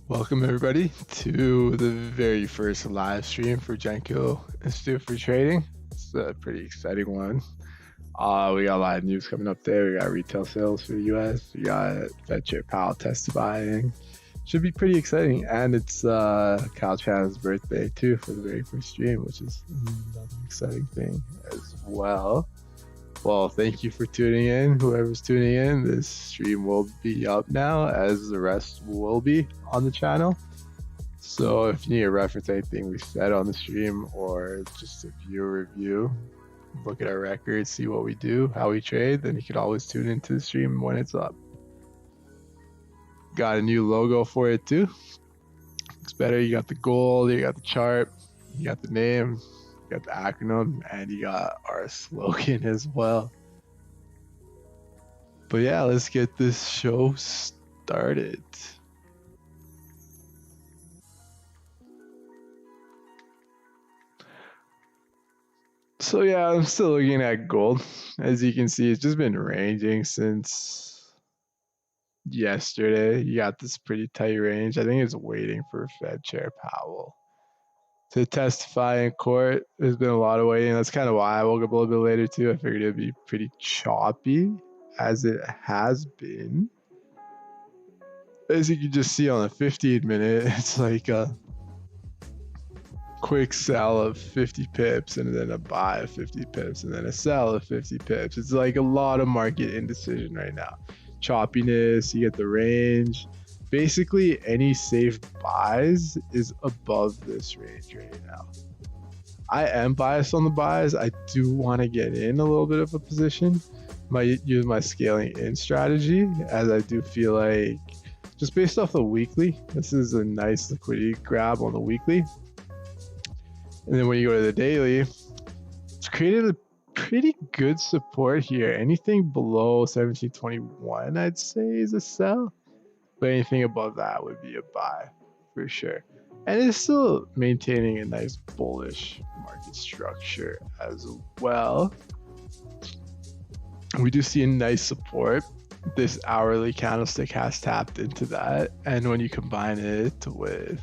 Welcome everybody to the very first live stream for Genko Institute for Trading. It's a pretty exciting one. We got a lot of news coming up there. We got retail sales for the US. We got Fed Chair Powell testifying. Should be pretty exciting. And it's Kyle Chan's birthday too for the very first stream, which is another exciting thing as well. Well, thank you for tuning in. Whoever's tuning in, this stream will be up now, as the rest will be on the channel. So if you need a reference to anything we said on the stream or just a view review, look at our records, see what we do, how we trade, then you can always tune into the stream when it's up. Got a new logo for it too. Looks better. You got the gold, you got the chart, you got the name, you got the acronym, and you got our slogan as well. But yeah, let's get this show started. So yeah, I'm still looking at gold. As you can see, it's just been ranging since yesterday. You got this pretty tight range. I think it's waiting for Fed Chair Powell to testify in court. There's been a lot of waiting. That's kind of why I woke up a little bit later too. I figured it'd be pretty choppy, as it has been. As you can just see on the 15-minute, it's like a quick sell of 50 pips and then a buy of 50 pips and then a sell of 50 pips. It's like a lot of market indecision right now. Choppiness, you get the range. Basically, any safe buys is above this range right now. I am biased on the buys. I do want to get in a little bit of a position. Might use my scaling in strategy, as I do feel like, just based off the weekly, this is a nice liquidity grab on the weekly. And then when you go to the daily, it's created a pretty good support here. Anything below 1721, I'd say, is a sell. But anything above that would be a buy for sure. And it's still maintaining a nice bullish market structure as well. We do see a nice support. This hourly candlestick has tapped into that. And when you combine it with,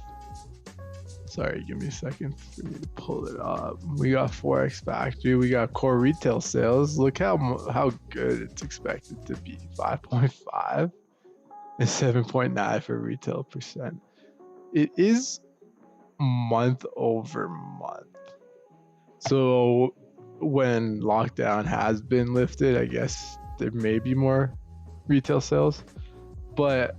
sorry, give me a second for me to pull it up. We got Forex Factory. We got core retail sales. Look how good it's expected to be. 5.5 and 7.9 for retail percent. It is month over month. So when lockdown has been lifted, I guess there may be more retail sales. But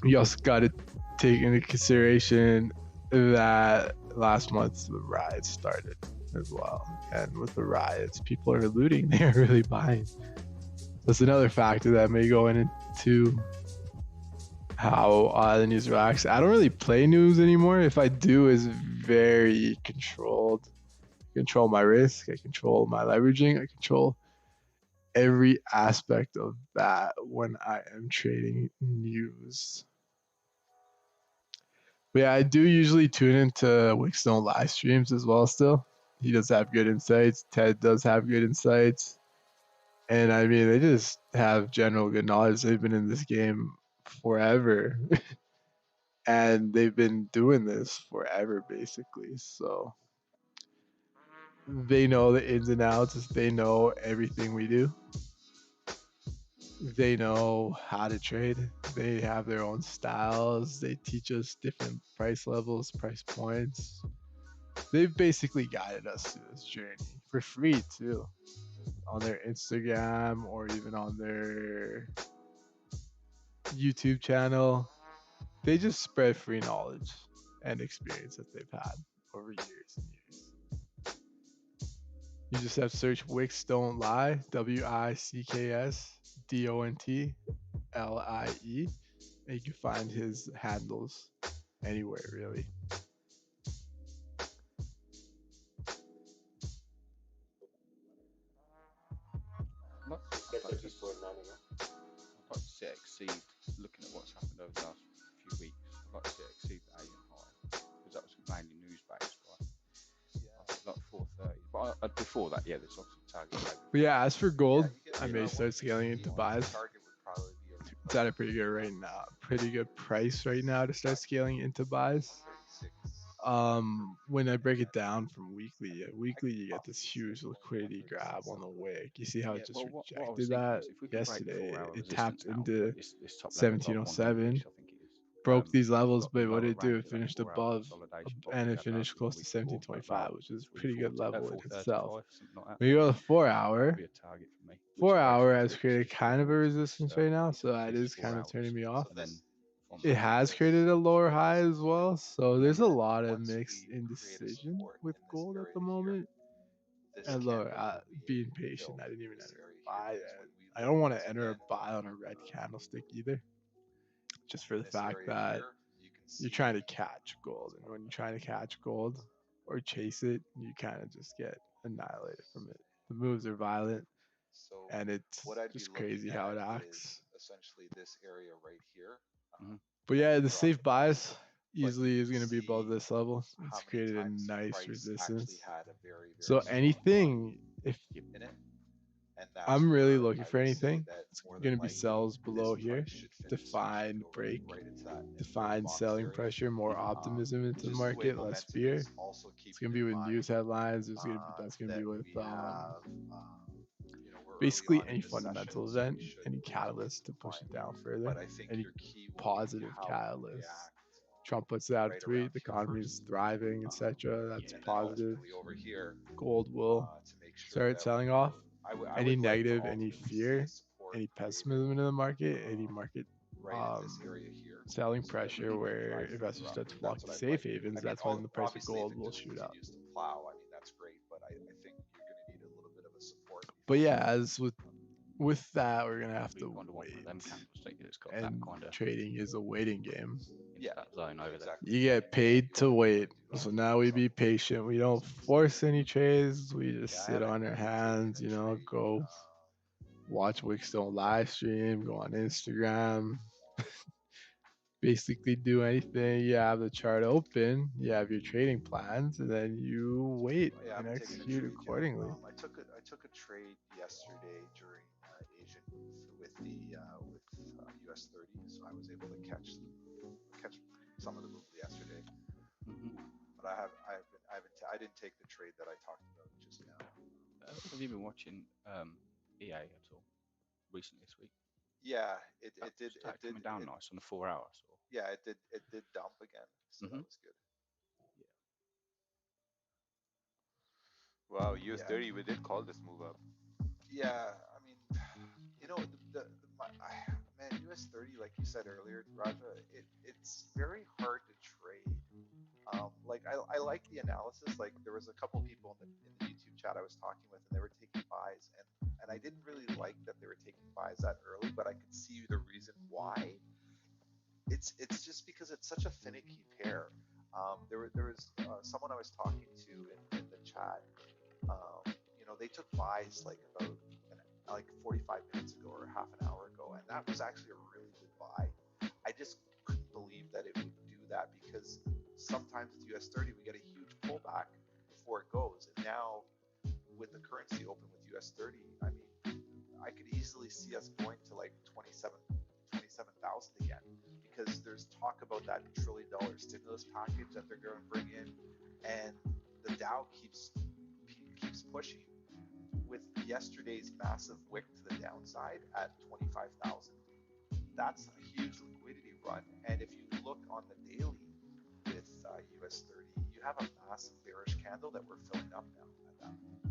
you also got to take into consideration that last month the riots started as well, and with the riots, people are looting. They're really buying. That's another factor that may go into how the news reacts. I don't really play news anymore. If I do, it's very controlled. I control my risk. I control my leveraging. I control every aspect of that when I am trading news. But yeah, I do usually tune into Wickstone live streams as well still. He does have good insights. Ted does have good insights. And I mean, they just have general good knowledge. They've been in this game forever. And they've been doing this forever, basically. So they know the ins and outs. They know everything we do. They know how to trade. They have their own styles. They teach us different price levels, price points. They've basically guided us through this journey for free too, on their Instagram or even on their YouTube channel. They just spread free knowledge and experience that they've had over years and years. You just have to search Wicks Don't Lie, WICKSDONTLIE, and you can find his handles anywhere really. I'd like to see it exceed, looking at what's happened over the last few weeks, I'd like to see it exceed the AM high, because that was mainly news based, right? Like 430. But before that, yeah, there's obviously target. But yeah, as for gold, I may start scaling into buys. Target would probably be It's at a pretty good rate now. pretty good price right now to start scaling into buys. 36. When I break it down from weekly, weekly you get this huge liquidity grab on the wick. You see how Yeah, it just well, what I was rejected thinking that is if we can break the yesterday? 4 hour It resistance tapped now, into like this top level above 1707, 180ish, I think it is. broke these levels, We've but got what a did it do? range It of that finished 4 hour above, consolidation and probably it had last finished close to week before, 1725, about which is a pretty good 340, level in itself. 435, something like that. When you go to the four That would hour, be a target for me. Which four is hour basically has created 36 kind of a resistance right now, so that is 54 kind of hours. turning me off. And then from It has created a lower high as well, so there's a And lot of once mixed we create a indecision support with in this gold at area the here, moment. this And candle look, will be being patient, filled. I didn't even This enter area a here, buy because when yet. we I look don't at want this to enter a again, buy on a red candlestick either, just for in the this fact area that here, you can you're see trying to catch gold, and when you're trying to catch gold or chase it, you kind of just get annihilated from it. The moves are violent, so and it's what I'd be just looking crazy how at it is acts. essentially this area right here. Mhm. But yeah, the Drop safe it down. buys But easily you is can going to be above see this level. how It's many created a times nice price actually resistance. had a very, So very strong anything, if body in it. And that's I'm really where looking I for would say anything, that it's more than going to be likely sells this below here. price should finish, should Defined go break, right into that inverted defined box selling area. pressure, more optimism into the Just the way market, less momentum fear. is. Also It's keeping gonna be in with mind news headlines. There's gonna be that's gonna that be with we have, we're early basically on in any this session, fundamental so event, we should any be doing catalyst to push fine. it down further, But I think any your key will be positive how we catalyst. react Trump puts out a right tweet, around the here economy is first, thriving, etc. That's Yeah. and then positive. ultimately over here Gold will to make sure start that selling off. I Any would like to negative, any ultimately see a fear, support any created pessimism into the market, any market right in this area here, selling so that we pressure can then where drive investors further up. start to And flock that's to what I'd safe like. havens. I mean, That's when the price of obviously, if gold it will just shoot up. continues to plow, I mean, that's great. But I think you're going to need a little bit of a support But before yeah, we as with that, we're gonna have We to kind of want one of wait. them candlesticks that's got that And kind of trading is a waiting game. into that zone over there. exactly. You get paid to wait. So now we be patient. We don't force any trades. We just Yeah, I sit haven't on our really taken hands, a trade. go watch Wickstone live stream, go on Instagram, basically do anything. You have the chart open, you have your trading plans, and then you wait Yeah, I and haven't taken a execute trade yet. accordingly. I took a trade yesterday during Asian with the US 30, so I was able to catch some of the move yesterday. But I didn't take the trade that I talked about just now. Have you been watching EA at all recently this week? Yeah, it did coming down nice on the 4 hours. Or... Yeah, it did dump again, so that was good. Wow, US 30, we did call this move up. Yeah, I mean, man, US 30, like you said earlier, Raja, it's very hard to trade. Like I like the analysis. Like there was a couple people in the YouTube chat I was talking with, and they were taking buys, and I didn't really like that they were taking buys that early, but I could see the reason why. It's just because it's such a finicky pair. There was someone I was talking to in the chat. They took buys like about like 45 minutes ago or half an hour ago, and that was actually a really good buy. I just couldn't believe that it would do that because sometimes with US 30 we get a huge pullback before it goes, and now with the currency open with US 30, I mean, I could easily see us going to like 27,000 again because there's talk about that $1 trillion stimulus package that they're going to bring in, and the Dow keeps pushing. With yesterday's massive wick to the downside at 25,000, that's a huge liquidity run. And if you look on the daily with US 30, you have a massive bearish candle that we're filling up now at that point.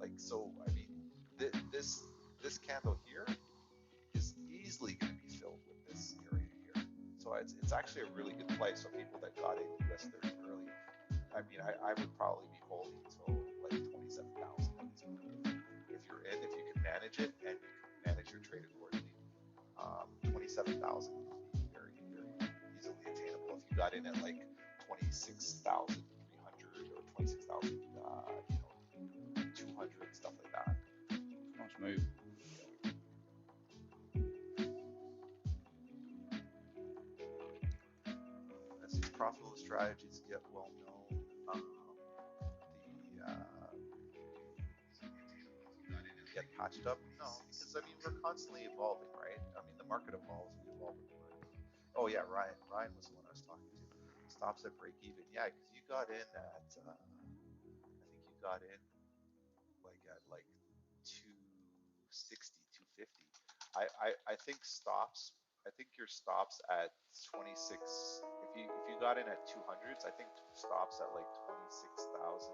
Like, so, I mean, this candle here is easily going to be filled with this area here. So it's actually a really good play. So people that got in US 30 early, I mean, I would probably be holding until like 27,000. If you can manage it and you can manage your trade accordingly, 27,000 would be very, very easily attainable. If you got in at like 26,300 or 26,000, 200, stuff like that. Nice move. As these profitable strategies get well known, get patched up? No, because I mean we're constantly evolving, right? I mean the market evolves, we evolve with the market. Oh yeah, Ryan. Ryan was the one I was talking to. Stops at break even. Yeah, because you got in at I think you got in like 260, 250. I think stops. I think your stops at 26. If you got in at 200s, I think stops at like 26,000.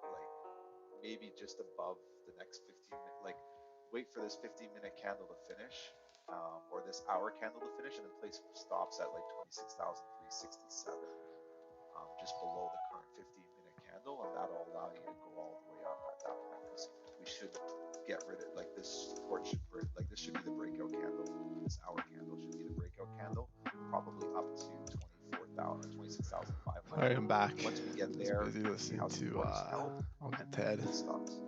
Like maybe just above the next 15 minute, like wait for this 15-minute candle to finish, or this hour candle to finish, and then place stops at like 26,367, just below the current 15-minute candle, and that'll allow you to go all the way up at that point, because we should get rid of, like, this support should break, like this should be the breakout candle. This hour candle should be the breakout candle, probably up to 24,000, 26,500. All right, I'm back. Once we get Just there, busy we see listening how to support is held Uncle and Ted. then stops.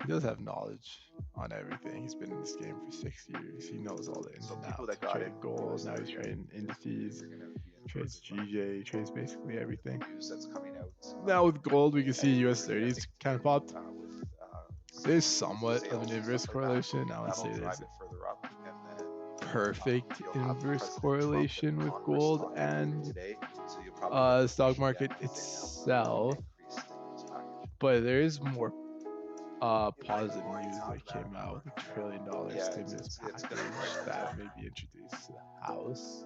He does have knowledge on everything. He's been in this game for 6 years. He knows all the ins So and people outs. that got Traded in gold. Now he's US30, trading indices. you're gonna be in for a Trades good run. GJ. Trades basically everything. The news that's coming out. Now with gold, we can see I US30s think kind of today, popped. with There's somewhat of sales an and inverse stuff like correlation. I would that'll say drive there's it further up, and then perfect you'll have inverse President Trump correlation and with Congress gold talking and today, so you'll probably get the stock market again once they announce itself. the increased stimulus package. But there is more positive news that came out with $1 trillion Yeah, stimulus it's gonna package that may be introduced to the House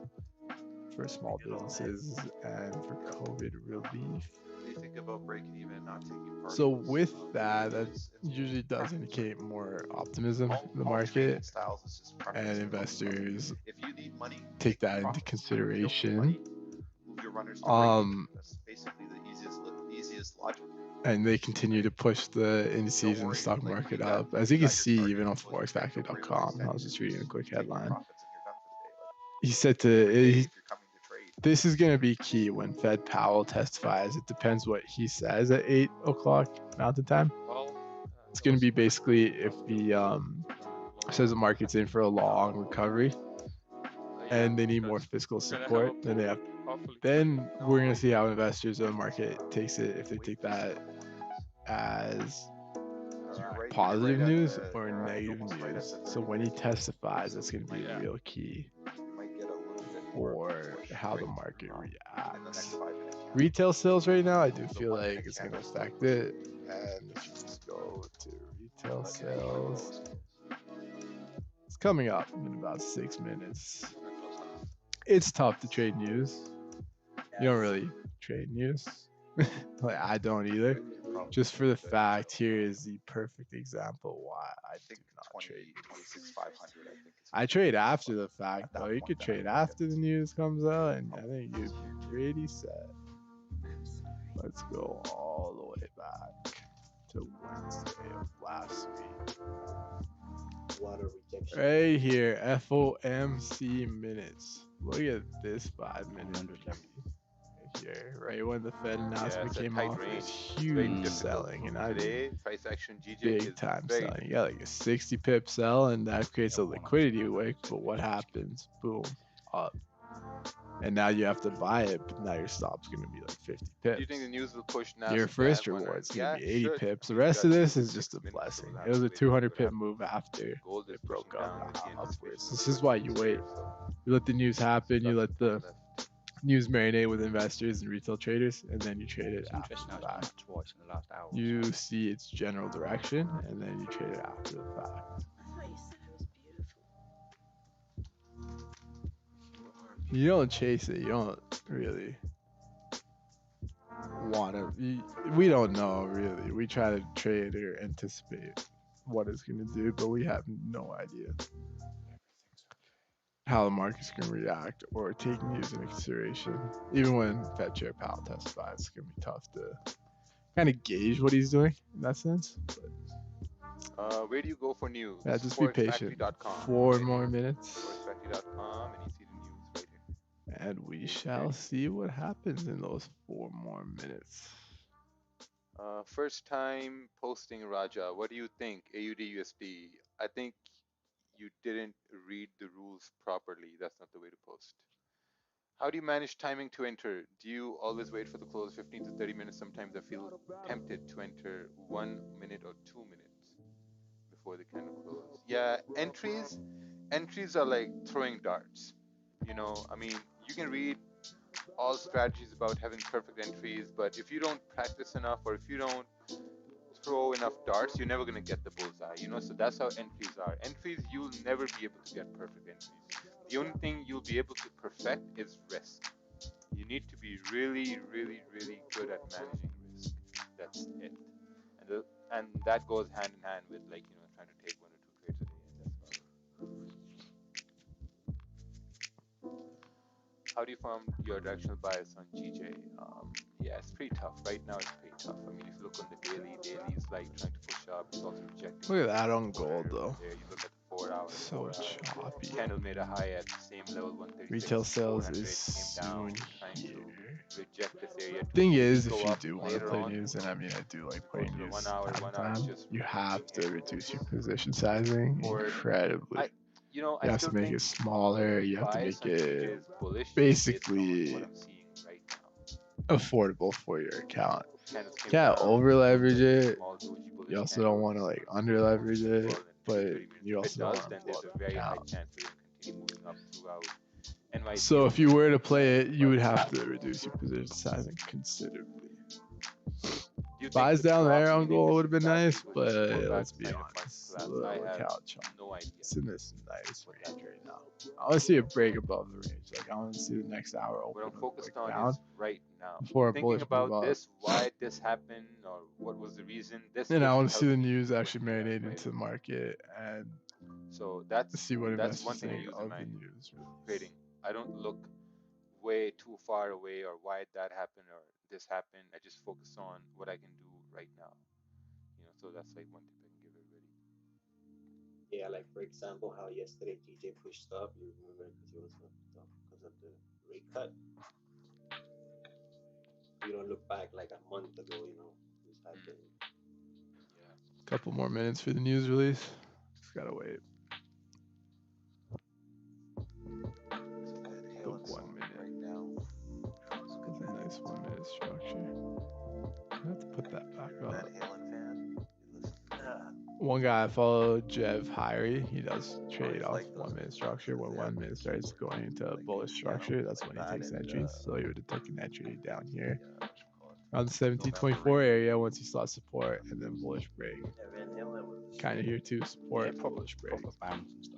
for small businesses and for COVID relief. What do you think about breaking even and not taking part? So with that, that usually does indicate more optimism in the market, styles is just and investors if you need money, take that into consideration. Move your runners to break even. That's basically the easiest logic. And they continue to push the indices and the stock market up. As you can see, even on forexfactory.com, I was just reading a quick headline. He said this is going to be key when Fed Powell testifies. It depends what he says at 8 o'clock Mountain Time. It's going to be basically if he says the market's in for a long recovery and they need more fiscal support than they have. Then we're going to see how investors in the market takes it, if they take that as positive news or negative news. So when he testifies, it's going to be a real key for how the market reacts. Retail sales right now, I do feel like it's going to affect it. And if you just go to retail sales, it's coming up in about 6 minutes. It's tough to trade news. You don't really trade news. Like, I don't either. Just for the fact, here is the perfect example why I do not trade. 26,500, I trade after the fact, though. You could trade after the news comes out, and I think you'd be pretty set. Let's go all the way back to Wednesday of last week. Right here, FOMC minutes. Look at this 5-minute here, right when the Fed announcement came off, it's huge selling, and I price action GJ big time selling. You got like a 60 pip sell, and that creates a liquidity wick. But what happens? Boom, up, and now you have to buy it. But now your stop's gonna be like 50 pips. Do you think the news will push now? Your first reward's gonna be 80 pips. The rest of this is just a blessing. It was a 200 pip move after it broke up upwards. This is why you wait. You let the news happen. You let the news marinate with investors and retail traders, and then you trade it after the fact. Twice in the last hour. You see its general direction, and then you trade it after the fact. I thought you said it was beautiful. You don't chase it. You don't really want to. We don't know, really. We try to trade or anticipate what it's going to do, but we have no idea how the market's going to react or take news into consideration. Even when Fed Chair Powell testifies, it's going to be tough to kind of gauge what he's doing in that sense. But where do you go for news? yeah, just be patient. 4 more minutes. Forexfactory.com, and you see the news right here. And we shall see what happens in those 4 more minutes. First time posting, Raja. What do you think? AUD USD. I think you didn't read the rules properly. That's not the way to post. How do you manage timing to enter? Do you always wait for the close 15 to 30 minutes? Sometimes I feel tempted to enter 1 minute or 2 minutes before the candle close. Yeah, entries are like throwing darts. You know, I mean, you can read all strategies about having perfect entries, but if you don't practice enough or if you don't throw enough darts, you're never going to get the bullseye, you know. So that's how entries are. Entries, you'll never be able to get perfect entries. The only thing you'll be able to perfect is risk. You need to be really, really, really good at managing risk. That's it. And that goes hand in hand with, like, you know, trying to take 1 or 2 trades a day, and that's about it. How do you form your directional bias on GJ? Yeah, it's pretty tough. Right now, it's pretty tough. I mean, if you look on the daily is like trying to push up. It's also rejecting. Look at that on gold though. There, you look at the 4 hour. So choppy. Candle made a high at the same level, 136. Retail sales is 400, came down, soon trying here. to reject this area. Thing is, go if you up do want to later play on, news, and I mean, I do like go playing to the news 1 hour. time 1 to hour is time, just you have to really reduce your position sizing Or incredibly. you know, You I have to still make think it smaller. You have to bias make on GJ it is bullish basically based on what I'm seeing right now. affordable for your account. Candles came Can't down, over leverage it. small doji bullish You also don't want to candles, like under leverage fall it, in but 30 minutes. you If it also don't does, want then to blow there's a the very high account. chance we're going to continue moving up throughout NYC. So if you were to play it, you would have to reduce your position sizing considerably. Buys down there on gold would have been nice, but let's be honest, the little account chart. No idea. It's in this nice range right now. I want to see a break above the range. Like I want to see the next hour What open I'm a focused quick on down is right now. before a Thinking bullish move about up. this, why this happened, or what was the reason. This And I doesn't want to see help the me news with actually marinate into the market and So that's see what one investors thing I think use in of my the news trading. release. I don't look way too far away or why that happened or this happened. I just focus on what I can do right now. You know, so that's like one tip I can give everybody. Yeah, like for example, how yesterday GJ pushed up. You remember because it was because of the rate cut. You don't look back like a month ago. You know, this happened. Yeah. Couple more minutes for the news release. Just gotta wait. The 1 minute. Right now. That's a nice 1 minute structure. I have to put that back up. Van Halen fan. You listen. One guy I follow, Jev Hyrie, he does trade off like 1 those minute structure. When they 1 have minute good starts keyboards, going into a like bullish piano, structure, that's like when he that, takes and, entries. So he would have taken entry down here what you call it? around the 1724 area once he saw support and then bullish break. Kind of here too, support and bullish break. bands and stuff.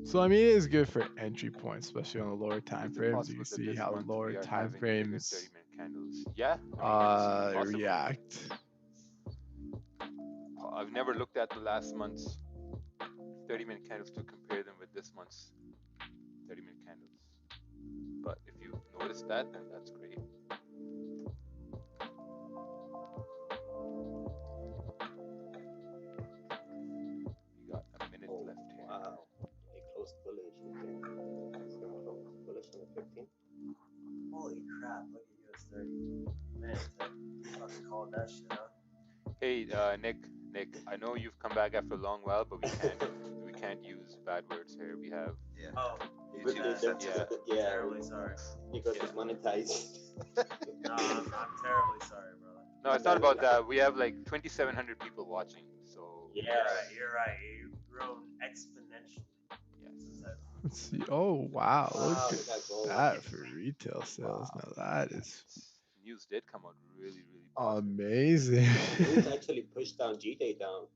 So I mean, it is good for entry points, especially on the lower time Is it frames. You possible can that see this how month lower we are time having bigger frames 30-minute candles? Yeah, I mean, it's possible. react. I've never looked at the last month's 30-minute candles to compare them with this month's 30-minute candles. But if you notice that, then that's great. We got a minute left here. Wow, it closed bullish. Okay, it's gonna close bullish on the 15th. Holy crap! Look at US 30. Man, fucking called that shit out. Hey, Nick, I know you've come back after a long while, but we can't use bad words here. We have Oh, But YouTube that's- said yeah. yeah, terribly sorry. because Yeah. it's monetized. No, I'm terribly sorry, brother. No, it's not about that. We have like 2,700 people watching, so You're right. You've grown exponentially. yes. Let's see. Oh wow, Wow, look we got at gold. that for retail sales. Wow. Now that is News did come out really positive. amazing. News actually pushed down GJ down.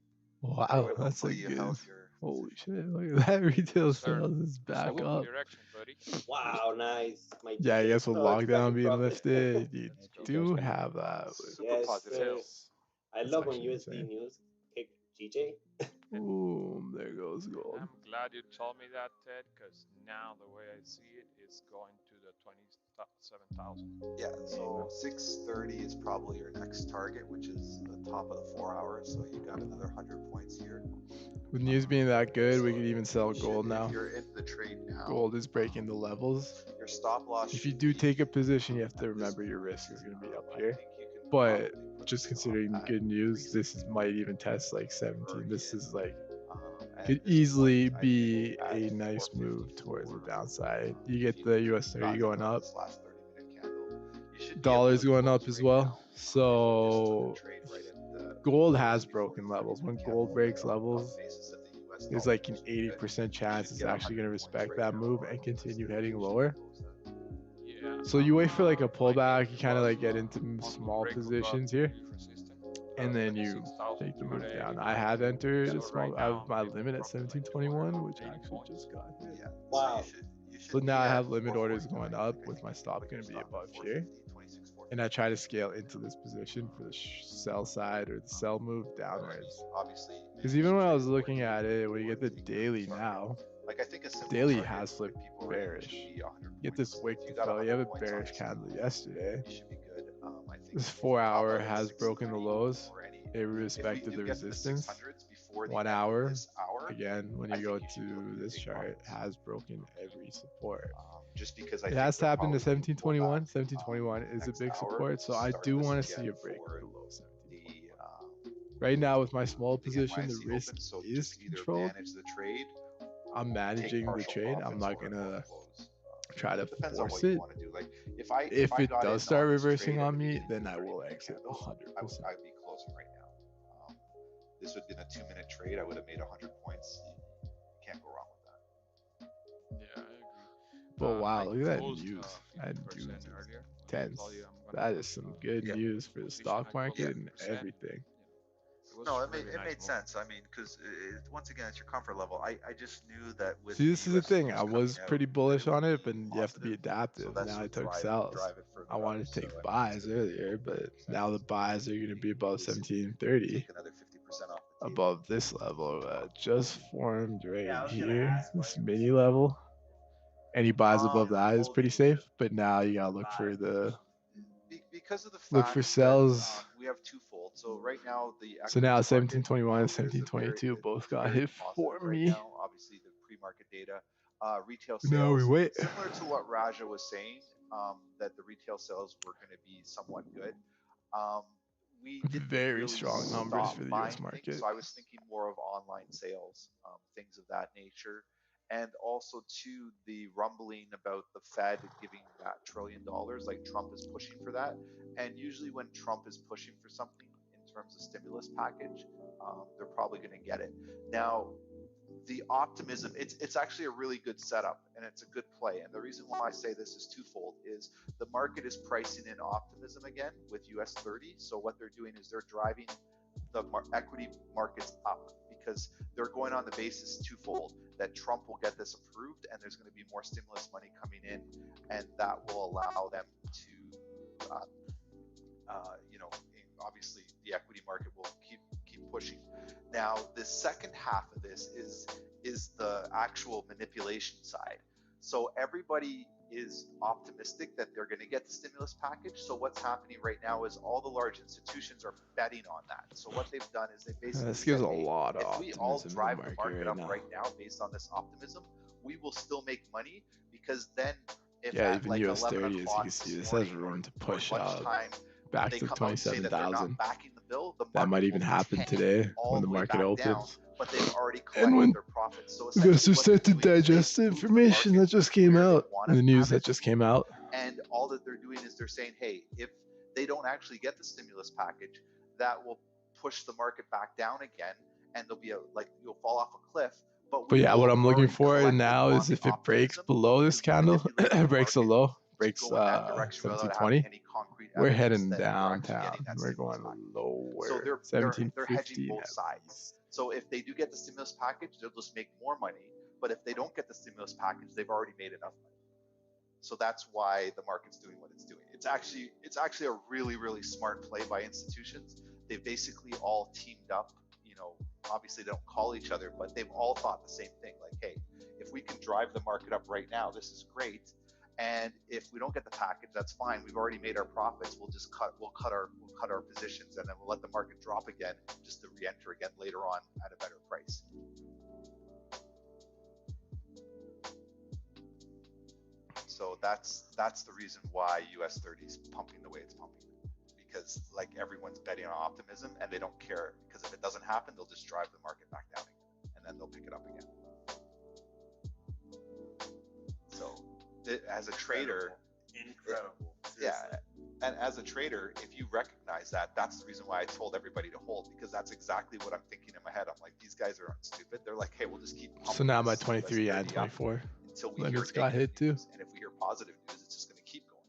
Wow, Anyway, that's a hopefully you good. held your Holy position. shit! Look at that retail Sir, sales is back Follow up. the direction, buddy. Wow, nice. My Yeah, I GJ. guess with Oh, it's back lockdown in being profit. lifted, you Let's go. do have that. With Super Yes, positive. sir. I That's love when actually USD insane. news pick GJ. Boom! There goes gold. I'm glad you told me that, Ted, because now the way I see it, it's going to the 27,000. Yeah, so 630 is probably your next target, which is the top of the 4 hours. So you got another 100 points here. With news being that good, we So could even sell you gold should- now. If you're in the trade now, Gold is breaking the levels. your stop loss. If you should do be take a position, you have to at this remember your point. risk is going to be up I here. think you can But probably put just this considering on at good news, this is, 360, might even test like 17. This in. is like At could this easily point, I be think a at nice move towards the 454, downside. You if get you the US got 30 in going on up, this last 30-minute candle, you should be able dollars to going close up as right well. now, if you just So took a trade right at the gold has 64 broken levels. When 30-minute gold candle breaks on the levels, basis that the US there's dollar like an should be good. 80% You chance should it's get actually going to 100 points respect right that now move on and continue USD. heading You should lower. close that. Yeah. So you wait for like a Like pullback, it you kind of was like get into on the small break of that positions here, resistance, and then you 26,000 take the per move day. down. I have entered a So right small. I have now my it limit at dropped to like 280 1721, which actually points. just got hit. Yeah. Wow. So you should So now be I at have limit orders 449, going up like I with think my stop going to be your above stop here. 450, 26, And I 450. try to scale into this position for the sell side or the sell move downwards. Obviously, Because you even should when I trade was it looking where at you it, when you get the take daily target. now, Like I think a simple daily target has with flipped people right now bearish. should be 100 Get this points. wick If to you got fill. You have 100 a points on bearish this candle move, yesterday. you should be good. I think This if you 4 pop hour out at has broken the 630 lows. or any, It if we respected do the get to the resistance. 600s before the 1 end of hour, this hour, again, when I you go think you should be to looking to this take chart, profits. has broken every support. Just because I It think has they're tapped into probably going to pull 1721. back 1721 is a next big hour support, to so I start do this want to again see a break for below the 1721. Right now, with my small the position, the NYSE risk open. So is just either controlled. manage the trade, I'm take managing the partial trade. I'm profits, not or gonna close. try to Depends on force what you it. want to do. Like if I If it got does in start on this reversing trade at on the me, beginning then of I the will 30-minute exit candle, 100%. I'd be closing right now. This would have been a 2-minute trade. I would have made 100 points. You can't go wrong with that. Yeah, I agree. But wow, I look at that closed news. That 50% news is earlier. tense. Told you I'm gonna That put, is some good Yeah. news for the position. stock I closed market and 50%. everything. It was No, a it really nice made move. sense. I mean, because once again, it's your comfort level. I just knew that with See, this the is the US thing. news I coming was out, pretty that bullish it would on it, but be you have to be positive. So adaptive. that's Now I what took sells. drive it further I wanted up. to take So, I mean, buys it's gonna be earlier, but 50%. now the buys are going to be above Basically, 1730, take another 50% off the table. above this level that just formed Yeah, I right was gonna here. ask This what mini level. Any buys above is that is pretty holding safe, but now you gotta look for buys. the Because of the look fact for that sells. we have twofold. So right now the So now equities market, 1721 and there's a very 1722 both it's got very hit positive for right me. now. Obviously the pre-market data, retail Now we sales, wait. similar to what Raja was saying, that the retail sales were going to be somewhat good. We didn't Very really strong numbers stop for the buying US market. things, so I was thinking more of online sales, things of that nature. And also to the rumbling about the Fed giving that $1 trillion, like Trump is pushing for that. And usually when Trump is pushing for something in terms of stimulus package, they're probably going to get it. Now, the optimism, it's actually a really good setup and it's a good play. And the reason why I say this is twofold is the market is pricing in optimism again with US 30. So what they're doing is they're driving the equity markets up because they're going on the basis twofold that Trump will get this approved and there's going to be more stimulus money coming in, and that will allow them to, obviously the equity market will keep pushing. Now, the second half of this is the actual manipulation side. So everybody is optimistic that they're going to get the stimulus package. So what's happening right now is all the large institutions are betting on that. So what they've done is they basically This gives said, a hey, lot of if we all optimism in the drive the market market right up now. right now based on this optimism, we will still make money, because then if Yeah, at even like US 11 30, as you o'clock can see, this this has morning room to or push up lunchtime, back they to come out and say that they're 27,000. not backing the bill, the That market might even will happen tank today all when the the way market back down, opens. but they've already And collected when their profits. So essentially investors what start to they're doing is digest the they've moved information that market just came where they out, want the to news have it that just move, came out. and all that they're doing is they're saying, hey, if they don't actually get the stimulus package, that will push the market back down again, and there'll be you'll fall off a cliff. But yeah, what I'm looking for now on is the if it breaks optimism below this to candle, manipulate the breaks a market low, to breaks go in that direction without having 1720, any concrete we're evidence heading that you're actually downtown. getting that We're stimulus going package. lower. So they're hedging 1715 both at sides. least. So if they do get the stimulus package, they'll just make more money. But if they don't get the stimulus package, they've already made enough money. So that's why the market's doing what it's doing. It's actually a really, really smart play by institutions. They've basically all teamed up. Obviously they don't call each other, but they've all thought the same thing. Like, hey, if we can drive the market up right now, this is great. And if we don't get the package, that's fine. We've already made our profits. We'll cut our positions, and then we'll let the market drop again, just to re-enter again later on at a better price. So that's the reason why US 30 is pumping the way it's pumping, because like everyone's betting on optimism and they don't care, because if it doesn't happen, they'll just drive the market back down again, and then they'll pick it up again. So as a trader, incredible. yeah, And as a trader, if you recognize that, that's the reason why I told everybody to hold, because that's exactly what I'm thinking in my head. I'm like, these guys are stupid. They're like, hey, we'll just keep So now my pumping this 23 and US 30 up 24. until we Then hear it's got negative hit too. news. And if we hear positive news, it's just going to keep going.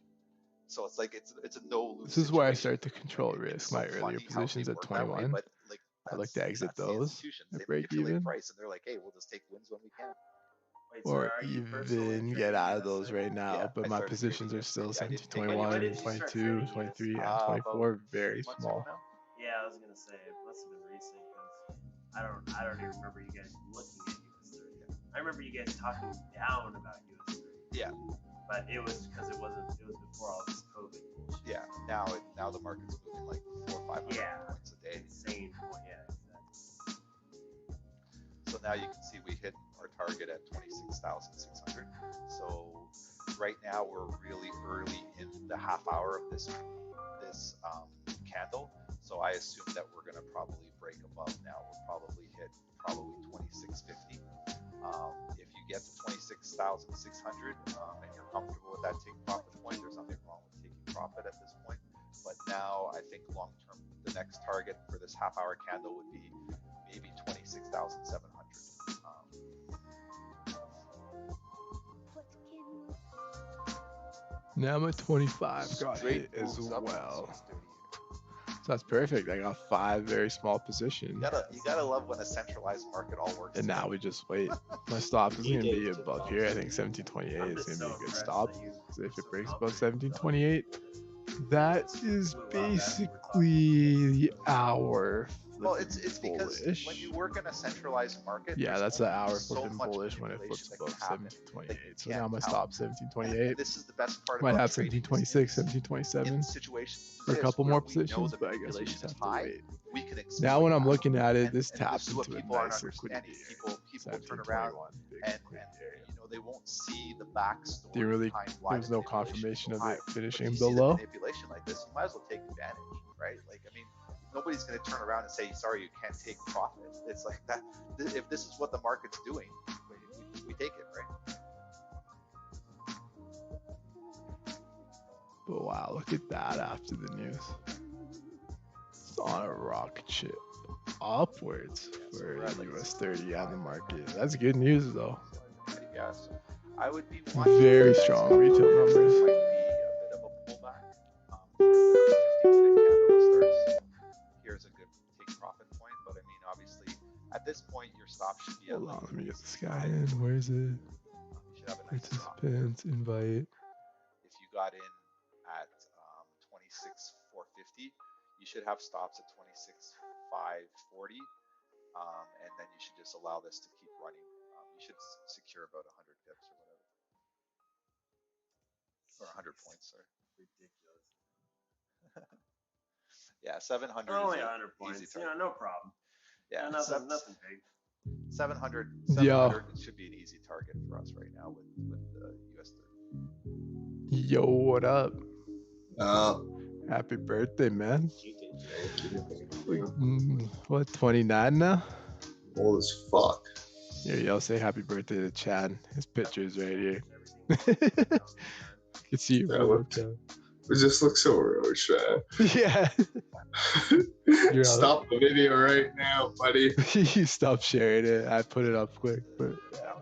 So it's like it's a no lose. This is where I start to control risk. My earlier positions at 21. But like I like to exit that's the those institutions. at They break manipulate even, price, and they're like, hey, we'll just take wins when we can. Wait, so or are you personally even trading get out of US those right now. Yeah, But I my started positions trading are still US30. I didn't 17, take 21, When did you start 22, trading 23, US? and 24. about Very 3 months small. ago now. Yeah, I was gonna say it must have been recent because I don't even remember you guys looking at US 30. I remember you guys talking down about US 30. Yeah. But it was because it was before all this COVID bullshit. Yeah. Now the market's moving like 400 or 500 points a day. Insane point. Yeah, exactly. So now you can see we hit our target at 26,600. So right now we're really early in the half hour of this candle. So I assume that we're going to probably break above now. We'll probably hit 2650. If you get to 26,600 and you're comfortable with that take profit point, there's nothing wrong with taking profit at this point. But now I think long term, the next target for this half hour candle would be maybe 26,700. Now I'm at 25. Got Straight hit as moves up well. since 30 years. So that's perfect. I got 5 very small positions. You gotta love when a centralized market all works. And now we just wait. My stop is going to be above here. I think 1728 is going to be a good stop. So if it breaks above 1728, that is basically the hour. Well, it's because when you work in a centralized market, yeah, that's the hour so flipping much bullish when it manipulation flips that can above happen 1728. So can't now my count. stop 1728. This is the best part Might about have trading 1726, is 1727 in situations for a this couple where more we know positions, the but I guess we manipulation just is have to high, wait. we can Now when I'm that. looking at it, And- this and tapped is what into a people aren't nice liquidity understanding. area. People turn around 1721, big and liquidity area. they won't see the backstory There really, behind why there was the no manipulation confirmation is of high. it But finishing if you see the below. manipulation like this, you might as well take advantage, right? Like, I mean, nobody's going to turn around and say, sorry, you can't take profit. It's like that. If this is what the market's doing, we take it, right? But wow, look at that after the news. It's on a rocket ship upwards for US 30 on the market. That's good news though. Yes. I would be Very strong retail numbers. Might be a bit of a pullback for the 15-minute candle starts. Here's a good take profit point, but I mean, obviously, at this point, your stop should be Hold at on, like let me get this guy in. Where is it? you should have a nice stop. Participants, invite. If you got in at 26,450, you should have stops at 26,540, and then you should just allow this to keep running. You should secure about 100 pips or whatever, or 100 points. Sorry. Ridiculous. Yeah, 700 Only is 100 points. easy target. No problem. Yeah, Nothing big. 700 Yo. should be an easy target for us right now with the US 30. Yo, what up? Uh, Happy birthday, man. Keep What, 29 now? old as fuck. Here, y'all say happy birthday to Chad. His picture's right here. You can see Yeah, it. look. It just looks so roach, man. Yeah. You're Stop the video right now, buddy. You stop sharing it. I put it up quick, but yeah.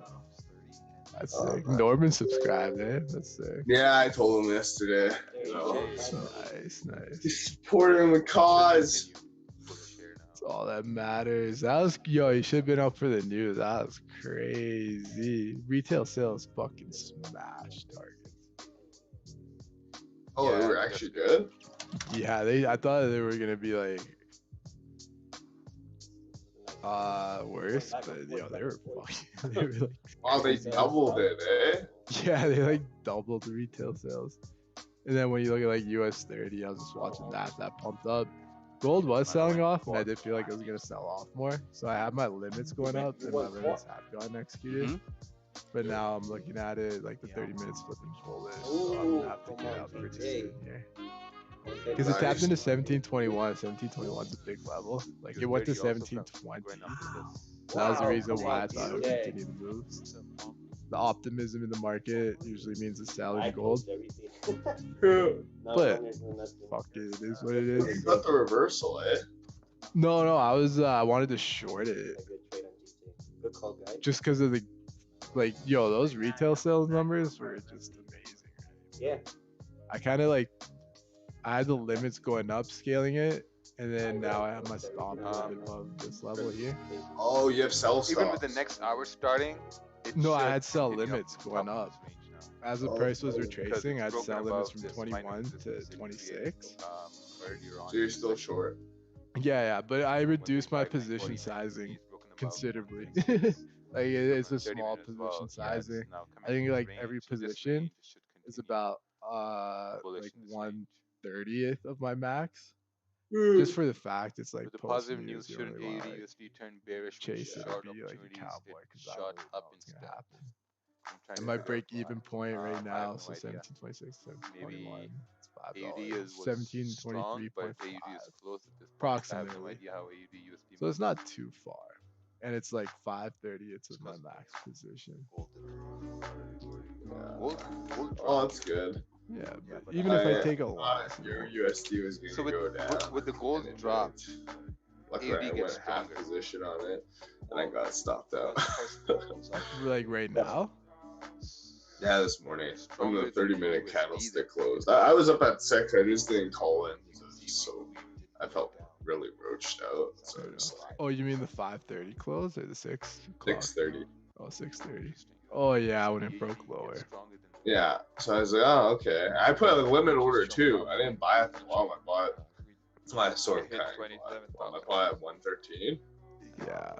That's sick. Norman subscribed, eh? That's sick. Yeah, I told him yesterday. You know, Nice. he's supporting the cause. That's all that matters. You should have been up for the news. That was crazy. Retail sales fucking smashed targets. Oh, Yeah, they were actually good. Yeah, I thought they were gonna be like worse, but they were fucking. They were like, Wow, they doubled it, eh? yeah, they like doubled the retail sales. And then when you look at like US 30, I was just watching that pumped up. Gold was selling off, and I did feel like it was gonna sell off more. So I had my limits going up, and my limits have gotten executed. But now I'm looking at it like the 30 minutes flipping bullish, so I'm gonna have to get out pretty soon here. Because it tapped into 1721. 1721 is a big level. Like it went to 1720. That was the reason why I thought it would continue to move. the optimism in the market usually means a sell I in gold. closed everything. Now But long as nothing. fuck it is what it is. Not the reversal, eh? No, I wanted to short it A good trade on GT. Good call, guys. just because of the yo, those retail sales numbers were just amazing. Yeah. I kind of I had the limits going up, scaling it, and then now I have my stop a little bit above this level here. Oh, you have sell stops. Even with the next hour starting, it No, I should had sell continue limits up going top of up. this range now. As the Oh, price was because retracing, I had broken sell limits above from this 21 minor to resistance it 26. created, earlier on So you're in the still session. short. Yeah, but I When reduced my they tried position 940, sizing 950, broken above considerably. 136. It's a For 30 small minutes as well. position Yeah, it's sizing. now I coming think to like this every range. This position range should is continue about bullish like in this range. 1/30th of my max. Hmm. Just for the fact it's like With the post positive news, news, you shouldn't don't really AUD want to USD turn bearish with chase it short and be like a opportunities? cowboy It because I don't shot really up know what's gonna instead. happen. I'm trying And to my figure out break even why. point right I now, have no so idea. 17.26, Maybe 721. It's AUD $5. was strong, but 1723.5. AUD is close at this point. I have no Approximately. idea how AUD USD So it's moves. not too far. And it's like 5:30. It's It's my close. max position. Gold Yeah. Gold Oh, dropped. that's good. Yeah, Yeah, but but even if I I take a thought loss, your it USD was gonna So with- go down. with the gold and it drop, didn't. Luckily, I AUD went gets half stronger. position on it, and I Well, got stopped when out. the price of gold goes up, won't. Like right now. Yeah, this morning. When stronger the than 30-minute USD, candlestick then closed. I was up at 6. I just didn't call in. you can see So we did I go felt down. really roached out. So Fair I was enough. like, Oh, you mean the 5:30 close or the 6 o'clock? 6:30. Oh, 6:30. Interesting. Oh yeah, when it AUD broke gets lower. stronger than Yeah. So I was like, oh, okay. I put a limit order too. I didn't buy at the bottom. I bought. It's my sort of hit kind. 27,000. I bought at 113. Yeah.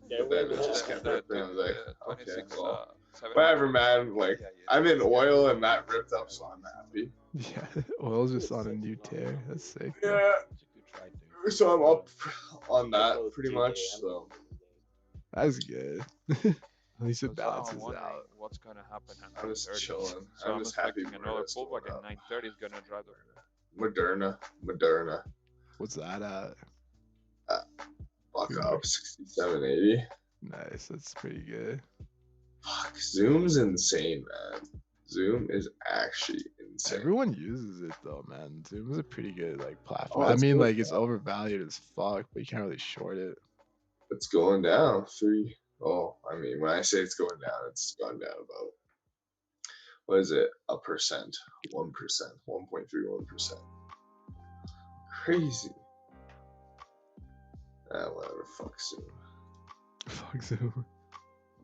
But then it just kept ripping. I was like, okay, 26, well, 700. whatever, man. Like, I'm in oil and that ripped up, so I'm happy. Yeah. Oil's just on a new tear. That's sick. man. Yeah. It's a good try, dude. So I'm up on I that closed pretty GJ, much. I'm So That's good. At least it So I'm balances wondering out. what's gonna happen at I'm just 9:30. chilling. So I'm I'm just happy expecting another Moderna's pullback going at up. 9:30 is gonna drive the. Moderna. What's that at? Fuck up 67.80. Nice. That's pretty good. Fuck, Zoom's insane, man. Zoom is actually insane. Everyone uses it though, man. Zoom is a pretty good like platform. Oh, I it's mean, good, like it's man. overvalued as fuck, but you can't really short it. It's going down 3. Oh, I mean, when I say it's going down, it's gone down about, what is it? 1%, 1.31%. Crazy. Whatever. Fuck Zoom. Fuck Zoom.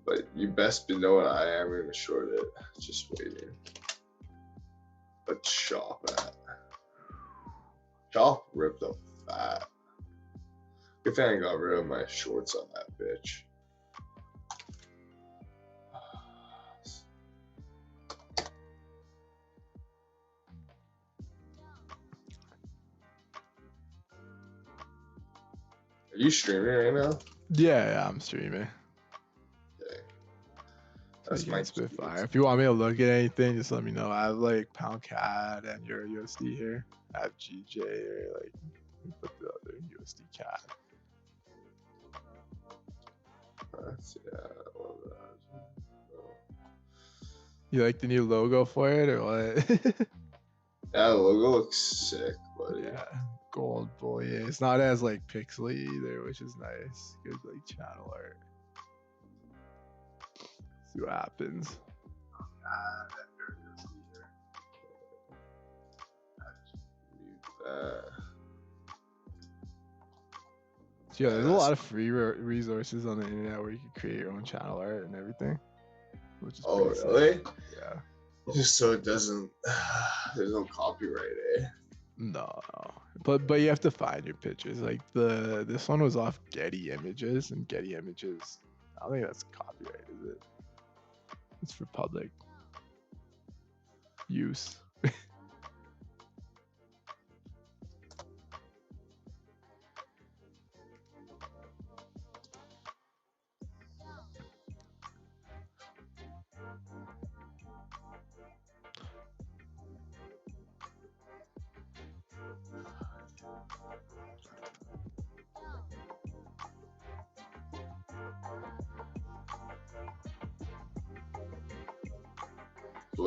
But you best be knowing I am gonna short it. Just waiting. But shop at. Shop ripped up fat. Good thing I got rid of my shorts on that bitch. Are you streaming right now? Yeah, I'm streaming. Okay. So That's you my can Spitfire. If you want me to look at anything, just let me know. I have like Pound CAD and Euro USD here. I have GJ here, like we put the other USD CAD. You like the new logo for it or what? Yeah, the logo looks sick, buddy. Yeah, gold boy. Yeah, it's not as like pixely either, which is nice. Good like channel art. See what happens. So yeah, there's a lot of free resources on the internet where you can create your own channel art and everything, which is Oh, pretty sick. really? Yeah. Just so it doesn't. There's no copyright, eh? No, but you have to find your pictures. Like this one was off Getty Images, and Getty Images, I don't think that's copyright, is it? It's for public use.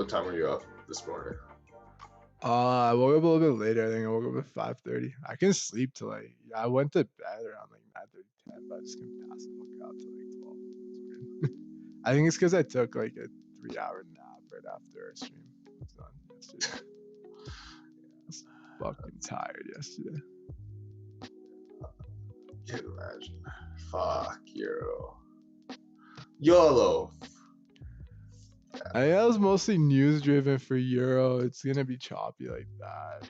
what time were you up this morning? I woke up a little bit later. I think I woke up at 5:30. I can sleep till like I went to bed around like 9:30, 10, but I just couldn't pass the fuck out till like 12. It was weird. I think it's because I took like a 3-hour nap right after our stream was done yesterday. I was fucking tired yesterday. Can't imagine. Fuck Euro. YOLO. I think that was mostly news driven for Euro. It's gonna be choppy like that.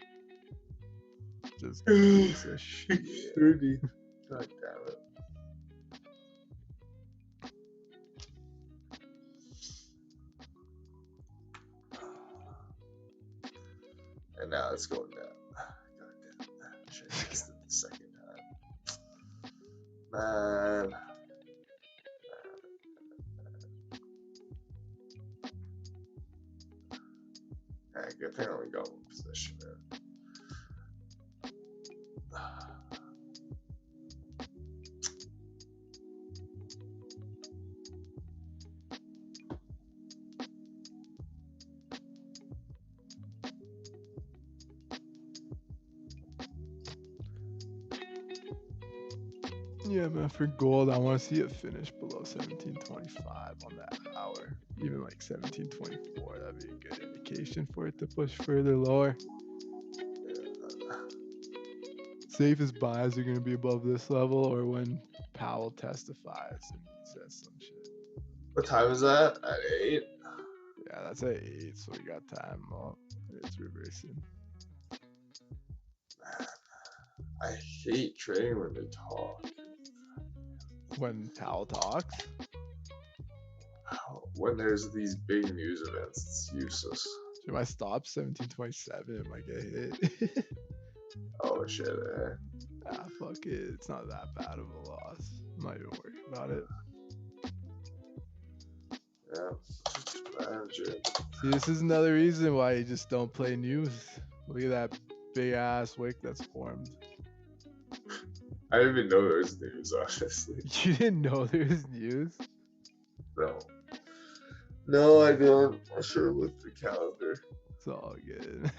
Just piece of shit. 30. God damn it. And now it's going down. God damn it. Should have missed it the second time. Man. Hey, good thing I only got one position, man. Yeah, man, for gold, I want to see it finish below 1725 on that hour. Even like 1724, that'd be a good indication for it to push further lower. Safest buys are going to be above this level or when Powell testifies and he says some shit. What time is that? At 8? Yeah, that's at 8, so we got time. Oh, it's reversing. Man, I hate trading when they talk. When Powell talks? When there's these big news events, it's useless. Should I stop 1727? It might get hit. Oh shit, eh? Ah, fuck it. It's not that bad of a loss. I'm not even worried about it. Yeah, imagine. See, this is another reason why you just don't play news. Look at that big ass wick that's formed. I didn't even know there was news, honestly. You didn't know there was news? No. No, I don't. I should have looked at the calendar. It's all good.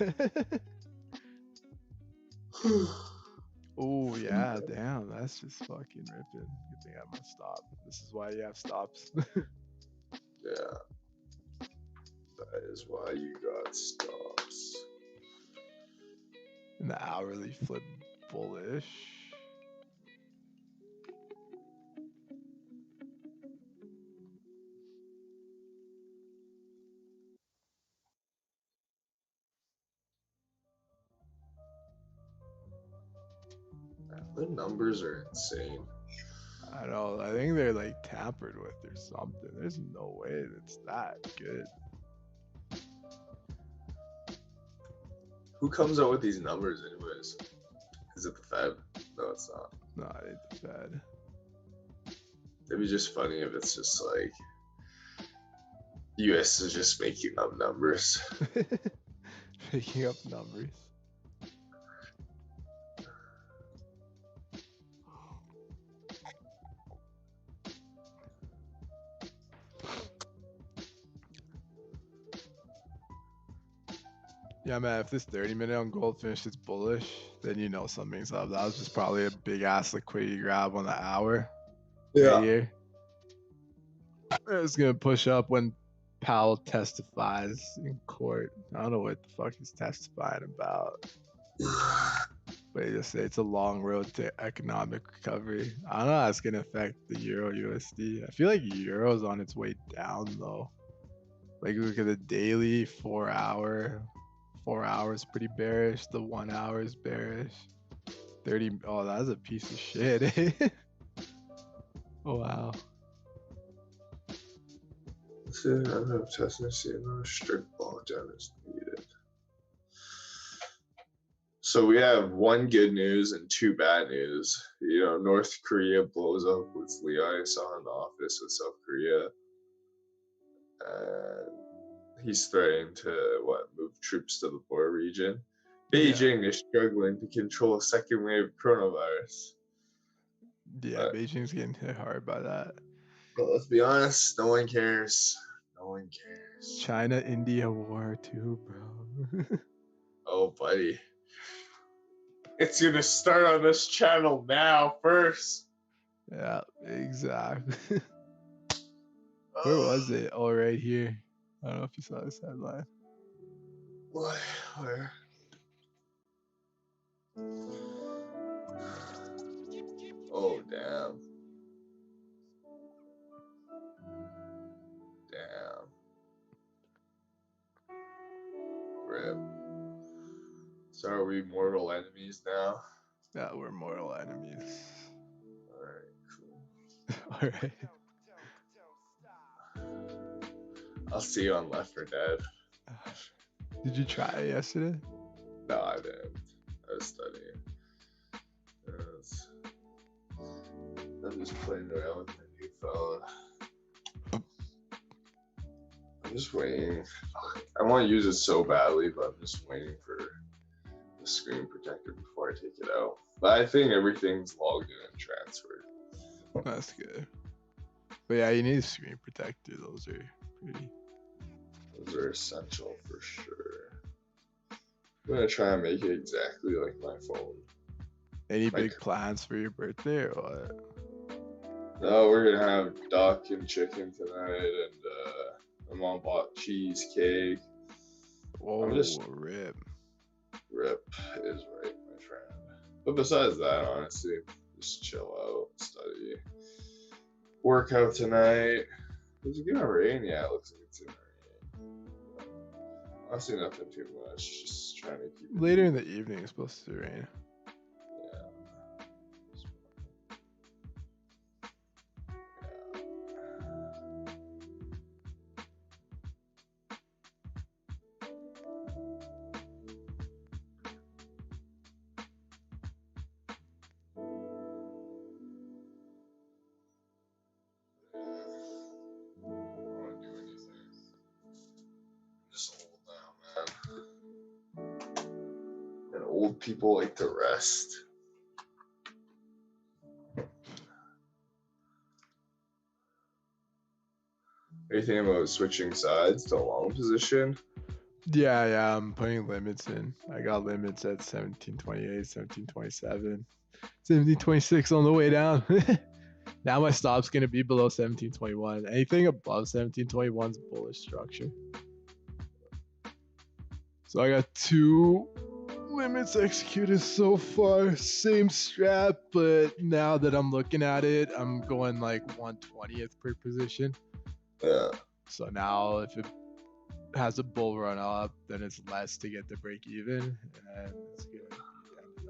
Oh, yeah, damn. That's just fucking ripping. Good thing I'm gonna stop. This is why you have stops. Yeah. That is why you got stops. And the hourly flip bullish. The numbers are insane. I know. I think they're like tampered with or something. There's no way it's that good. Who comes out with these numbers, anyways? Is it the Fed? No, it's not. No, it ain't the Fed. It'd be just funny if it's just like US is just making up numbers. Making up numbers. Yeah, man, if this 30-minute on gold finishes bullish, then you know something's up. That was just probably a big ass liquidity grab on the hour. Right here. It's gonna push up when Powell testifies in court. I don't know what the fuck he's testifying about. But he just say it's a long road to economic recovery. I don't know how it's gonna affect the Euro USD. I feel like Euro's on its way down though. Like look at the daily 4 hour. 4 hours pretty bearish. The 1 hour is bearish. 30. Oh, that's a piece of shit. Oh wow. I'm testing to see if a strict lockdown is needed. So we have one good news and two bad news. You know, North Korea blows up with liaison in the office with South Korea. And he's threatening to move troops to the border region. Beijing is struggling to control a second wave of coronavirus. Yeah, Beijing's getting hit hard by that. But let's be honest, no one cares. No one cares. China-India war too, bro. Oh, buddy. It's gonna start on this channel now first. Yeah, exactly. Where was it? Oh, right here. I don't know if you saw this headline. What? Where? Oh, damn. Damn. Rip. So are we mortal enemies now? Yeah, we're mortal enemies. Alright, cool. Alright. I'll see you on Left 4 Dead. Did you try it yesterday? No, I didn't. I was studying. I'm just playing around with my new phone. I'm just waiting. I want to use it so badly, but I'm just waiting for the screen protector before I take it out. But I think everything's logged in and transferred. That's good. But yeah, you need a screen protector. Those are pretty. Those are essential for sure. I'm gonna try and make it exactly like my phone. Any big plans for your birthday or what? No, we're gonna have duck and chicken tonight, and my mom bought cheesecake. Oh, I'm just rip. Rip is right, my friend. But besides that, honestly, just chill out, study, workout tonight. Is it gonna rain? Yeah, it looks like it's gonna rain. Honestly, nothing too much. Just trying to keep it Later in the evening, it's supposed to rain. And old people like to rest. Anything about switching sides to long position? Yeah, I'm putting limits in. I got limits at 1728, 1727, 1726 on the way down. Now my stop's gonna be below 1721. Anything above 1721 is bullish structure. So I got 2 limits executed so far. Same strap, but now that I'm looking at it, I'm going like 1/20th per position. Yeah. So now if it has a bull run up, then it's less to get the break even, and it's gonna be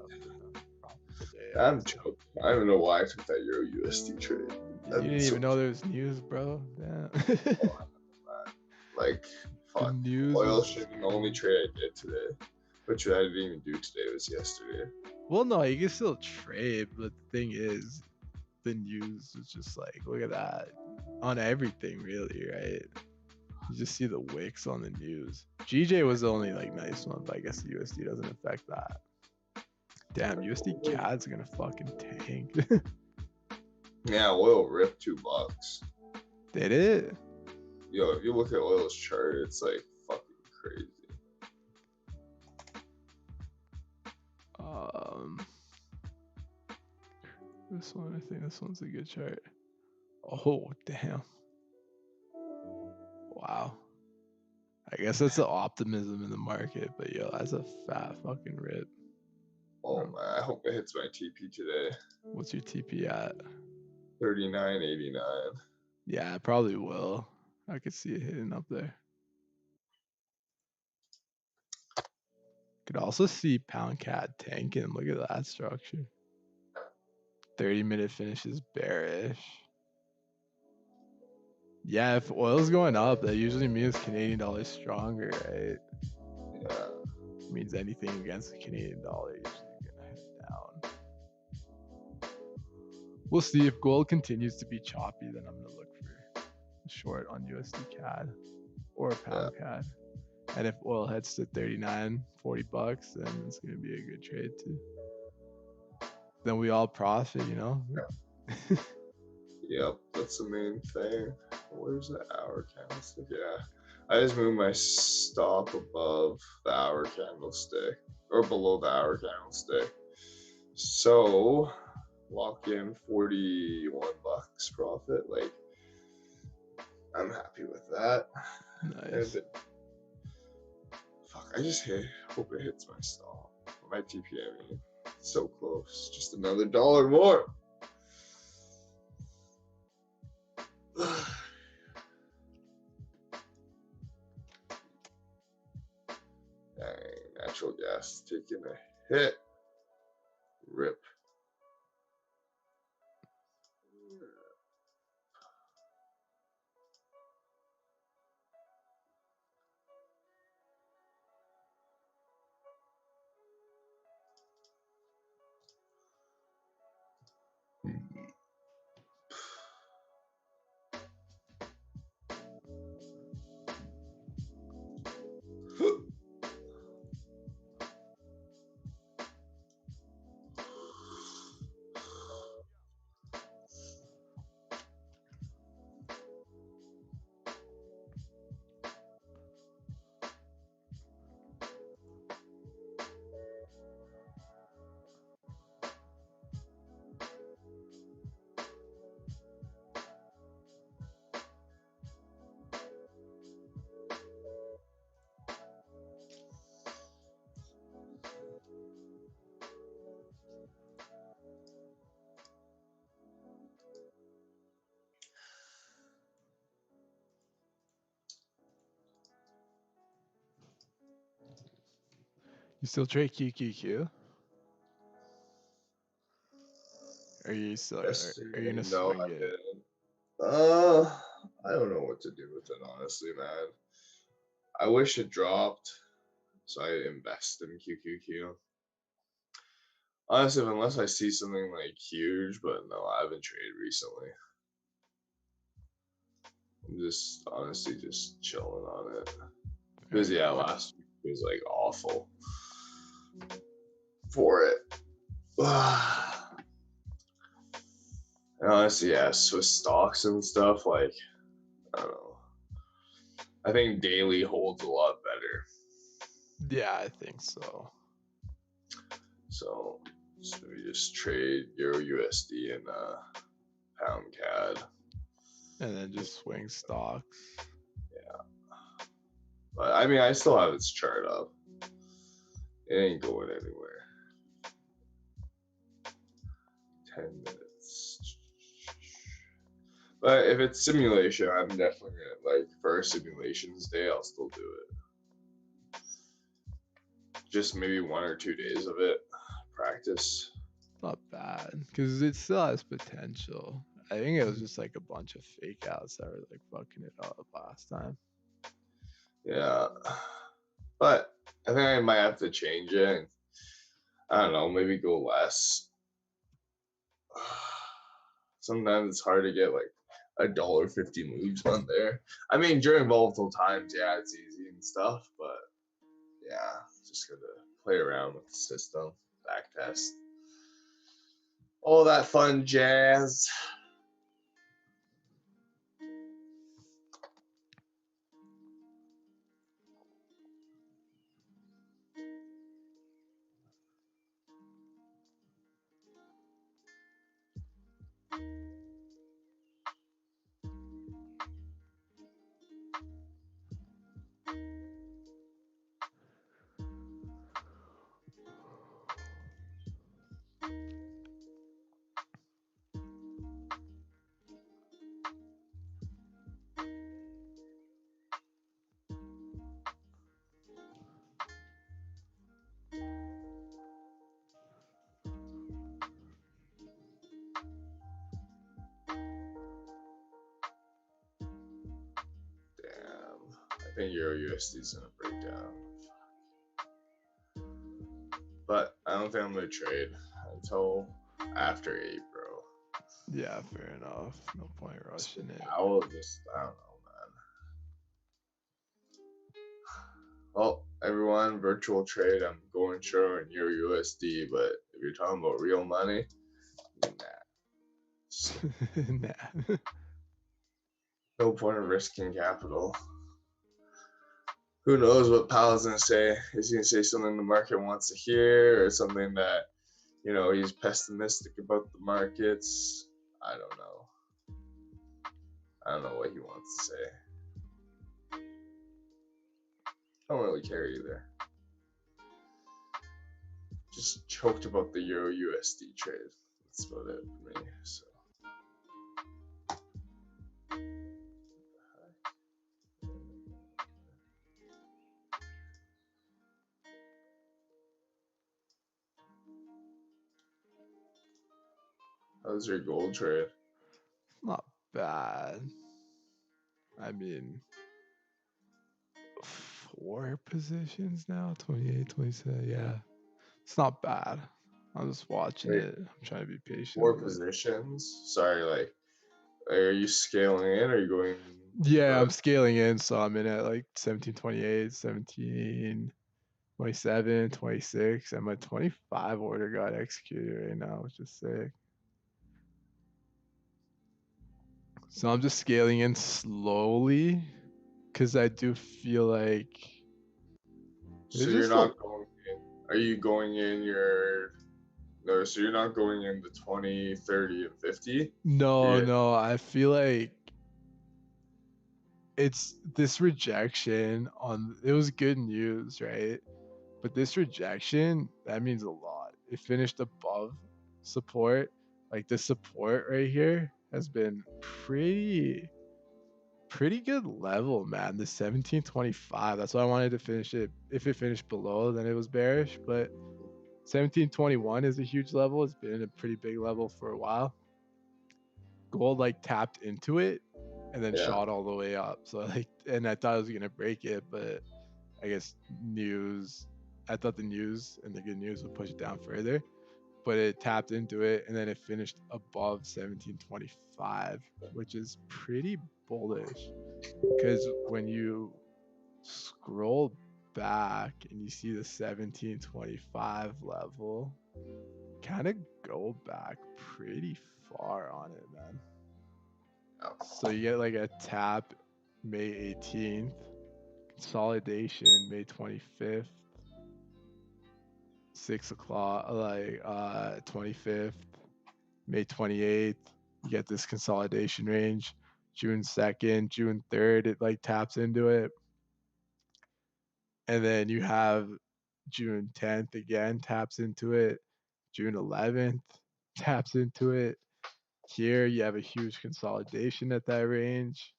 ended up with a profitable day. I'm joking. I don't know why I took that Euro USD trade. You didn't even know there was news, bro. Yeah. Like, fuck. News Oil was... shipping, the only trade I did today. Which I didn't even do today, was yesterday. Well, no, you can still trade, but the thing is, the news is just like, look at that. On everything, really, right? You just see the wicks on the news. GJ was the only like nice one, but I guess the USD doesn't affect that. Damn, USD CAD's gonna fucking tank. Yeah, oil ripped $2. Did it? Yo, if you look at oil's chart, it's like fucking crazy. This one, I think this one's a good chart. Oh, damn. Wow. I guess that's the optimism in the market, but yo, that's a fat fucking rip. Oh man, I hope it hits my TP today. What's your TP at? 39.89. Yeah, it probably will. I could see it hitting up there. Could also see pound CAD tanking. Look at that structure. 30-minute finish is bearish. Yeah, if oil's going up, that usually means Canadian dollar is stronger, right? Yeah. It means anything against the Canadian dollar usually gonna head down. We'll see if gold continues to be choppy, then I'm gonna look for a short on USD CAD or pound CAD. And if oil heads to 39, 40 bucks, then it's gonna be a good trade too. Then we all profit, you know? Yep, that's the main thing. Where's the hour candlestick? Yeah. I just moved my stop above the hour candlestick or below the hour candlestick. So lock in 41 bucks profit. Like, I'm happy with that. Nice. Fuck, I just hope it hits my stop. My TPM. So close. Just another $1 more. Dang, natural gas taking a hit. Rip. You still trade QQQ? Are you still? Are you gonna No, swing I it? didn't. I don't know what to do with it, honestly, man. I wish it dropped, so I invest in QQQ. Honestly, unless I see something like huge, but no, I haven't traded recently. I'm just honestly just chilling on it. Because yeah, last week was like awful for it. And honestly, yeah, Swiss stocks and stuff, like, I don't know. I think daily holds a lot better. Yeah, I think so. So we just trade Euro USD and pound CAD. And then just swing stocks. Yeah. But I mean, I still have its chart up. It ain't going anywhere. 10 minutes. But if it's simulation, I'm definitely gonna, like, for a simulations day, I'll still do it. Just maybe 1 or 2 days of it. Practice. Not bad, because it still has potential. I think it was just like a bunch of fake outs that were like fucking it up last time. Yeah. But I think I might have to change it. I don't know, maybe go less. Sometimes it's hard to get like $1.50 moves on there. I mean, during volatile times, yeah, it's easy and stuff, but yeah, just gotta play around with the system, back test, all that fun jazz. I think Euro USD is gonna break down, but I don't think I'm gonna trade until after 8, bro. Yeah, fair enough. No point rushing it. I will just, I don't know, man. Well, everyone, virtual trade. I'm going short on Euro USD, but if you're talking about real money, nah. Nah. No point in risking capital. Who knows what Powell's gonna say? Is he gonna say something the market wants to hear, or something that, you know, he's pessimistic about the markets? I don't know. I don't know what he wants to say. I don't really care either. Just choked about the Euro USD trade. That's about it for me. So. How's your gold trade? Not bad. I mean, 4 positions now, 28, 27. Yeah, it's not bad. I'm just watching Wait, it. I'm trying to be patient 4 with it. positions? Sorry, like, are you scaling in or are you going? Yeah, I'm scaling in, so I'm in at like 1728, 1727, 26, and my 25 order got executed right now, which is sick. So I'm just scaling in slowly because I do feel like So you're not going in. Are you going in your? No, so you're not going in the 20, 30, and 50? No, I feel like it's this rejection on it was good news, right? But this rejection, that means a lot. It finished above support. Like the support right here has been pretty good level, man. The 1725. That's why I wanted to finish it. If it finished below, then it was bearish. But 1721 is a huge level. It's been a pretty big level for a while. Gold like tapped into it and then shot all the way up. So like, and I thought I was gonna break it, but I guess I thought the news and the good news would push it down further, but it tapped into it and then it finished above 1725, which is pretty bullish. Because when you scroll back and you see the 1725 level, kind of go back pretty far on it, man. So you get like a tap May 18th, consolidation May 25th, 6 o'clock, like 25th, May 28th. You get this consolidation range. June 2nd, June 3rd, it like taps into it. And then you have June 10th again, taps into it. June 11th, taps into it. Here you have a huge consolidation at that range.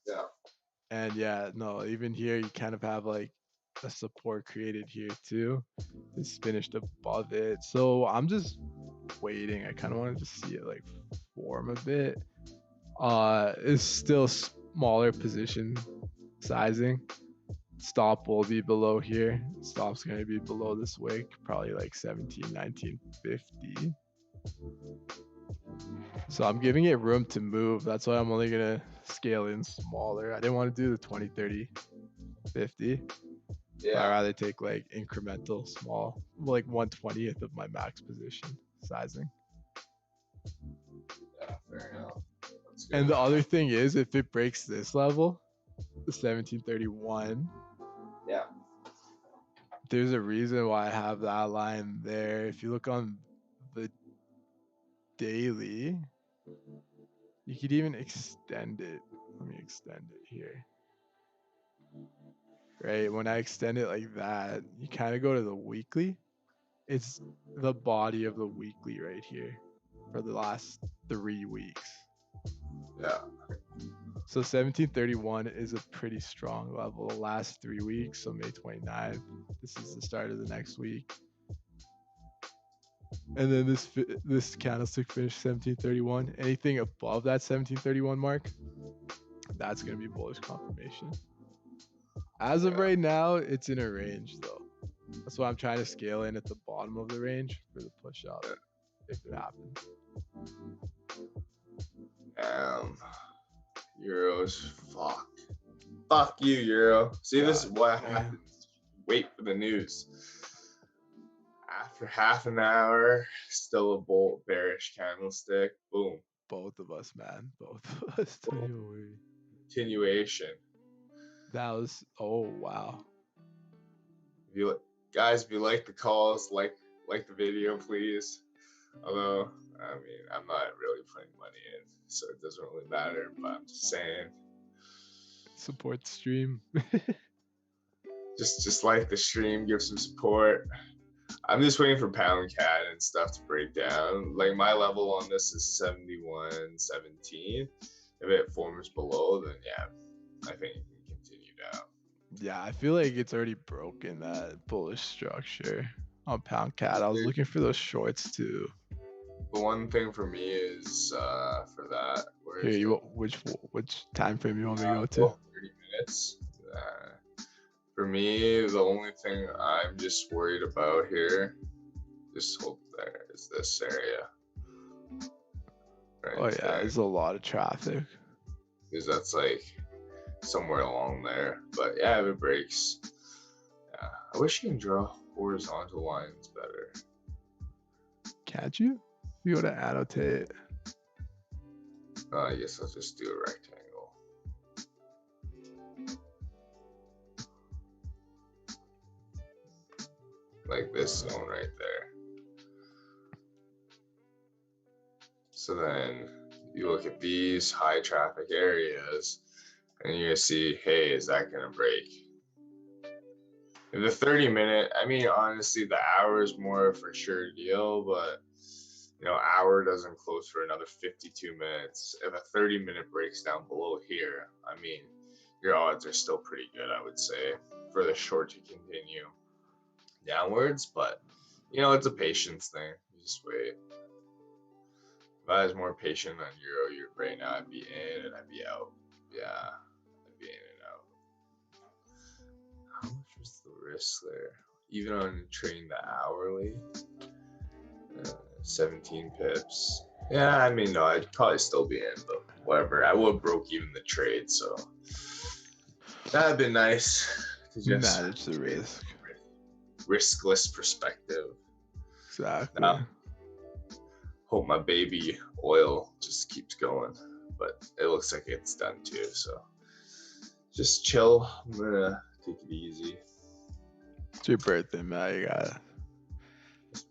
Yeah. And yeah, no, even here you kind of have like a support created here too. It's finished above it. So I'm just waiting. I kind of wanted to see it like form a bit. It's still smaller position sizing. Stop will be below here. Stop's going to be below this wick, probably like 17, 19, 50. So I'm giving it room to move. That's why I'm only going to scale in smaller. I didn't want to do the 20, 30, 50. Yeah. I'd rather take like incremental small, like 1/20th of my max position sizing. Yeah, fair enough. And the other thing is, if it breaks this level, the 1731, yeah, there's a reason why I have that line there. If you look on the daily, you could even extend it. Let me extend it here. Right, when I extend it like that, you kind of go to the weekly. It's the body of the weekly right here for the last 3 weeks. Yeah. So 1731 is a pretty strong level the last 3 weeks. So May 29th, this is the start of the next week. And then this candlestick finished 1731. Anything above that 1731 mark, that's going to be bullish confirmation. As of right now, it's in a range though. That's why I'm trying to scale in at the bottom of the range for the push up if it happens. Euros, fuck. Fuck you, Euro. See, this is what happens. Wait for the news. After half an hour, still a bearish candlestick. Boom. Both of us, man. Both of us. Don't you worry. continuation. That was, oh wow. If you guys, if you like the calls, like the video, please. Although, I mean, I'm not really putting money in, so it doesn't really matter. But I'm just saying, Support the stream. just like the stream, give some support. I'm just waiting for pound cat and stuff to break down. Like my level on this is 71.17. If it forms below, then yeah, I think it can continue down. Yeah, I feel like it's already broken that bullish structure on pound cat. I was looking for those shorts too. The one thing for me is for that. Where Here, is you it? which time frame you want me to go to? 30 minutes. For me, the only thing I'm just worried about here, just hold there, is this area. Right Oh yeah, there. there's a lot of traffic. Because that's like somewhere along there. But yeah, if it breaks, yeah. I wish you can draw horizontal lines better. Can't you? You gotta annotate. I guess I'll just do a rectangle. Like this zone right there. So then you look at these high traffic areas and you're gonna see, hey, is that gonna break? If the 30-minute, I mean, honestly, the hour is more for sure deal, but you know, hour doesn't close for another 52 minutes. If a 30-minute breaks down below here, I mean, your odds are still pretty good, I would say, for the short to continue downwards. But you know, it's a patience thing. You just wait. If I was more patient on Euro right now, I'd be in and I'd be out. Yeah, I'd be in and out. How much was the risk there? Even on trading the hourly, 17 pips. Yeah, I mean, no, I'd probably still be in, but whatever. I would have broke even the trade, so that'd been nice to just manage the risk. Riskless perspective. Exactly. Now, hope my baby oil just keeps going, but it looks like it's done too, so just chill. I'm gonna take it easy. It's your birthday, man. You gotta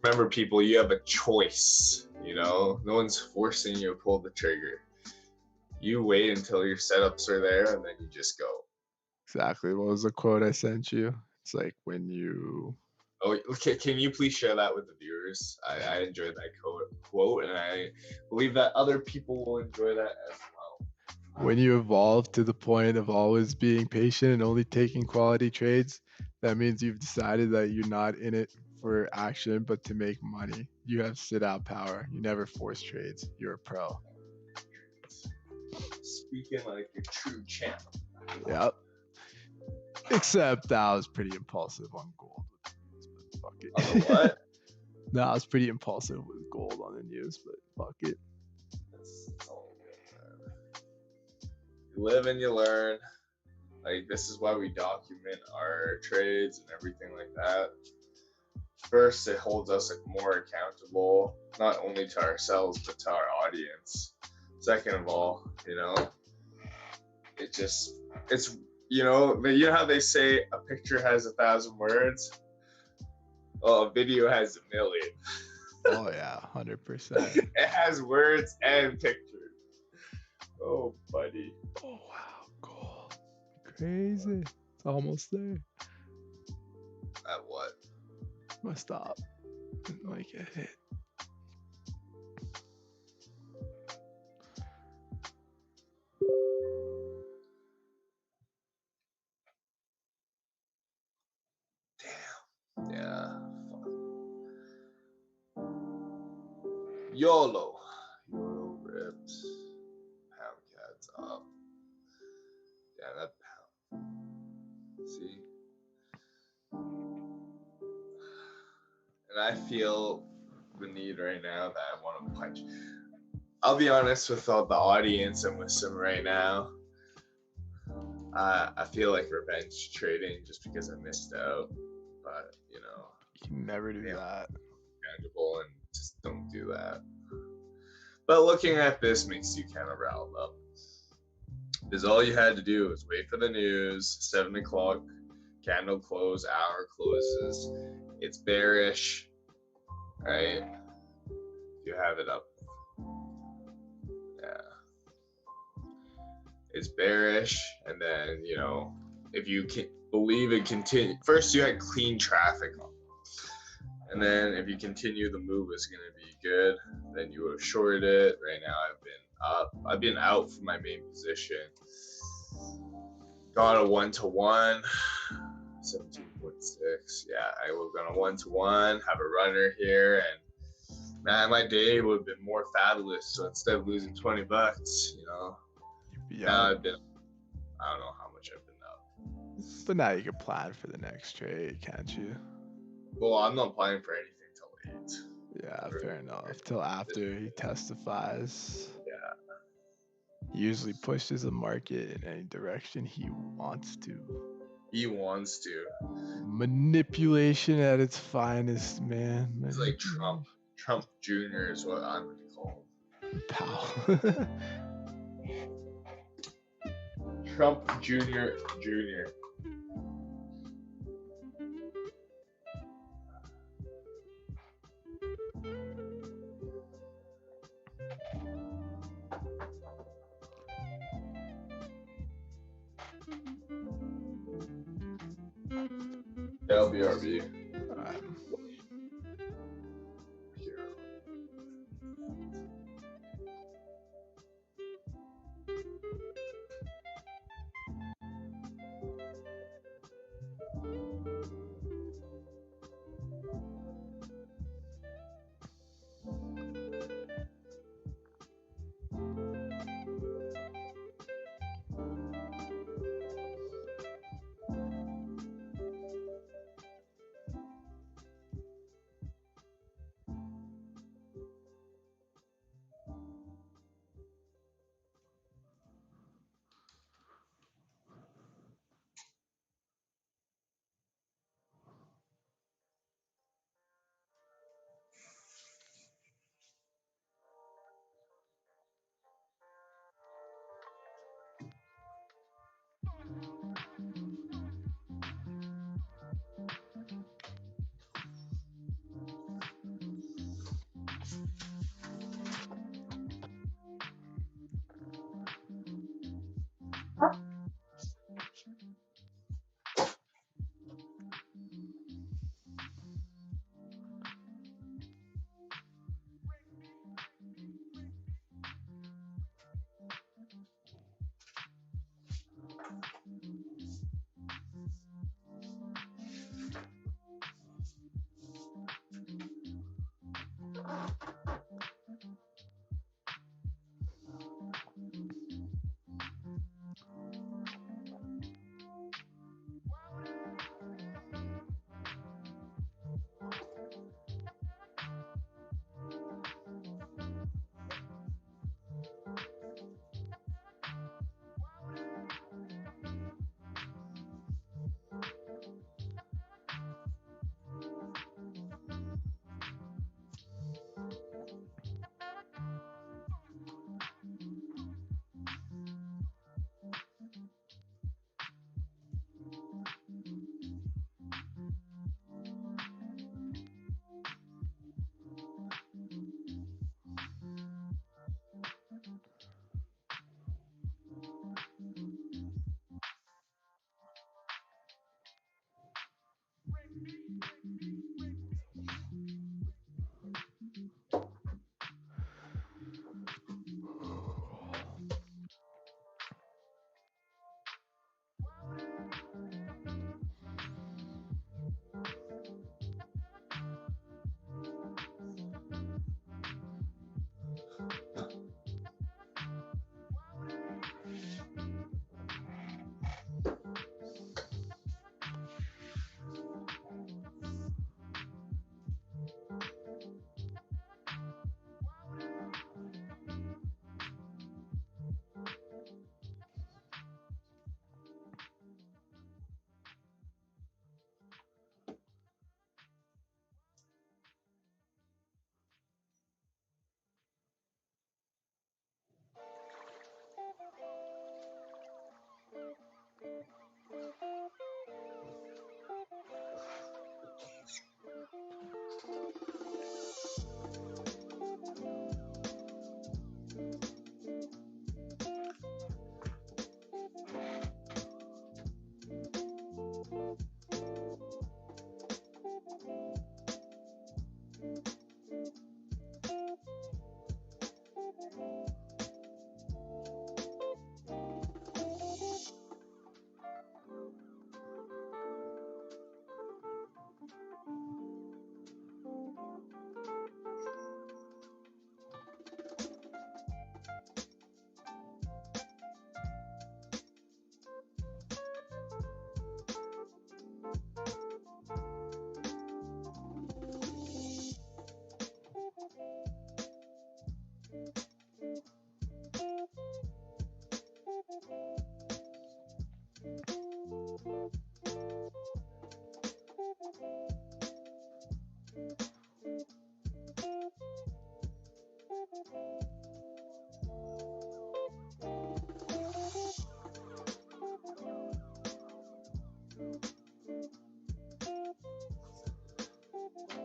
remember, people, you have a choice. You know, no one's forcing you to pull the trigger. You wait until your setups are there and then you just go. Exactly. What was the quote I sent you? It's like when you. Oh, okay. Can you please share that with the viewers? I enjoyed that quote, and I believe that other people will enjoy that as well. When you evolve to the point of always being patient and only taking quality trades, that means you've decided that you're not in it for action, but to make money. You have sit out power. You never force trades. You're a pro. Speaking like a true champ. Yep. Except that was pretty impulsive on gold. But fuck it. On the what? No, I was pretty impulsive with gold on the news, but fuck it. That's all good, man. You live and you learn. Like, this is why we document our trades and everything like that. First, it holds us more accountable, not only to ourselves, but to our audience. Second of all, you know, it's, you know how they say a picture has 1,000 words? Well, a video has 1,000,000. Oh yeah, 100%. It has words and pictures. Oh, buddy. Oh wow, gold. Crazy. It's almost there. At what? My stop. Like a hit. Damn. Yeah. YOLO. YOLO rips. Pound cat's up. Yeah, that pound. See? And I feel the need right now that I want to punch. I'll be honest with all the audience and with Sim right now. I feel like revenge trading just because I missed out. But, you know. You can never do that. Tangible, and just don't do that. But looking at this makes you kind of riled up. Because all you had to do was wait for the news, 7 o'clock, candle close, hour closes. It's bearish, right? You have it up. Yeah. It's bearish, and then, you know, if you can believe it continue, first you had clean traffic on. And then if you continue, the move is going to be good. Then you would have shorted it. Right now I've been up. I've been out from my main position. Got a 1-to-1. 17.6. Yeah, I was going to 1-to-1. Have a runner here. And man, my day would have been more fabulous. So instead of losing $20, you know, now I've been, I don't know how much I've been up. But now you can plan for the next trade, can't you? Well, I'm not planning for anything till 8. Yeah, fair enough. Till after he testifies. Yeah. He usually pushes the market in any direction he wants to. He wants to. Manipulation at its finest, man. He's like Trump. Trump Jr. is what I'm going to call him. Pow. Trump Jr. Jr. LBRB.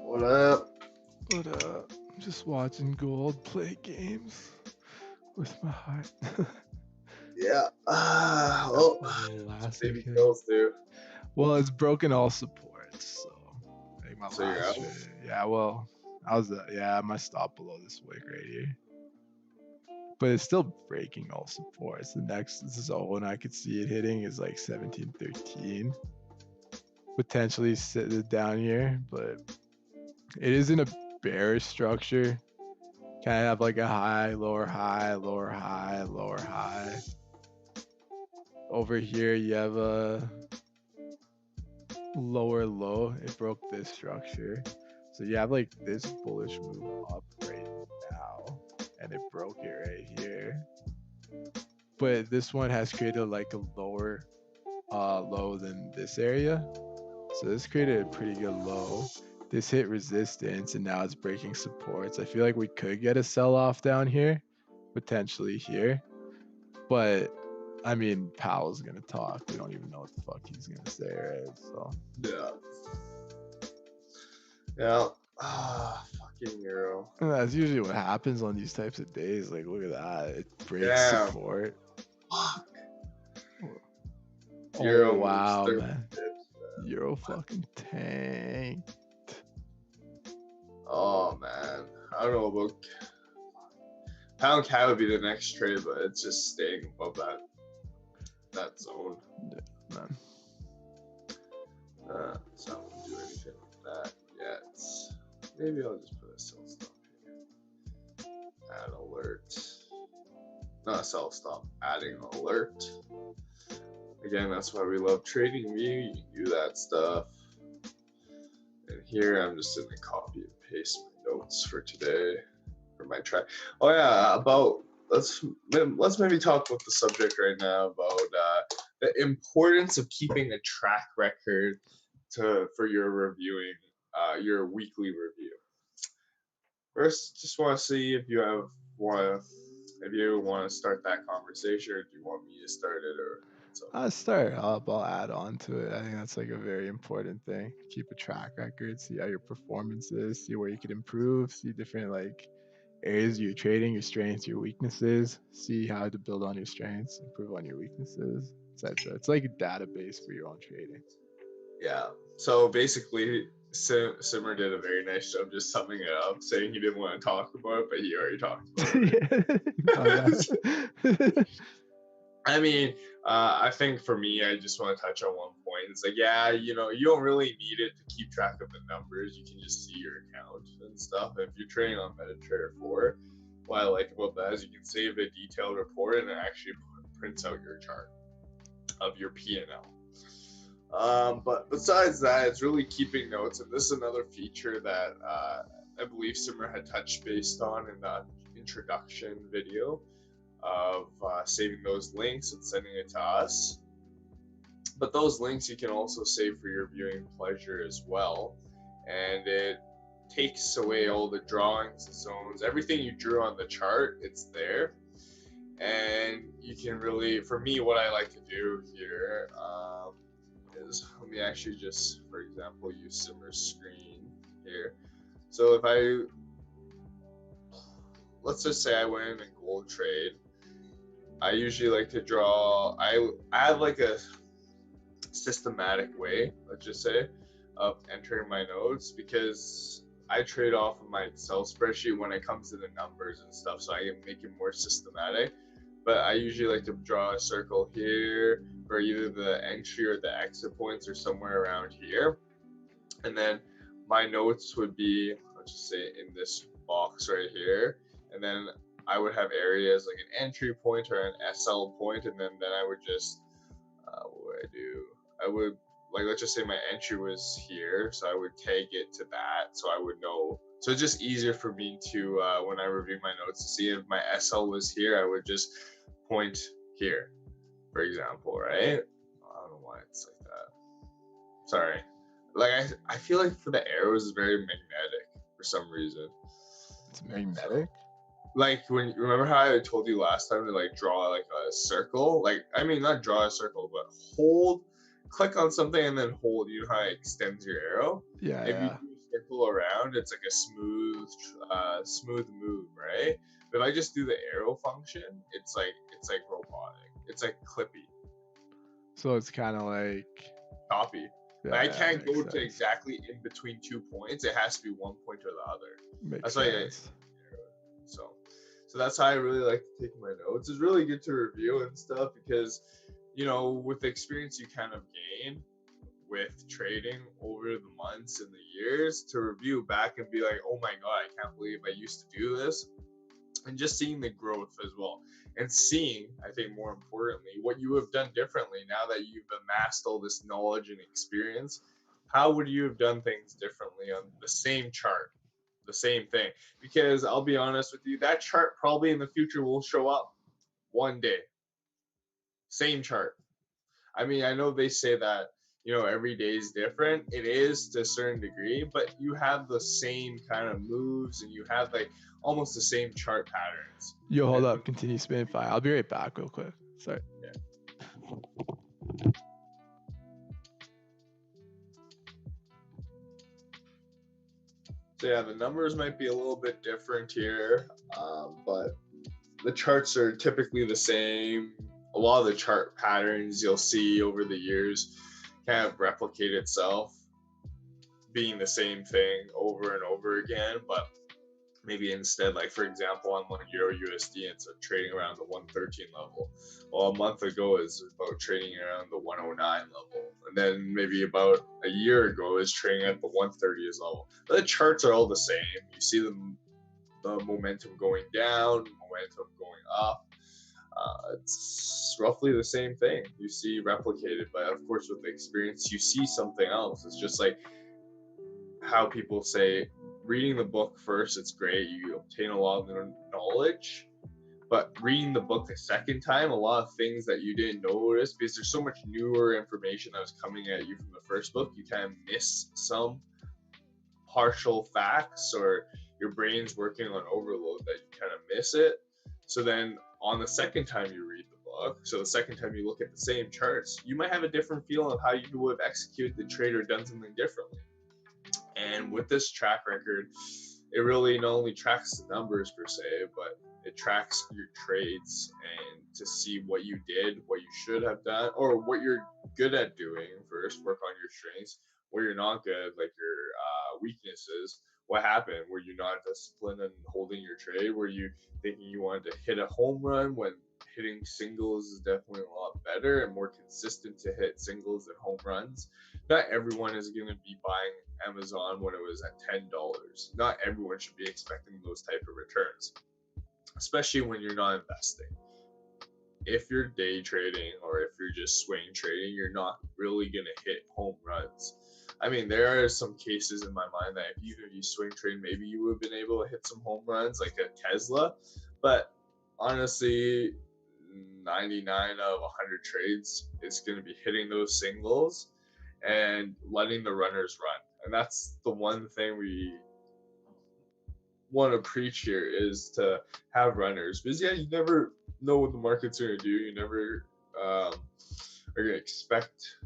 What up? But I'm just watching Gold play games with my heart. Yeah. Well, Last baby weekend. kills, dude. Well, it's broken all supports, so I think my So you're last out? trade. Yeah, well, I was my stop below this wick right here. But it's still breaking all supports. The next zone I could see it hitting is like 1713. Potentially sit it down here, but it is in a bearish structure. Kind of have like a high, lower high, lower high, lower high. Over here you have a lower low. It broke this structure. So you have like this bullish move up right now. And it broke it right here. But this one has created like a lower low than this area. So this created a pretty good low. This hit resistance and now it's breaking supports. I feel like we could get a sell-off down here, potentially here. But I mean, Powell's gonna talk. We don't even know what the fuck he's gonna say, right? So Yeah. Yeah. Fucking euro. and that's usually what happens on these types of days. Like, look at that. It breaks Damn. support. Fuck. Oh Euro moves wow, 30 man. pips, man. Euro fucking tanked. Oh man, I don't know about pound cat would be the next trade, but it's just staying above that zone. Man. So I won't do anything with that yet. Maybe I'll just put a sell stop here. Add alert. Not a sell stop. Adding alert. Again, that's why we love trading view. You can do that stuff. And here I'm just going to copy and paste my notes for today for my track. Oh yeah, about let's maybe talk about the subject right now about the importance of keeping a track record for your reviewing your weekly review. First, just want to see if you want to start that conversation, or do you want me to start it, or I'll start up. I'll add on to it. I think that's like a very important thing. Keep a track record, see how your performance is, see where you could improve, see different like areas you're trading, your strengths, your weaknesses, see how to build on your strengths, improve on your weaknesses, etc. It's like a database for your own trading. Yeah. So basically, Simar did a very nice job just summing it up, saying he didn't want to talk about it, but he already talked about it. I mean, I think for me, I just want to touch on one point. It's like, yeah, you don't really need it to keep track of the numbers. You can just see your account and stuff. If you're trading on MetaTrader 4, what I like about that is you can save a detailed report and it actually prints out your chart of your P&L. But besides that, it's really keeping notes. And this is another feature that I believe Simar had touched based on in the introduction video of saving those links and sending it to us. But those links you can also save for your viewing pleasure as well. And it takes away all the drawings, the zones, everything you drew on the chart, it's there. And you can really, for me, what I like to do here is, let me actually just, for example, use Simar's screen here. So if let's just say I went in a gold trade, I usually like to draw, I have like a systematic way, let's just say, of entering my notes, because I trade off of my Excel spreadsheet when it comes to the numbers and stuff, so I can make it more systematic. But I usually like to draw a circle here for either the entry or the exit points, or somewhere around here. And then my notes would be, let's just say, in this box right here. And then I would have areas like an entry point or an SL point, and then I would just, what would I do? I would, like, let's just say my entry was here, so I would tag it to that, so I would know. So it's just easier for me to, when I review my notes, to see if my SL was here, I would just point here, for example, right? I don't know why it's like that. Sorry. Like, I feel like for the arrows, it's very magnetic for some reason. It's magnetic? Like, remember how I told you last time to like draw like a circle? Like, I mean, not draw a circle, but click on something and then hold. You know how it extends your arrow? Yeah, If you do a circle around, around, it's like a smooth move, right? But if I just do the arrow function, it's like robotic. It's like clippy, So it's kind of like copy. yeah, Like, I can't makes go to sense. exactly in between 2 points. It has to be one point or the other. Makes That's why sense. so that's how I really like to take my notes. It's really good to review and stuff because, you know, with the experience you kind of gain with trading over the months and the years, to review back and be like, oh my god, I can't believe I used to do this. And just seeing the growth as well. And seeing, I think more importantly, what you have done differently now that you've amassed all this knowledge and experience. How would you have done things differently on the same chart? The same thing. Because I'll be honest with you, that chart probably in the future will show up one day. Same chart. I mean, I know they say that, you know, every day is different. It is to a certain degree, but you have the same kind of moves and you have like almost the same chart patterns. Yo, hold up. Continue spinning fire. I'll be right back real quick. Sorry. So yeah, the numbers might be a little bit different here, but the charts are typically the same. A lot of the chart patterns you'll see over the years kind of replicate itself, being the same thing over and over again, but maybe instead, like for example, on one Euro USD, it's trading around the 113 level. Well, a month ago is about trading around the 109 level, and then maybe about a year ago is trading at the 130s level. But the charts are all the same. You see the momentum going down, momentum going up. It's roughly the same thing you see replicated, but of course with the experience you see something else. It's just like how people say reading the book first, it's great, you obtain a lot of knowledge, but reading the book the second time, a lot of things that you didn't notice because there's so much newer information that was coming at you from the first book, you kind of miss some partial facts, or your brain's working on overload that you kind of miss it. So then on the second time you read the book, so the second time you look at the same charts, you might have a different feeling of how you would have executed the trade or done something differently. And with this track record, it really not only tracks the numbers per se, but it tracks your trades and to see what you did, what you should have done, or what you're good at doing first, work on your strengths, where you're not good, like your weaknesses. What happened? Were you not disciplined in holding your trade? Were you thinking you wanted to hit a home run when hitting singles is definitely a lot better and more consistent to hit singles than home runs? Not everyone is going to be buying Amazon when it was at $10. Not everyone should be expecting those type of returns, especially when you're not investing. If you're day trading or if you're just swing trading, you're not really going to hit home runs. I mean, there are some cases in my mind that if you swing trade, maybe you would have been able to hit some home runs like a Tesla. But honestly, 99 out of 100 trades is going to be hitting those singles and letting the runners run. And that's the one thing we want to preach here, is to have runners. Because yeah, you never know what the market's going to do. You never are going to expect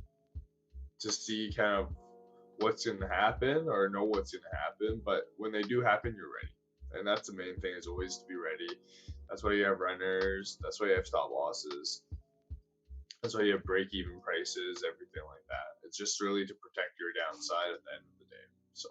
to see kind of what's going to happen or know what's going to happen. But when they do happen, you're ready. And that's the main thing, is always to be ready. That's why you have runners. That's why you have stop losses. That's why you have break-even prices, everything like that. It's just really to protect your downside at the end of the day. So.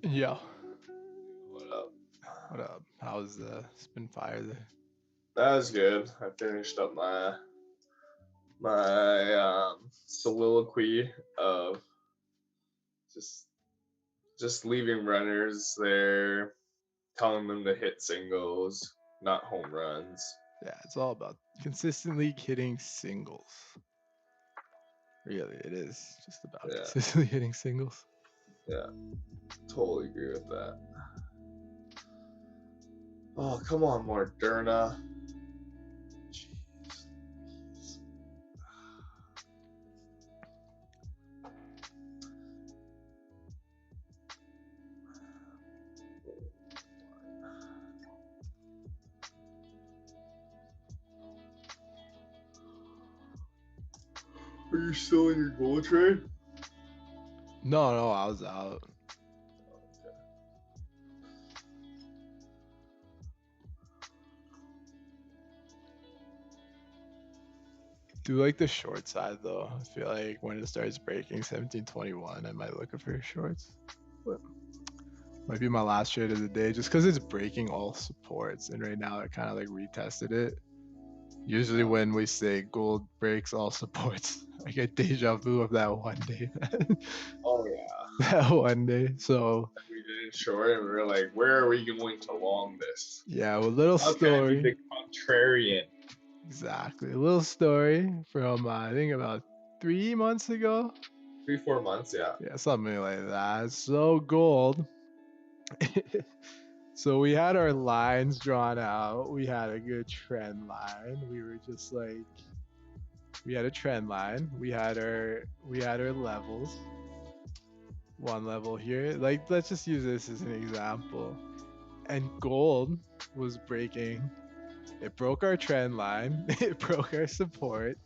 Yo, What up? what up? How's the spin fire there? That was good. I finished up my soliloquy of just leaving runners there, telling them to hit singles, not home runs. Yeah, it's all about consistently hitting singles. Really, it is just about Yeah. consistently hitting singles. Yeah, totally agree with that. Oh, come on, Moderna. Jeez. Are you still in your gold trade? No, I was out. Do like the short side though. I feel like when it starts breaking 1721, I might look for shorts. But might be my last trade of the day just because it's breaking all supports, and right now it kind of like retested it. Usually when we say gold breaks all supports, I get deja vu of that one day. Oh yeah. That one day. So We did it short, and we were like, "Where are we going to long this?" yeah, a little How can I be story. the contrarian? Exactly. A little story from I think about 3 months ago. 3-4 months, yeah. Yeah, something like that. So gold. So we had our lines drawn out. We had a good trend line. We were just like, we had a trend line. We had our levels. One level here. Like, let's just use this as an example. And gold was breaking. It broke our trend line. It broke our support.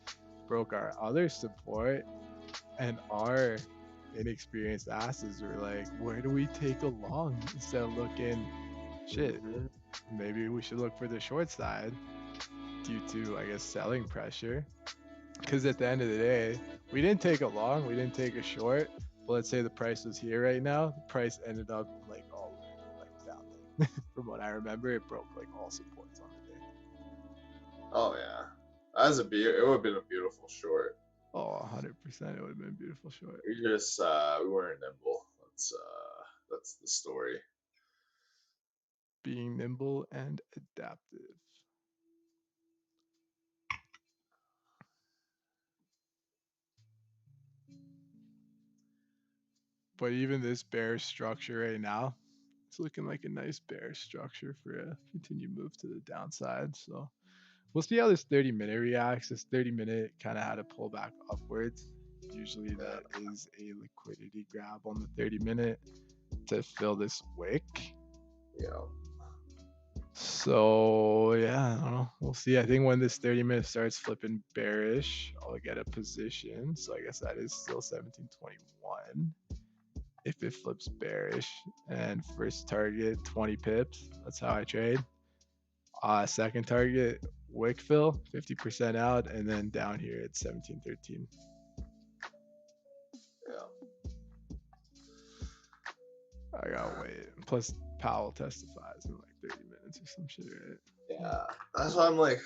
Broke our other support. And our inexperienced asses were like, where do we take a long instead of looking, shit, maybe we should look for the short side due to, I guess, selling pressure. Because at the end of the day, we didn't take a long, we didn't take a short. But let's say the price was here right now, the price ended up like all like down there. From what I remember, it broke like all supports on the day. Oh yeah. It would have been a beautiful short. Oh, 100%, it would have been a beautiful short. We just we weren't nimble. That's the story. Being nimble and adaptive. But even this bear structure right now, it's looking like a nice bear structure for a continued move to the downside. So we'll see how this 30-minute reacts. This 30-minute kind of had a pullback upwards. Usually that is a liquidity grab on the 30-minute to fill this wick. Yeah. So yeah, I don't know. We'll see. I think when this 30-minute starts flipping bearish, I'll get a position. So I guess that is still 1721. If it flips bearish, and first target 20 pips, that's how I trade. Second target wick fill 50% out, and then down here at 1713. Yeah. I gotta wait. Plus Powell testifies in like 30 minutes or some shit, right? Yeah. That's why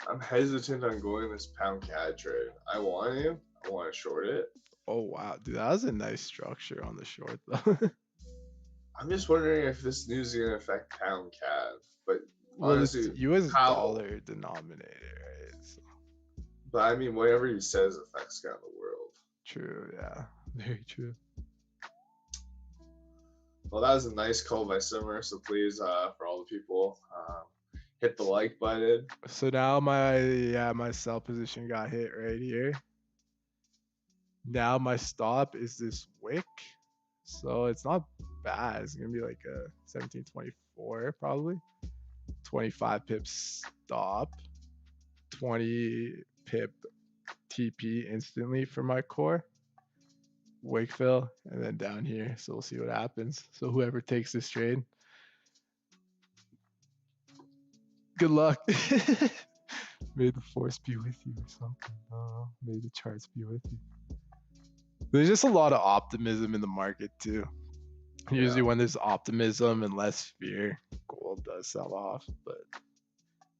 I'm hesitant on going this pound CAD trade. I want to short it. Oh wow, dude, that was a nice structure on the short though. I'm just wondering if this news is gonna affect pound CAD. But Well, honestly, it's US Powell, dollar denominated, right? So, but I mean, whatever he says affects kind of the world. true, yeah, very true. Well, that was a nice call by Simar. So please, for all the people, hit the like button. So now my sell position got hit right here. Now my stop is this wick, so it's not bad. It's gonna be like a 1724 probably. 25 pips stop, 20 pip TP instantly for my core. Wick fill, and then down here. So we'll see what happens. So whoever takes this trade, good luck. May the force be with you or something. May the charts be with you. There's just a lot of optimism in the market too. Usually when there's optimism and less fear, gold does sell off. But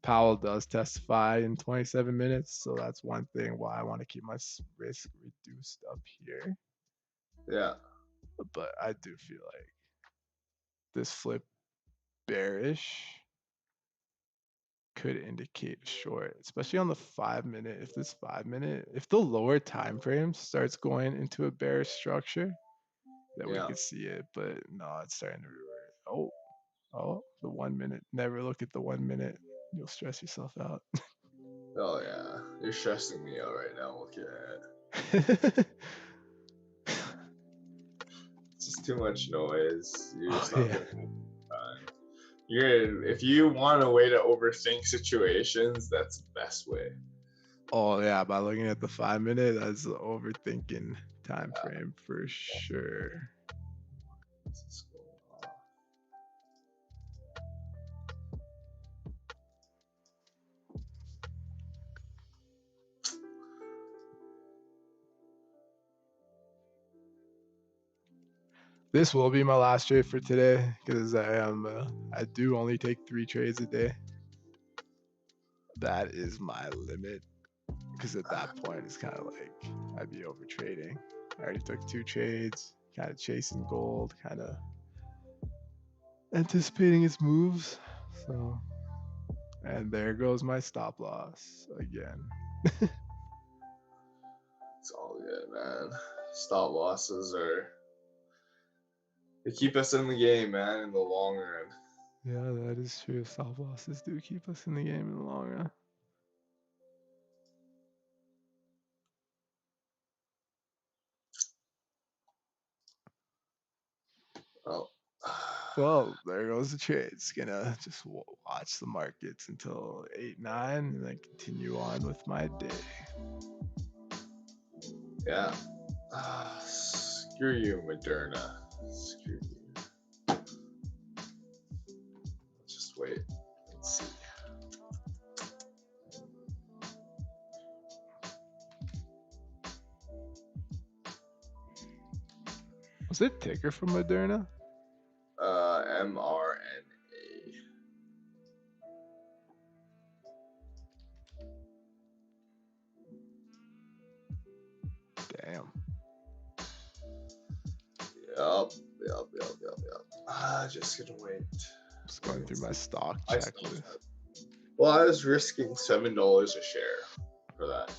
Powell does testify in 27 minutes, so that's one thing why I want to keep my risk reduced up here. Yeah. But I do feel like this flip bearish could indicate short, especially on the 5 minute. If this 5 minute, if the lower time frame starts going into a bearish structure, then we Yeah. could see it. But no, it's starting to revert. Oh, the 1 minute. Never look at the 1 minute. You'll stress yourself out. Oh yeah, you're stressing me out right now. Look at it. It's just too much noise. You're just not gonna have time. If you want a way to overthink situations, that's the best way. Oh yeah, by looking at the 5 minute, that's the overthinking time frame for sure. Let's go off. This will be my last trade for today because I do only take 3 trades a day. That is my limit because at that point it's kind of like I'd be over trading. I already took 2 trades, kind of chasing gold, kind of anticipating its moves. So, and there goes my stop loss again. It's all good, man. Stop losses they keep us in the game, man, in the long run. Yeah, that is true. Stop losses do keep us in the game in the long run. Oh. Well, there goes the trades. Gonna just watch the markets until 8-9 and then continue on with my day. Yeah. Screw you, Moderna. Screw you. Let's just wait and see. Was it ticker from Moderna? mRNA. Damn. Yup. Just gonna wait. Just going through my stock I checklist. Well, I was risking $7 a share for that.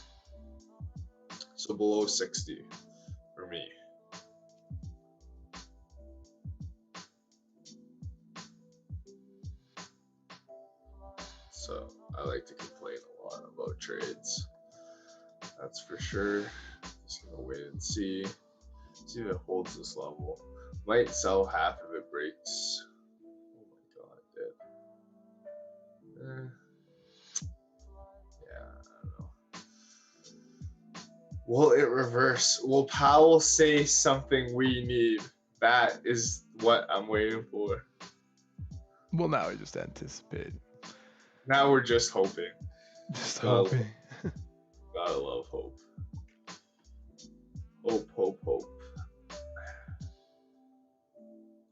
So below 60 for me. So I like to complain a lot about trades. That's for sure. Just gonna wait and see. See if it holds this level. Might sell half if it breaks. Oh my god, dude. Yeah, I don't know. Will it reverse? Will Powell say something we need? That is what I'm waiting for. Well, now we just anticipate. Now we're just hoping. Just hoping. Gotta love hope. Hope.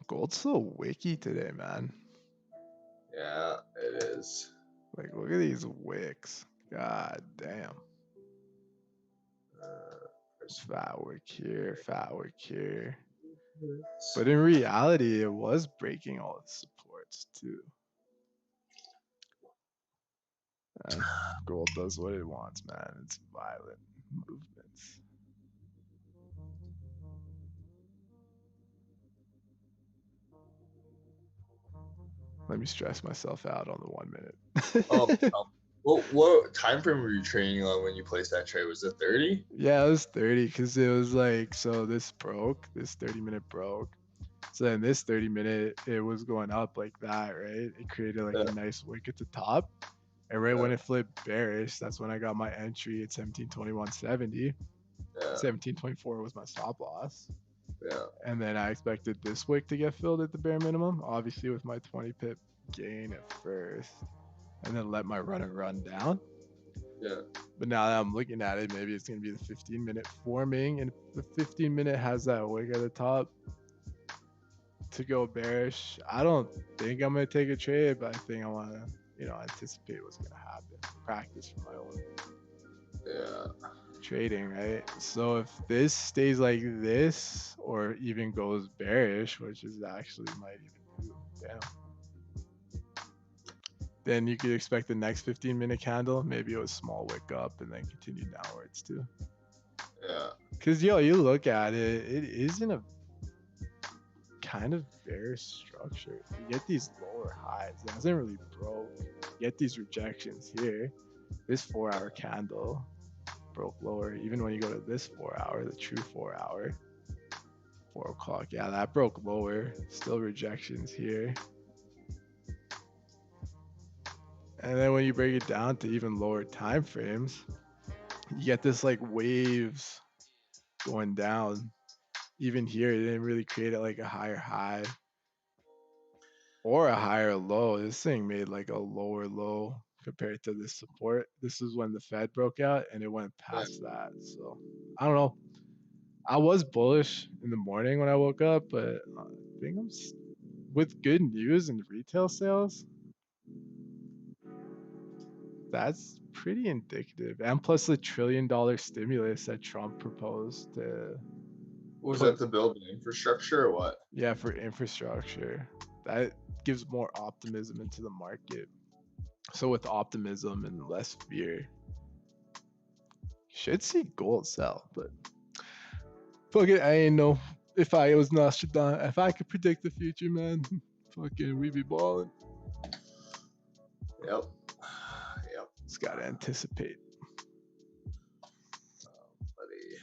Gold's so wicky today, man. Yeah, it is. Like, look at these wicks. God damn. There's fat wick here, fat wick here. But in reality, it was breaking all the supports too. And gold does what it wants, man. It's violent movements. Let me stress myself out on the 1 minute. What time frame were you trading on when you placed that trade? Was it 30? Yeah, it was 30 because it was like, so this broke, this 30-minute broke. So then this 30-minute, it was going up like that, right? It created like a nice wick at the top. And right when it flipped bearish, that's when I got my entry at 1721.70. 1724 was my stop loss. Yeah. And then I expected this wick to get filled at the bare minimum, obviously with my 20 pip gain at first, and then let my run down. Yeah. But now that I'm looking at it, maybe it's going to be the 15-minute forming, and if the 15-minute has that wick at the top, to go bearish. I don't think I'm gonna take a trade, but I think I want to, anticipate what's gonna happen. Practice for my own Yeah. trading, right? So if this stays like this, or even goes bearish, which is actually might even do, damn. Then you could expect the next 15-minute candle, maybe it was small wick up and then continue downwards too. Yeah. Cause you look at it, it is in a kind of bearish structure. You get these lower highs, it hasn't really broke. You get these rejections here. This 4-hour candle broke lower. Even when you go to this 4-hour, the true 4-hour, 4 o'clock, yeah, that broke lower. Still rejections here. And then when you break it down to even lower time frames, you get this like waves going down. Even here, it didn't really create it like a higher high or a higher low. This thing made like a lower low compared to this support. This is when the Fed broke out and it went past that. So I don't know. I was bullish in the morning when I woke up, but I think with good news and retail sales, that's pretty indicative. And plus the $1 trillion stimulus that Trump proposed to Was put, that to build an infrastructure or what? yeah, for infrastructure. That gives more optimism into the market. So with optimism and less fear, should see gold sell. But fuck it, I ain't know. If I was Nostradamus, if I could predict the future, man, fucking we be balling. Yep. Yep. Just gotta anticipate. Buddy.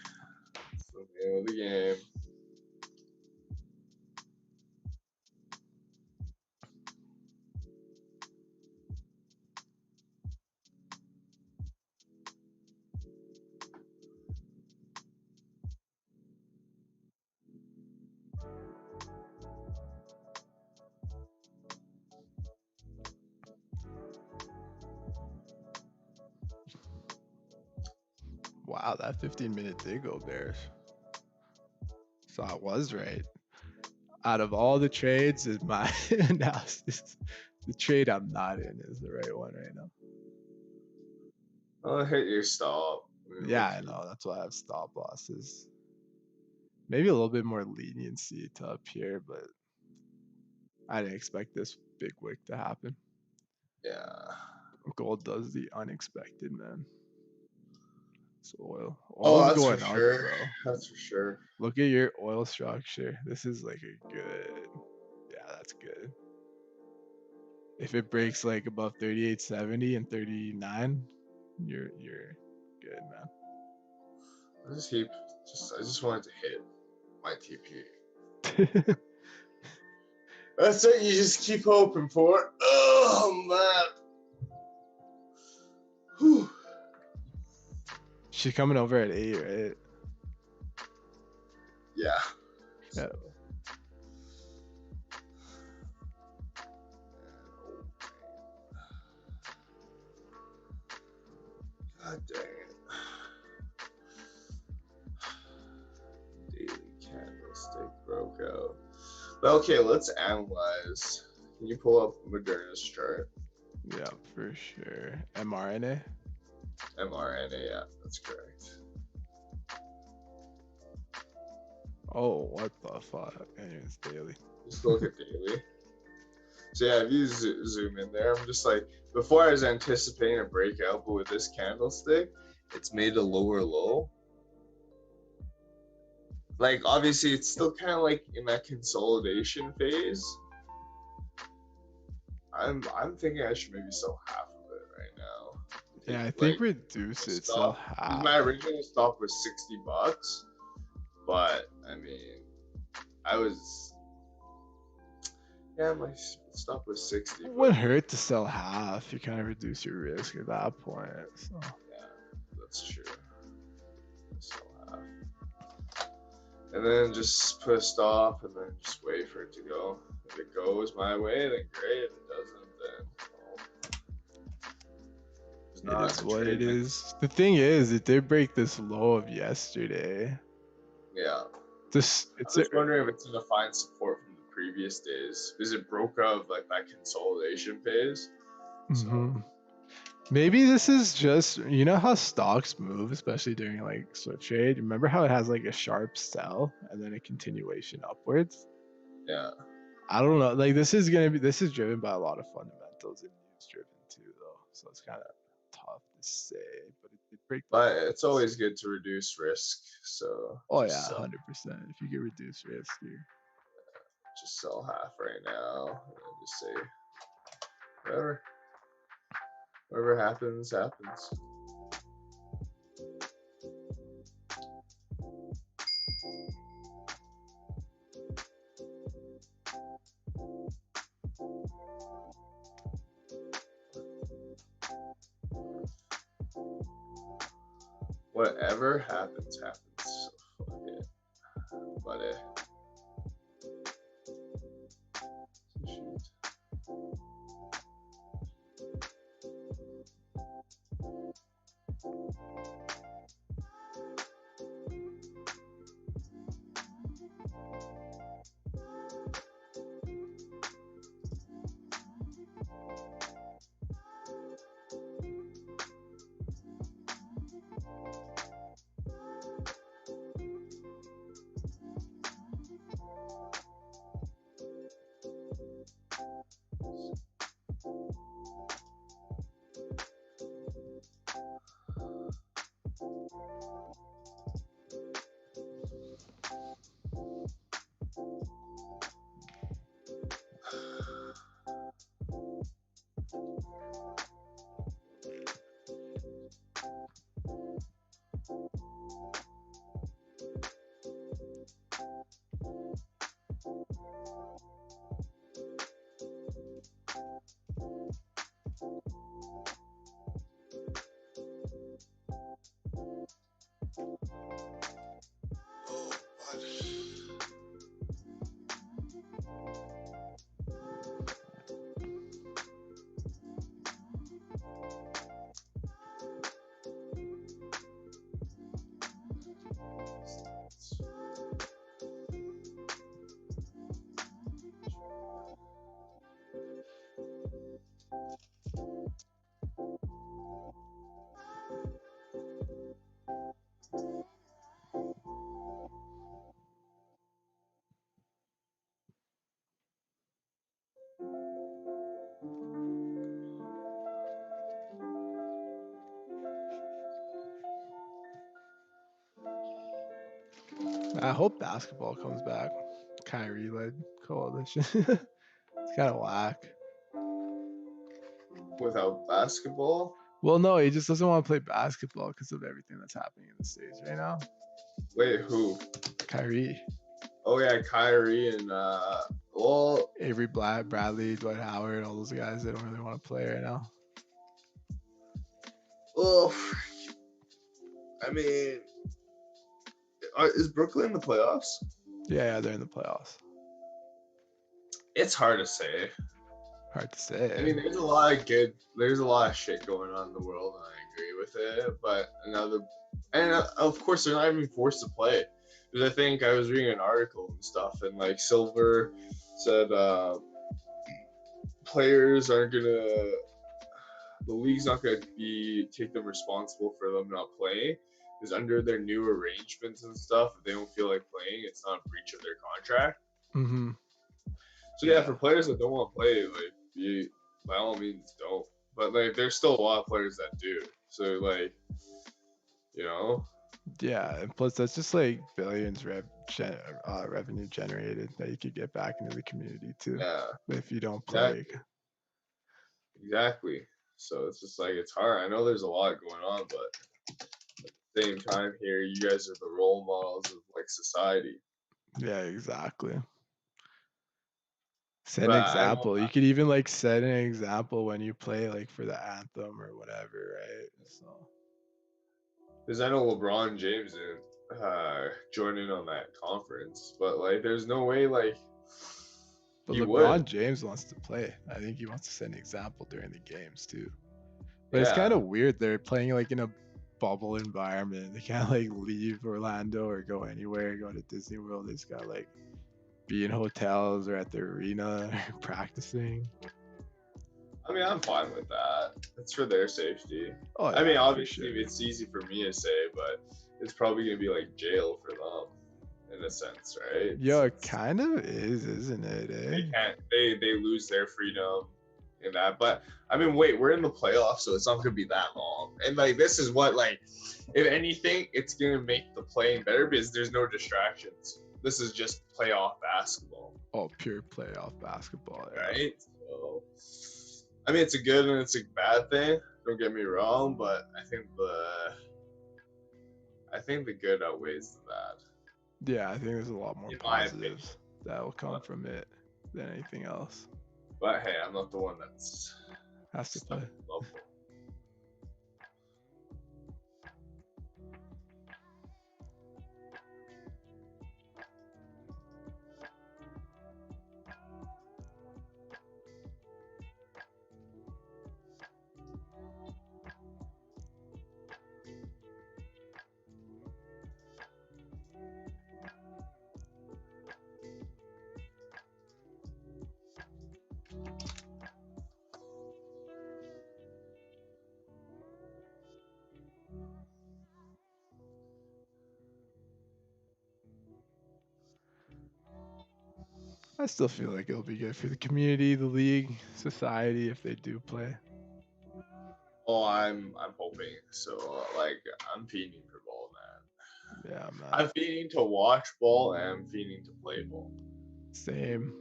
It's the name of the game. Wow, that 15-minute did go bearish. So I was right. Out of all the trades, in my analysis, the trade I'm not in is the right one right now. Oh, hit your stop. Yeah, I know. That's why I have stop losses. Maybe a little bit more leniency to up here, but I didn't expect this big wick to happen. Yeah. Gold does the unexpected, man. It's oil. Oh, Oil's that's going for up, sure. bro. That's for sure. Look at your oil structure. This is like a good. Yeah, that's good. If it breaks like above 38.70 and 39, you're good, man. I just wanted to hit my TP. That's what you just keep hoping for. Oh man. Whew. She's coming over at 8, right? Yeah. Yeah. God dang it. Daily candlestick broke out. But okay, let's analyze. Can you pull up Moderna's chart? Yeah, for sure. mRNA? mRNA, yeah, that's correct. Oh, what the fuck? Anyways, daily. Just look at daily. So yeah, if you zoom in there, I'm just like, before I was anticipating a breakout, but with this candlestick, it's made a lower low. Like, obviously, it's still kind of like in that consolidation phase. I'm thinking I should maybe sell half of it right now. Yeah, I think Like, reduce it, stop. sell half. My original stop was $60, but I mean, my stop was 60. It wouldn't hurt to sell half. You kind of reduce your risk at that point. So. Yeah, that's true. Sell half. And then just put a stop and then just wait for it to go. If it goes my way, then great. If it doesn't, then It is what it is. The thing is, it did break this low of yesterday. Yeah. This I'm just wondering if it's gonna find support from the previous days because it broke out of like that consolidation phase. So Mhm. Maybe this is just, you know how stocks move, especially during like switch trade. Remember how it has like a sharp sell and then a continuation upwards? yeah, I don't know. Like this is driven by a lot of fundamentals and news driven too, though. So it's kind of tough to say, but it break the but wall. it's always good to reduce risk. So Oh just yeah, sell, 100%. If you can reduce risk, just sell half right now, and just say whatever happens, happens. Whatever happens, happens. So fuck it. But shoot. I hope basketball comes back. Kyrie led coalition. It's kind of whack. Without basketball, Well, no, he just doesn't want to play basketball because of everything that's happening in the States right now. wait, who? Kyrie, Oh yeah, Kyrie and well, Avery Bradley, Dwight Howard, all those guys, they don't really want to play right now. oh, I mean, is Brooklyn in the playoffs? Yeah, they're in the playoffs. It's hard to say. Hard to say. I mean, there's a lot of shit going on in the world, and I agree with it. But of course, they're not even forced to play. Because I think I was reading an article and stuff, and like Silver said, players aren't gonna, the league's not gonna take them responsible for them not playing. Because under their new arrangements and stuff, if they don't feel like playing, it's not a breach of their contract. Mm-hmm. So yeah, for players that don't want to play, like by all means don't. But like, there's still a lot of players that do. So like, you know. Yeah, and plus that's just like billions revenue generated that you could get back into the community too. Yeah. If you don't play. Exactly. So it's just like it's hard. I know there's a lot going on, but at the same time here, you guys are the role models of like society. Yeah, exactly. Set an But example. You could even like set an example when you play like for the anthem or whatever, right? So because I know LeBron James didn't join in on that conference, but like there's no way like but he LeBron would. James wants to play. I think he wants to set an example during the games too. But Yeah. it's kind of weird. They're playing like in a bubble environment. They can't like leave Orlando or go anywhere, go to Disney World. They just got like be in hotels or at the arena practicing. I mean, I'm fine with that. It's for their safety. Oh, I mean, yeah, for obviously, sure. it's easy for me to say, but it's probably gonna be like jail for them, in a sense, right? Yo, it Since kind of is, isn't it? they Eh? can't, they lose their freedom in that. But I mean, wait, we're in the playoffs, so it's not gonna be that long. And like, this is what, like, if anything, it's gonna make the playing better because there's no distractions. This is just playoff basketball, Oh, pure playoff basketball. Yeah. right? So, I mean, it's a good and it's a bad thing. Don't get me wrong, but I think the good outweighs the bad. Yeah, I think there's a lot more In my opinion. positives that will come from it than anything else. But hey, I'm not the one that's Has to stuck play. in love. I still feel like it'll be good for the community, the league, society if they do play. Oh, I'm hoping so. Like, I'm feeding for ball, man. Yeah, man. I'm feeding to watch ball and I'm feeding to play ball. Same.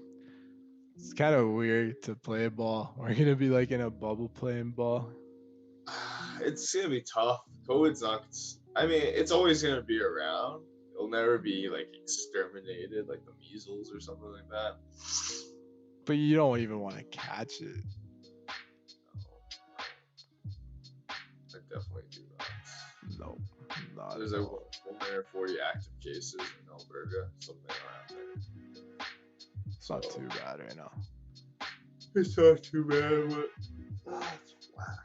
It's kind of weird to play ball. We're gonna be like in a bubble playing ball. It's gonna be tough. COVID's not. I mean, it's always gonna be around. It'll never be like exterminated, like the measles or something like that. But you don't even want to catch it. I definitely do not. No, not There's at like all. 140 active cases in Alberta, something around there. It's not too bad right now. It's not too bad, but it's whack. It's whack.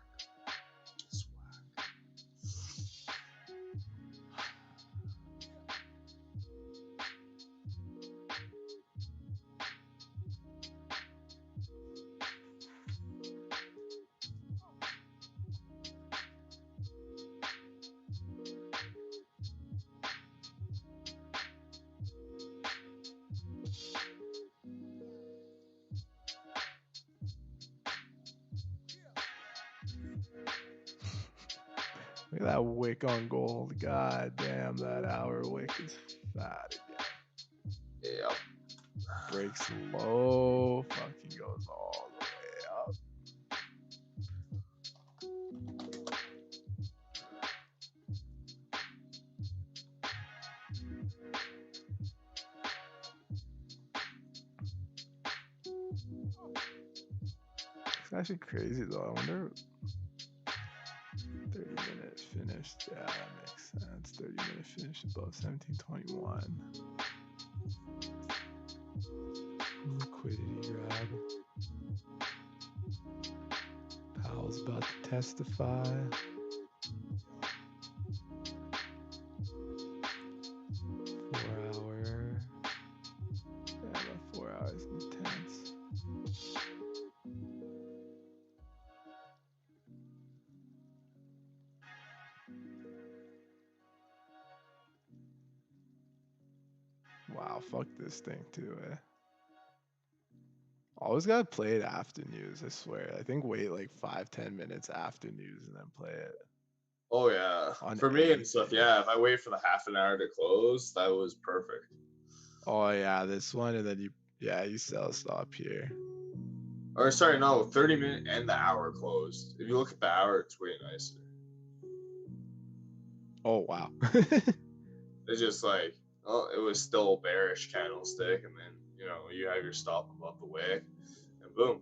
Look at that wick on gold. God damn, that hour wick is fat again. Yep. Breaks low, fucking goes all the way up. It's actually crazy though. I wonder. 30 minutes finished. Yeah, that makes sense. 30-minute finish above 1721. Liquidity grab. Powell's about to testify. 4 hour. Yeah, about 4 hours intense. Wow, fuck this thing too, eh? Always gotta play it after news, I swear. I think wait like 5-10 minutes after news and then play it. Oh yeah. On For me and stuff, anything. yeah. If I wait for the half an hour to close, that was perfect. Oh yeah, this one, and then you sell stop here. Or sorry, no, 30-minute and the hour closed. If you look at the hour, it's way nicer. Oh wow. It's just like, oh, it was still a bearish candlestick, and then you have your stop above the wick, and boom.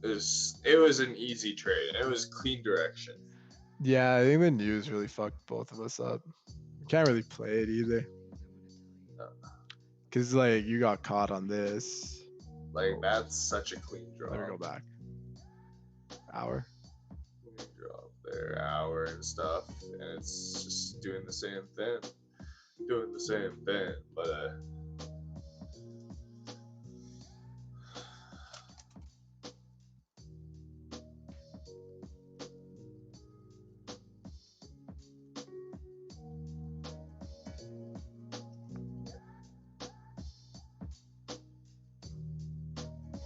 It was an easy trade. It was clean direction. Yeah, I think the news really fucked both of us up. We can't really play it either. Cause like you got caught on this. Like that's such a clean drop. Let me go back. Hour. Clean drop there, hour and stuff, and it's just doing the same thing. But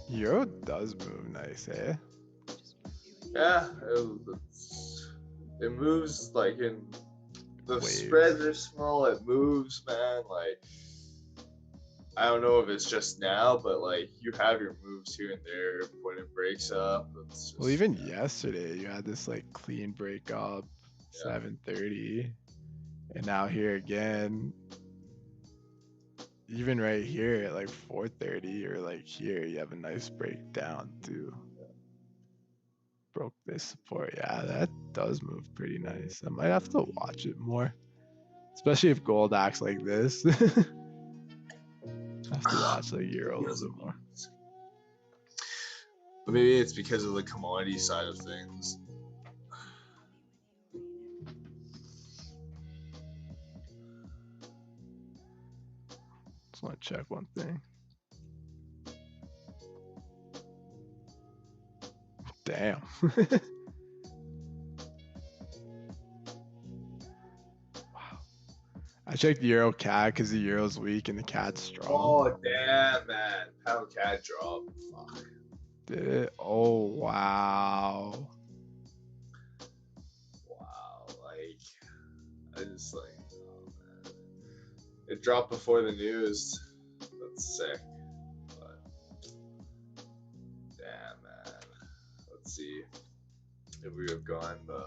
Euro does move nice, eh? Yeah, it moves like in the Waves. spreads are small. It moves, man. Like I don't know if it's just now, but like you have your moves here and there when it breaks up. It's just, Well, even yesterday you had this like clean break up, 7:30, and now here again. Even right here at like 4:30 or like here, you have a nice breakdown too. Broke this support. Yeah, that does move pretty nice. I might have to watch it more, especially if gold acts like this. I have to watch like Euro a little bit more. But maybe it's because of the commodity side of things. Just want to check one thing. Damn. Wow. I checked Euro CAD because the Euro's weak and the CAD's strong. Oh damn, man! Pound CAD drop. Fuck. Did it? Oh wow. Wow, like I just like, oh man, it dropped before the news. That's sick. But damn, man. Let's see if we have gone the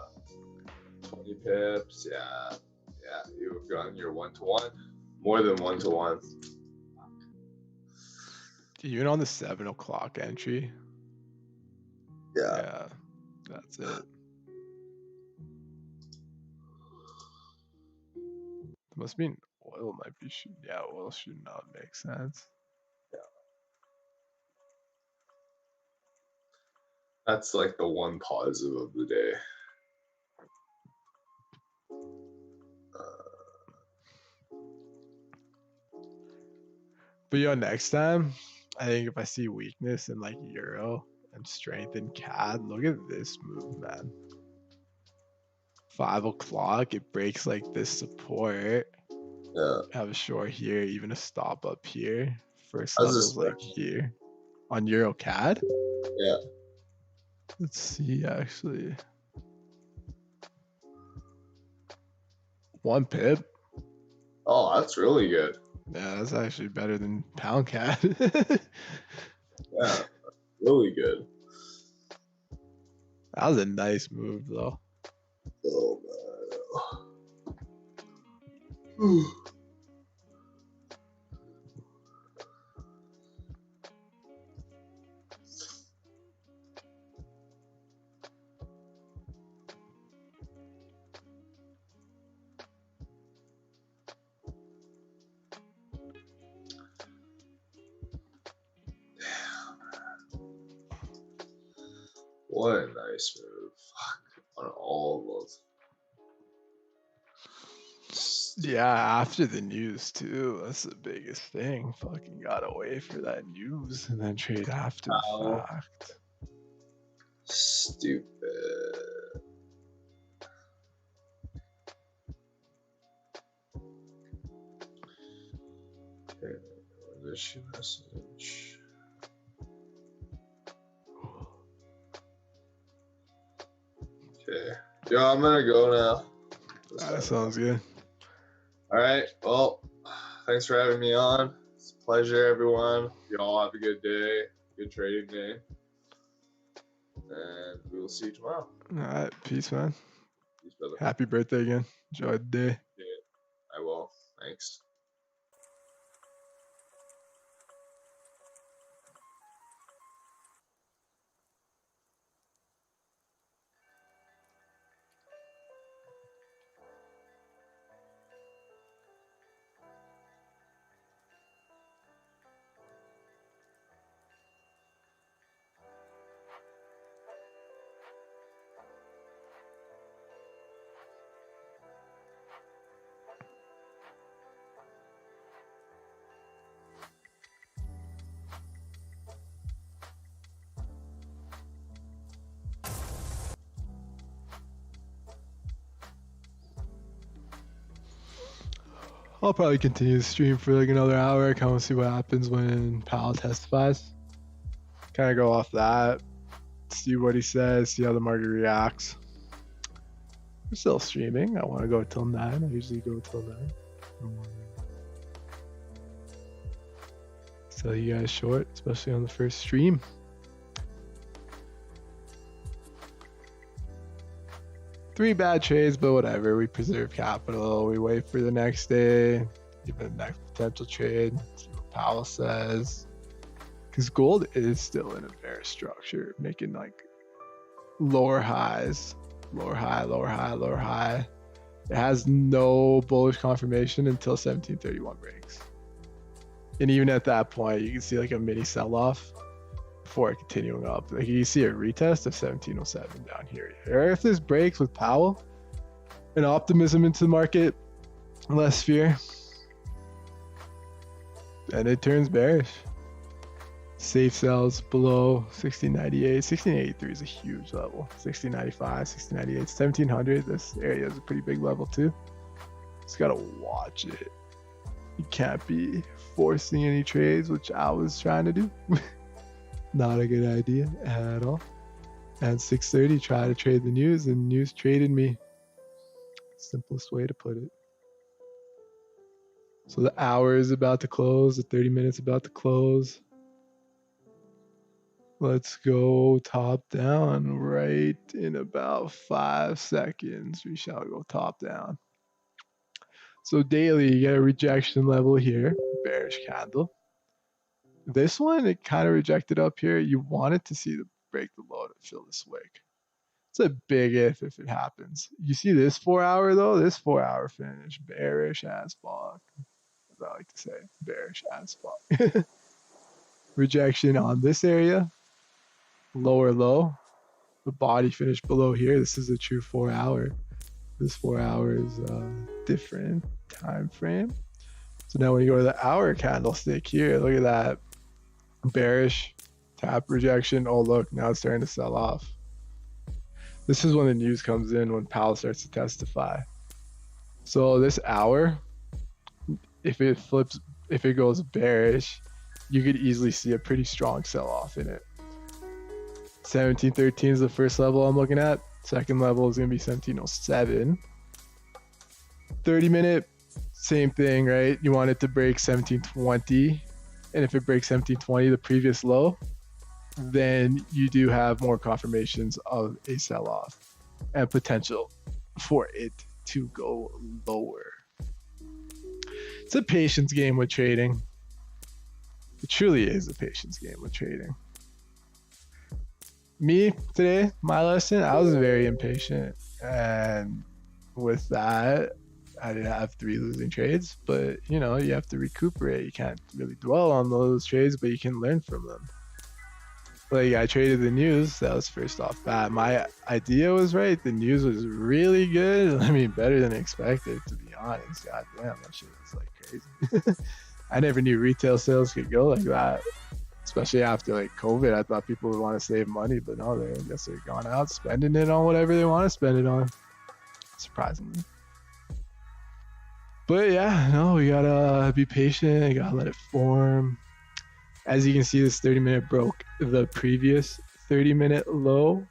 20 pips. Yeah, you have gone your 1-to-1, more than 1-to-1. Even on the 7 o'clock entry. Yeah, that's it. Must mean oil might be shooting. Yeah, oil shooting up makes sense. That's like the one positive of the day. But yo, next time, I think if I see weakness in like Euro and strength in CAD, look at this move, man. 5 o'clock, it breaks like this support. Yeah. Have a short here, even a stop up here. First How's level's this like here. On Euro CAD? Yeah. Let's see, actually. 1 pip. Oh, that's really good. Yeah, that's actually better than pound CAD. Yeah, really good. That was a nice move, though. Oh man. What a nice move. Fuck, on all of those. Yeah, after the news, too. That's the biggest thing. Fucking got away for that news and then trade after the fact. Stupid. Okay, this message. Okay. Yo, I'm gonna go now. That sounds good. All right. Well, thanks for having me on. It's a pleasure, everyone. You all have a good day, good trading day, and we will see you tomorrow. All right. Peace, man. Peace, brother. Happy birthday again. Enjoy the day. I will. Thanks. I'll probably continue the stream for like another hour. I kind of see what happens when Powell testifies. Kind of go off that, see what he says, see how the market reacts. We're still streaming. I want to go till 9. I usually go till 9. So you guys short, especially on the first stream. Three bad trades, but whatever. We preserve capital. We wait for the next day, even the next potential trade. See what Powell says. Because gold is still in a bear structure, making like lower highs, lower high, lower high, lower high. It has no bullish confirmation until 1731 breaks. And even at that point, you can see like a mini sell-off before continuing up. Like you see a retest of 1707 down here. Or if this breaks with Powell and optimism into the market, less fear, and it turns bearish. Safe sells below 1698. 1683 is a huge level. 1695, 1698, 1700. This area is a pretty big level too. Just gotta watch it. You can't be forcing any trades, which I was trying to do. Not a good idea at all. And 6:30, try to trade the news, and news traded me. Simplest way to put it. So the hour is about to close. The 30 minutes about to close. Let's go top down right in about 5 seconds. We shall go top down. So daily, you get a rejection level here, bearish candle. This one, it kind of rejected up here. You wanted to see the break the low to fill this wick. It's a big if it happens. You see this 4 hour though, this 4 hour finish, bearish as fuck. As I like to say, bearish as fuck. Rejection on this area. Lower low, the body finished below here. This is a true 4 hour. This 4 hour is a different time frame. So now when you go to the hour candlestick here, look at that bearish tap rejection. Oh look, now it's starting to sell off. This is when the news comes in, when Powell starts to testify. So this hour, if it flips, if it goes bearish, you could easily see a pretty strong sell off in it. 1713 is the first level I'm looking at. Second level is going to be 1707. 30 minute, same thing, right? You want it to break 1720. And if it breaks 1720, the previous low, then you do have more confirmations of a sell-off and potential for it to go lower. It's a patience game with trading. It truly is a patience game with trading. Me today, my lesson, I was very impatient, and with that, I did have 3 losing trades, but you know, you have to recuperate. You can't really dwell on those trades, but you can learn from them. Like I traded the news, that was first off bat. My idea was right, the news was really good. I mean, better than expected, to be honest. God damn, that shit was like crazy. I never knew retail sales could go like that. Especially after like COVID, I thought people would want to save money, but no, I guess they're gone out spending it on whatever they want to spend it on. Surprisingly. But yeah, no, we gotta be patient. You gotta let it form. As you can see, this 30-minute broke the previous 30-minute low.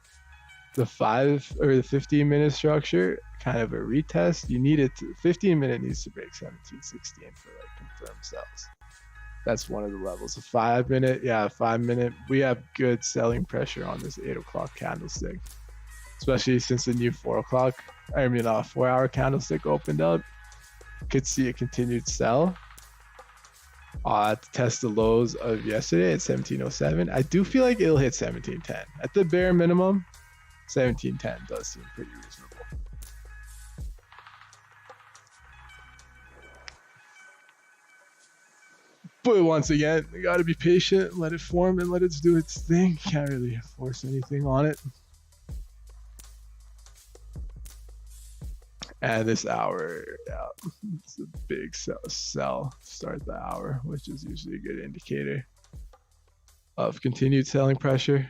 The 15-minute structure, kind of a retest. You need it to, 15-minute needs to break 1716 for like confirmed sells. That's one of the levels. A 5-minute, yeah, 5-minute. We have good selling pressure on this 8 o'clock candlestick, especially since the new 4 hour candlestick opened up. Could see a continued sell. To test the lows of yesterday at 1707. I do feel like it'll hit 1710. At the bare minimum, 1710 does seem pretty reasonable. But once again, you gotta be patient, let it form, and let it do its thing. Can't really force anything on it. And this hour, yeah, it's a big sell start the hour, which is usually a good indicator of continued selling pressure.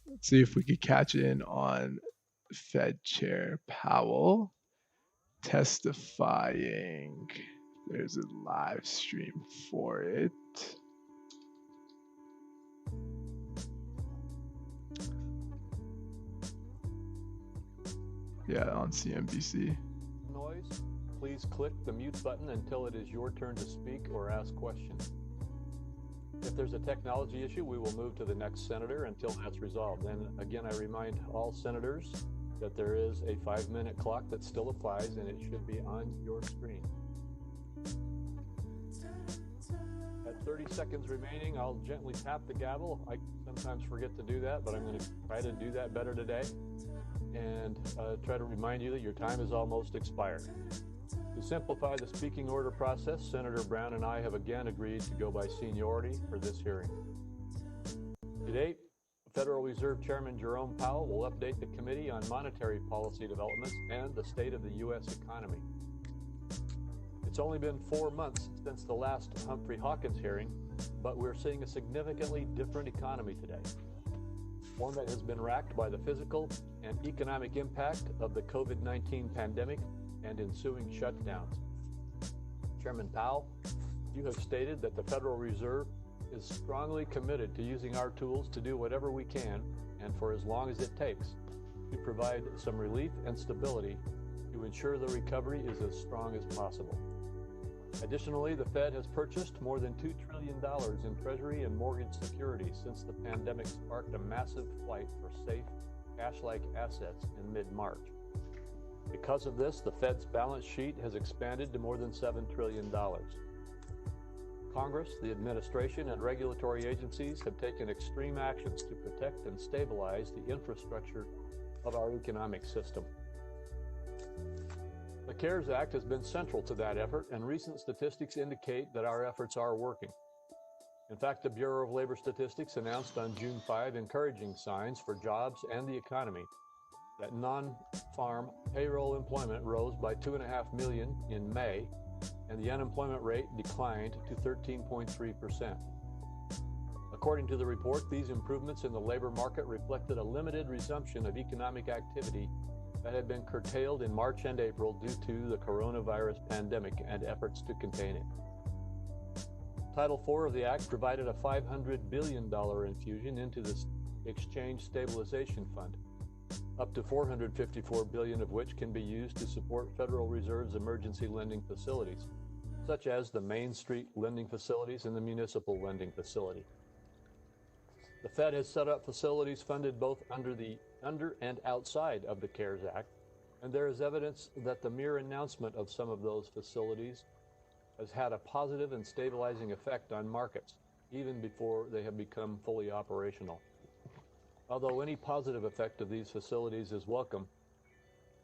Let's see if we could catch in on Fed Chair Powell testifying. There's a live stream for it. Yeah, on CNBC. Noise, please click the mute button until it is your turn to speak or ask questions. If there's a technology issue, we will move to the next senator until that's resolved. And again, I remind all senators that there is a 5-minute clock that still applies, and it should be on your screen. At 30 seconds remaining, I'll gently tap the gavel. I sometimes forget to do that, but I'm going to try to do that better today, and try to remind you that your time is almost expired. To simplify the speaking order process, Senator Brown and I have again agreed to go by seniority for this hearing. Today, Federal Reserve Chairman Jerome Powell will update the Committee on Monetary Policy Developments and the state of the U.S. economy. It's only been 4 months since the last Humphrey Hawkins hearing, but we're seeing a significantly different economy today. One that has been racked by the physical and economic impact of the COVID-19 pandemic and ensuing shutdowns. Chairman Powell, you have stated that the Federal Reserve is strongly committed to using our tools to do whatever we can, and for as long as it takes, to provide some relief and stability to ensure the recovery is as strong as possible. Additionally, the Fed has purchased more than $2 trillion in Treasury and mortgage securities since the pandemic sparked a massive flight for safe, cash-like assets in mid-March. Because of this, the Fed's balance sheet has expanded to more than $7 trillion. Congress, the administration, and regulatory agencies have taken extreme actions to protect and stabilize the infrastructure of our economic system. The CARES Act has been central to that effort, and recent statistics indicate that our efforts are working. In fact, the Bureau of Labor Statistics announced on June 5 encouraging signs for jobs and the economy, that non-farm payroll employment rose by 2.5 million in May, and the unemployment rate declined to 13.3%. According to the report, these improvements in the labor market reflected a limited resumption of economic activity that had been curtailed in March and April due to the coronavirus pandemic and efforts to contain it. Title IV of the Act provided a $500 billion infusion into the Exchange Stabilization Fund, up to $454 billion of which can be used to support Federal Reserve's emergency lending facilities, such as the Main Street lending facilities and the municipal lending facility. The Fed has set up facilities funded both under and outside of the CARES Act, and there is evidence that the mere announcement of some of those facilities has had a positive and stabilizing effect on markets, even before they have become fully operational. Although any positive effect of these facilities is welcome,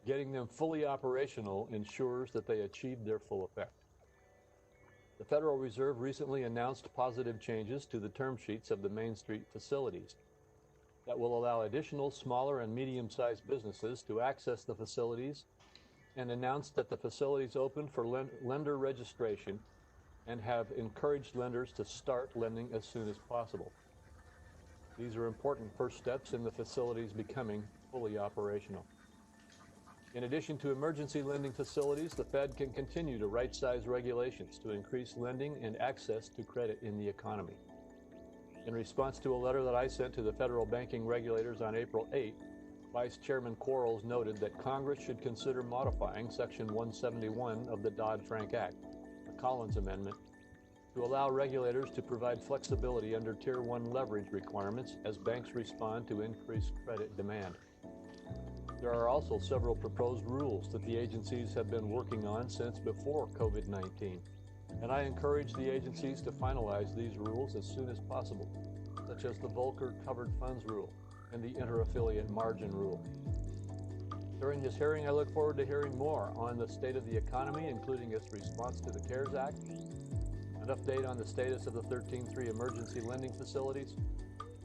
getting them fully operational ensures that they achieve their full effect. The Federal Reserve recently announced positive changes to the term sheets of the Main Street facilities that will allow additional smaller and medium-sized businesses to access the facilities, and announced that the facilities open for lender registration and have encouraged lenders to start lending as soon as possible. These are important first steps in the facilities becoming fully operational. In addition to emergency lending facilities, the Fed can continue to right-size regulations to increase lending and access to credit in the economy. In response to a letter that I sent to the federal banking regulators on April 8, Vice Chairman Quarles noted that Congress should consider modifying Section 171 of the Dodd-Frank Act, the Collins Amendment, to allow regulators to provide flexibility under Tier 1 leverage requirements as banks respond to increased credit demand. There are also several proposed rules that the agencies have been working on since before COVID-19, and I encourage the agencies to finalize these rules as soon as possible, such as the Volcker Covered Funds Rule and the Inter-Affiliate Margin Rule. During this hearing, I look forward to hearing more on the state of the economy, including its response to the CARES Act, an update on the status of the 13.3 emergency lending facilities,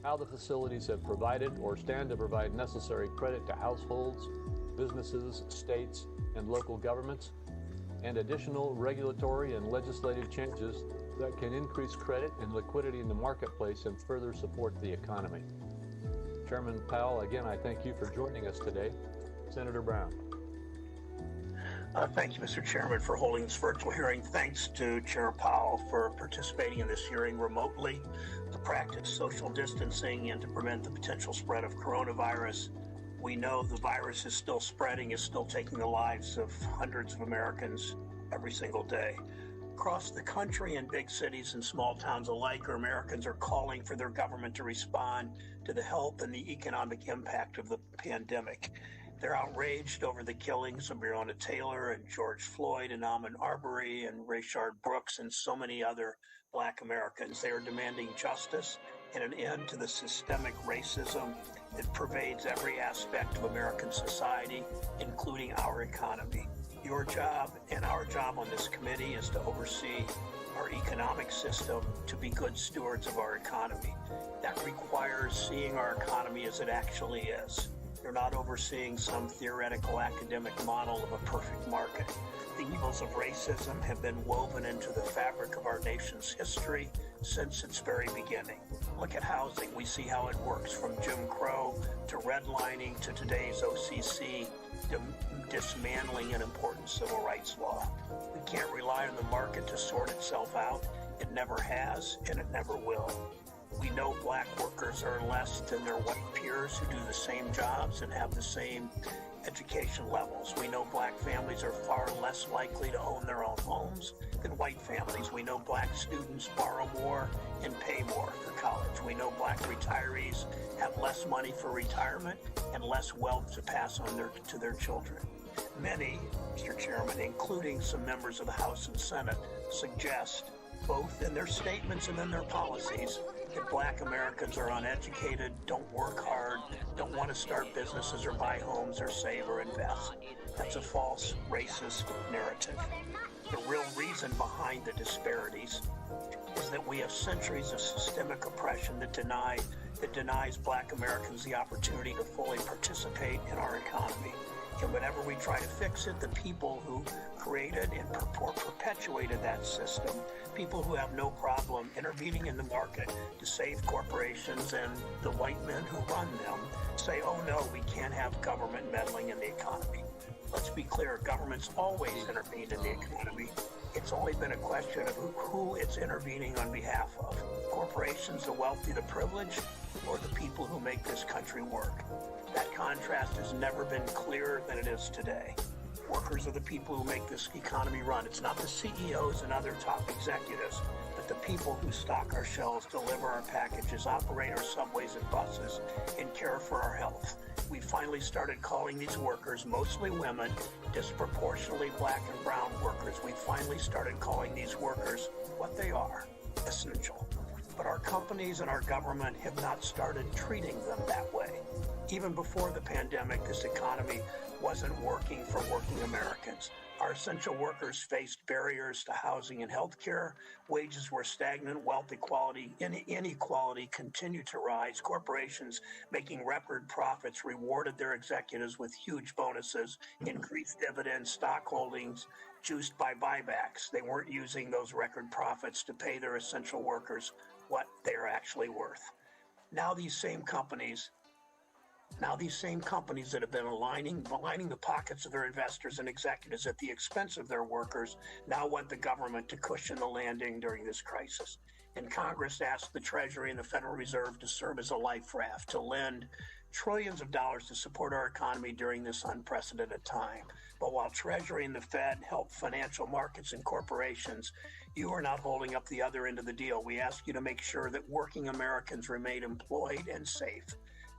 how the facilities have provided or stand to provide necessary credit to households, businesses, states, and local governments, and additional regulatory and legislative changes that can increase credit and liquidity in the marketplace and further support the economy. Chairman Powell, again, I thank you for joining us today. Senator Brown. Thank you, Mr. Chairman, for holding this virtual hearing. Thanks to Chair Powell for participating in this hearing remotely to practice social distancing and to prevent the potential spread of coronavirus. we know the virus is still spreading, is still taking the lives of hundreds of Americans every single day. Across the country in big cities and small towns alike, Americans are calling for their government to respond to the health and the economic impact of the pandemic. They're outraged over the killings of Breonna Taylor and George Floyd and Ahmaud Arbery and Rayshard Brooks and so many other Black Americans. They are demanding justice and an end to the systemic racism that pervades every aspect of American society, including our economy. Your job and our job on this committee is to oversee our economic system, to be good stewards of our economy. That requires seeing our economy as it actually is. You're not overseeing some theoretical academic model of a perfect market. The evils of racism have been woven into the fabric of our nation's history since its very beginning. Look at housing. We see how it works, from Jim Crow to redlining to today's OCC, dismantling an important civil rights law. We can't rely on the market to sort itself out. It never has, and it never will. We know Black workers are less than their white peers who do the same jobs and have the same education levels. We know Black families are far less likely to own their own homes than white families. We know Black students borrow more and pay more for college. We know Black retirees have less money for retirement and less wealth to pass on to their children. Many, Mr. Chairman, including some members of the House and Senate, suggest, both in their statements and in their policies, that Black Americans are uneducated, don't work hard, don't want to start businesses or buy homes or save or invest. That's a false, racist narrative. The real reason behind the disparities is that we have centuries of systemic oppression that denies Black Americans the opportunity to fully participate in our economy. And whenever we try to fix it, the people who created and perpetuated that system, people who have no problem intervening in the market to save corporations and the white men who run them, say, oh no, we can't have government meddling in the economy. Let's be clear, government's always intervened in the economy. It's only been a question of who it's intervening on behalf of. Corporations, the wealthy, the privileged, or the people who make this country work. That contrast has never been clearer than it is today. Workers are the people who make this economy run. It's not the CEOs and other top executives, but the people who stock our shelves, deliver our packages, operate our subways and buses, and care for our health. We finally started calling these workers, mostly women, disproportionately Black and brown workers. We finally started calling these workers what they are, essential. But our companies and our government have not started treating them that way. Even before the pandemic, this economy wasn't working for working Americans. Our essential workers faced barriers to housing and health care. Wages were stagnant. Wealth inequality continued to rise. Corporations making record profits rewarded their executives with huge bonuses, increased dividends, stock holdings, juiced by buybacks. They weren't using those record profits to pay their essential workers what they're actually worth. Now these same companies that have been lining the pockets of their investors and executives at the expense of their workers now want the government to cushion the landing during this crisis. And Congress asked the Treasury and the Federal Reserve to serve as a life raft, to lend trillions of dollars to support our economy during this unprecedented time. But while Treasury and the Fed help financial markets and corporations, you are not holding up the other end of the deal. We ask you to make sure that working Americans remain employed and safe.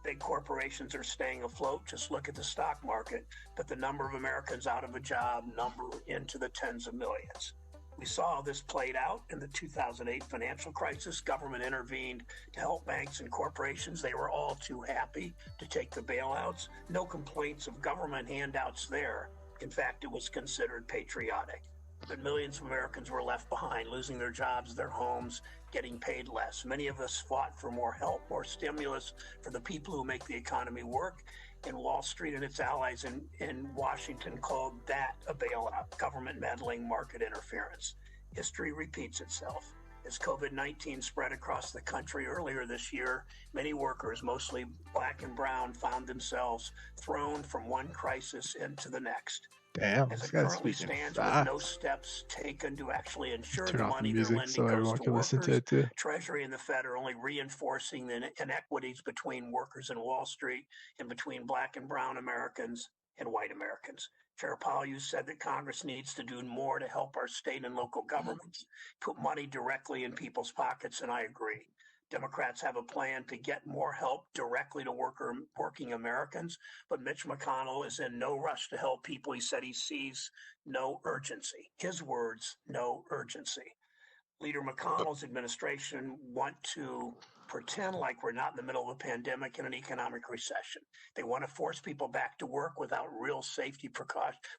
Big corporations are staying afloat. Just look at the stock market, but the number of Americans out of a job number into the tens of millions. We saw this played out in the 2008 financial crisis. Government intervened to help banks and corporations. They were all too happy to take the bailouts. No complaints of government handouts there. In fact, it was considered patriotic. But millions of Americans were left behind, losing their jobs, their homes, getting paid less. Many of us fought for more help, more stimulus for the people who make the economy work. And Wall Street and its allies in Washington called that a bailout, government meddling, market interference. History repeats itself. As COVID-19 spread across the country earlier this year, many workers, mostly Black and brown, found themselves thrown from one crisis into the next. Damn, As this it guy's currently speaking stands, with no fast. steps taken to actually ensure Turn the off the money they're music lending so goes everyone to can listen to workers, it too. Treasury and the Fed are only reinforcing the inequities between workers and Wall Street and between black and brown Americans and white Americans. Chair Powell, you said that Congress needs to do more to help our state and local governments put money directly in people's pockets, and I agree. Democrats have a plan to get more help directly to working Americans, but Mitch McConnell is in no rush to help people. He said he sees no urgency. His words, no urgency. Leader McConnell's administration want to pretend like we're not in the middle of a pandemic and an economic recession. They want to force people back to work without real safety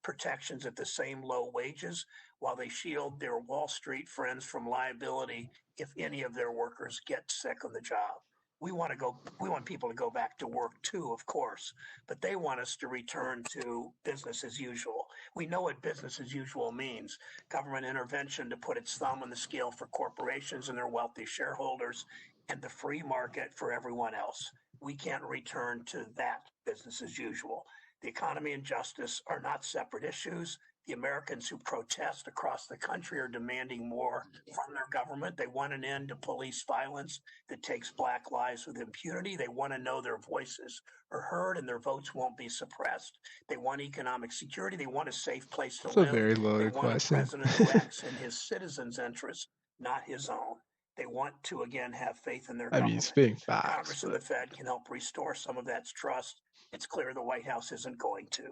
protections at the same low wages, while they shield their Wall Street friends from liability if any of their workers get sick on the job. We want people to go back to work too, of course, but they want us to return to business as usual. We know what business as usual means. Government intervention to put its thumb on the scale for corporations and their wealthy shareholders, and the free market for everyone else. We can't return to that business as usual. The economy and justice are not separate issues. The Americans who protest across the country are demanding more from their government. They want an end to police violence that takes black lives with impunity. They want to know their voices are heard and their votes won't be suppressed. They want economic security. They want a safe place to That's a live. very They loaded want a question. president who acts in his citizens' interests, not his own. They want to, again, have faith in their I mean, government. he's spitting fast, Congress and the but Fed can help restore some of that trust. It's clear the White House isn't going to.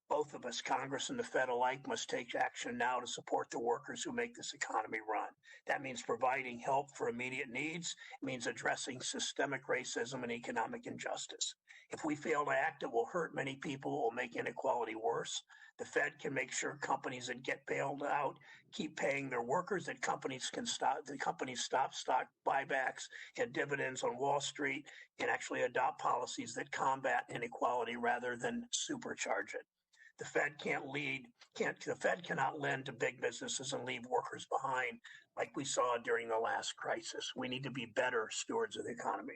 Both of us, Congress and the Fed alike, must take action now to support the workers who make this economy run. That means providing help for immediate needs. It means addressing systemic racism and economic injustice. If we fail to act, it will hurt many people. It will make inequality worse. The Fed can make sure companies that get bailed out keep paying their workers, that companies stop stock buybacks and dividends on Wall Street, and actually adopt policies that combat inequality rather than supercharge it. The Fed cannot lend to big businesses and leave workers behind like we saw during the last crisis. We need to be better stewards of the economy.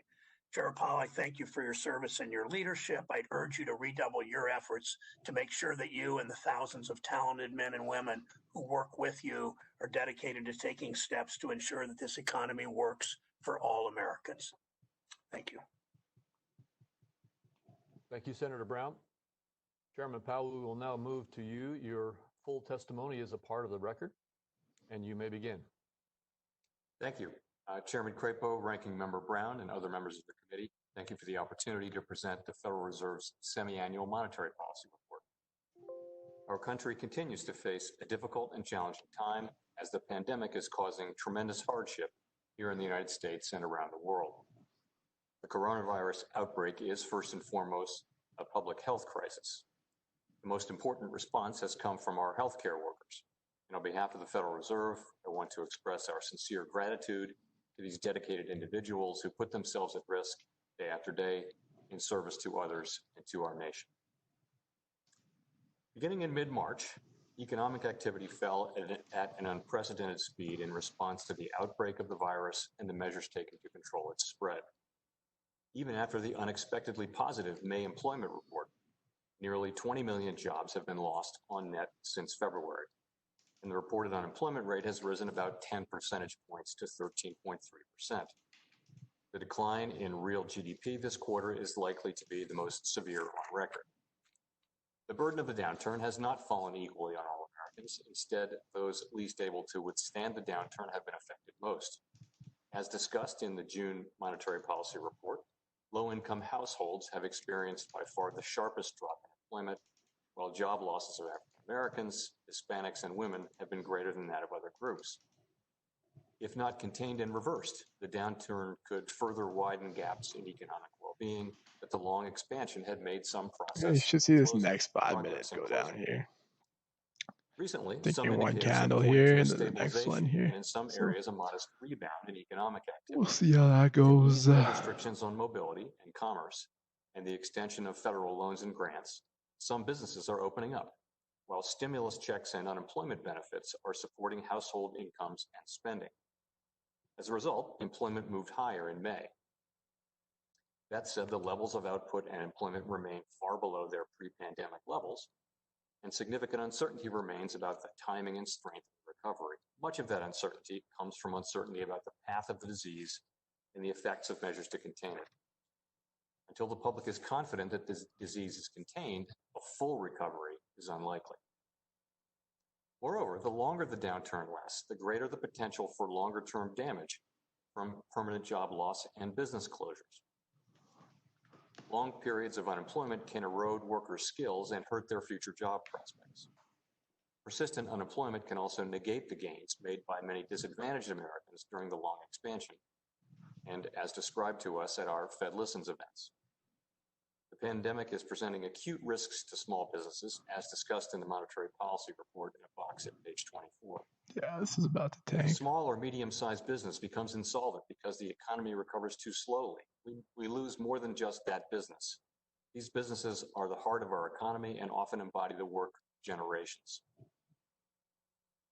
Chair Powell, I thank you for your service and your leadership. I'd urge you to redouble your efforts to make sure that you and the thousands of talented men and women who work with you are dedicated to taking steps to ensure that this economy works for all Americans. Thank you. Thank you, Senator Brown. Chairman Powell, we will now move to you. Your full testimony is a part of the record, and you may begin. Thank you. Chairman Crapo, Ranking Member Brown, and other members of the committee, thank you for the opportunity to present the Federal Reserve's semi-annual monetary policy report. Our country continues to face a difficult and challenging time as the pandemic is causing tremendous hardship here in the United States and around the world. The coronavirus outbreak is first and foremost a public health crisis. The most important response has come from our healthcare workers. And on behalf of the Federal Reserve, I want to express our sincere gratitude to these dedicated individuals who put themselves at risk day after day in service to others and to our nation. Beginning in mid-March, economic activity fell at an unprecedented speed in response to the outbreak of the virus and the measures taken to control its spread. Even after the unexpectedly positive May employment report, nearly 20 million jobs have been lost on net since February, and the reported unemployment rate has risen about 10 percentage points to 13.3%. The decline in real GDP this quarter is likely to be the most severe on record. The burden of the downturn has not fallen equally on all Americans. Instead, those least able to withstand the downturn have been affected most. As discussed in the June monetary policy report, low-income households have experienced by far the sharpest drop in employment, while job losses of African Americans, Hispanics, and women have been greater than that of other groups. If not contained and reversed, the downturn could further widen gaps in economic well-being that the long expansion had made some process. You should see this closing, next 5 progress minutes in go closing. down here. Recently, some Thinking one indicators have candle pointed here to a and then the next one stabilization here. and in some So areas a modest rebound in economic we'll activity. see how that With the goes. easing of restrictions on mobility and commerce and the extension of federal loans and grants, some businesses are opening up, while stimulus checks and unemployment benefits are supporting household incomes and spending. As a result, employment moved higher in May. That said, the levels of output and employment remain far below their pre-pandemic levels, and significant uncertainty remains about the timing and strength of the recovery. Much of that uncertainty comes from uncertainty about the path of the disease and the effects of measures to contain it. Until the public is confident that this disease is contained, a full recovery is unlikely. Moreover, the longer the downturn lasts, the greater the potential for longer-term damage from permanent job loss and business closures. Long periods of unemployment can erode workers' skills and hurt their future job prospects. Persistent unemployment can also negate the gains made by many disadvantaged Americans during the long expansion, and as described to us at our Fed Listens events. The pandemic is presenting acute risks to small businesses, as discussed in the Monetary Policy Report in a box at page 24. Yeah, this is about to If a tank. small or medium-sized business becomes insolvent because the economy recovers too slowly, we lose more than just that business. These businesses are the heart of our economy and often embody the work of generations.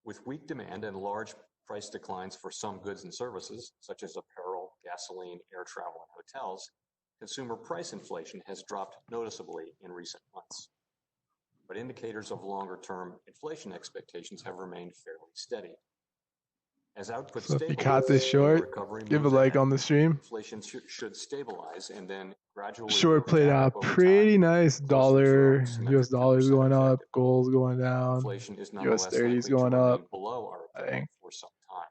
With weak demand and large price declines for some goods and services, such as apparel, gasoline, air travel, and hotels, consumer price inflation has dropped noticeably in recent months. But indicators of longer-term inflation expectations have remained fairly steady. As output So if you stabilizes, caught this short, recovery give a moves like ahead. on the stream. Inflation should stabilize and then gradually Short move played back out up over pretty time, nice. closer to Dollar, our US symmetric dollars 10% going up, objective. gold's going down, Inflation is US nonetheless 30s likely to going remain up. below our I objective think. for some time.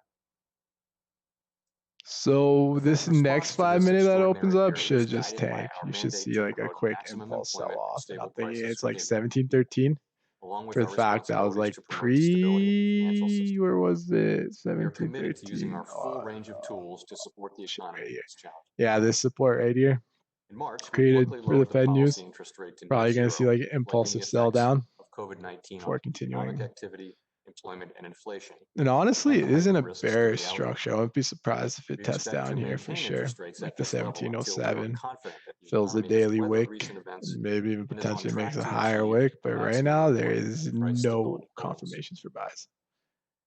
So The this Fed's response next to 5 this minute that opens extraordinary up period should is just guided by tank. our You should mandate see to like a promote quick maximum impulse sell employment and off. And I'm stable thinking prices it's for like the American 1713 along with for our the fact that I was responsibilities like to promote stability in the financial system. where was it? We are committed to using 1713. our full range of tools to support the Shit, economy right in here. this challenge. Yeah, this support right here. In March, we Created quickly for the lowered the Fed policy news. interest rate to near Probably going zero, to see like an reflecting the impulsive sell effects down of COVID-19 before on continuing. economic activity, employment, and inflation. And honestly, and it the isn't a heightened risks to bearish the outlook. structure. I wouldn't be surprised if it We tests expect to down here for maintain sure. interest rates Like at the this level until we are 1707 confident that the fills the economy has daily weathered wick, recent events maybe even and is on potentially track makes a to higher achieve wick. But the right maximum now, there employment is and price no stability goals. confirmations for buys.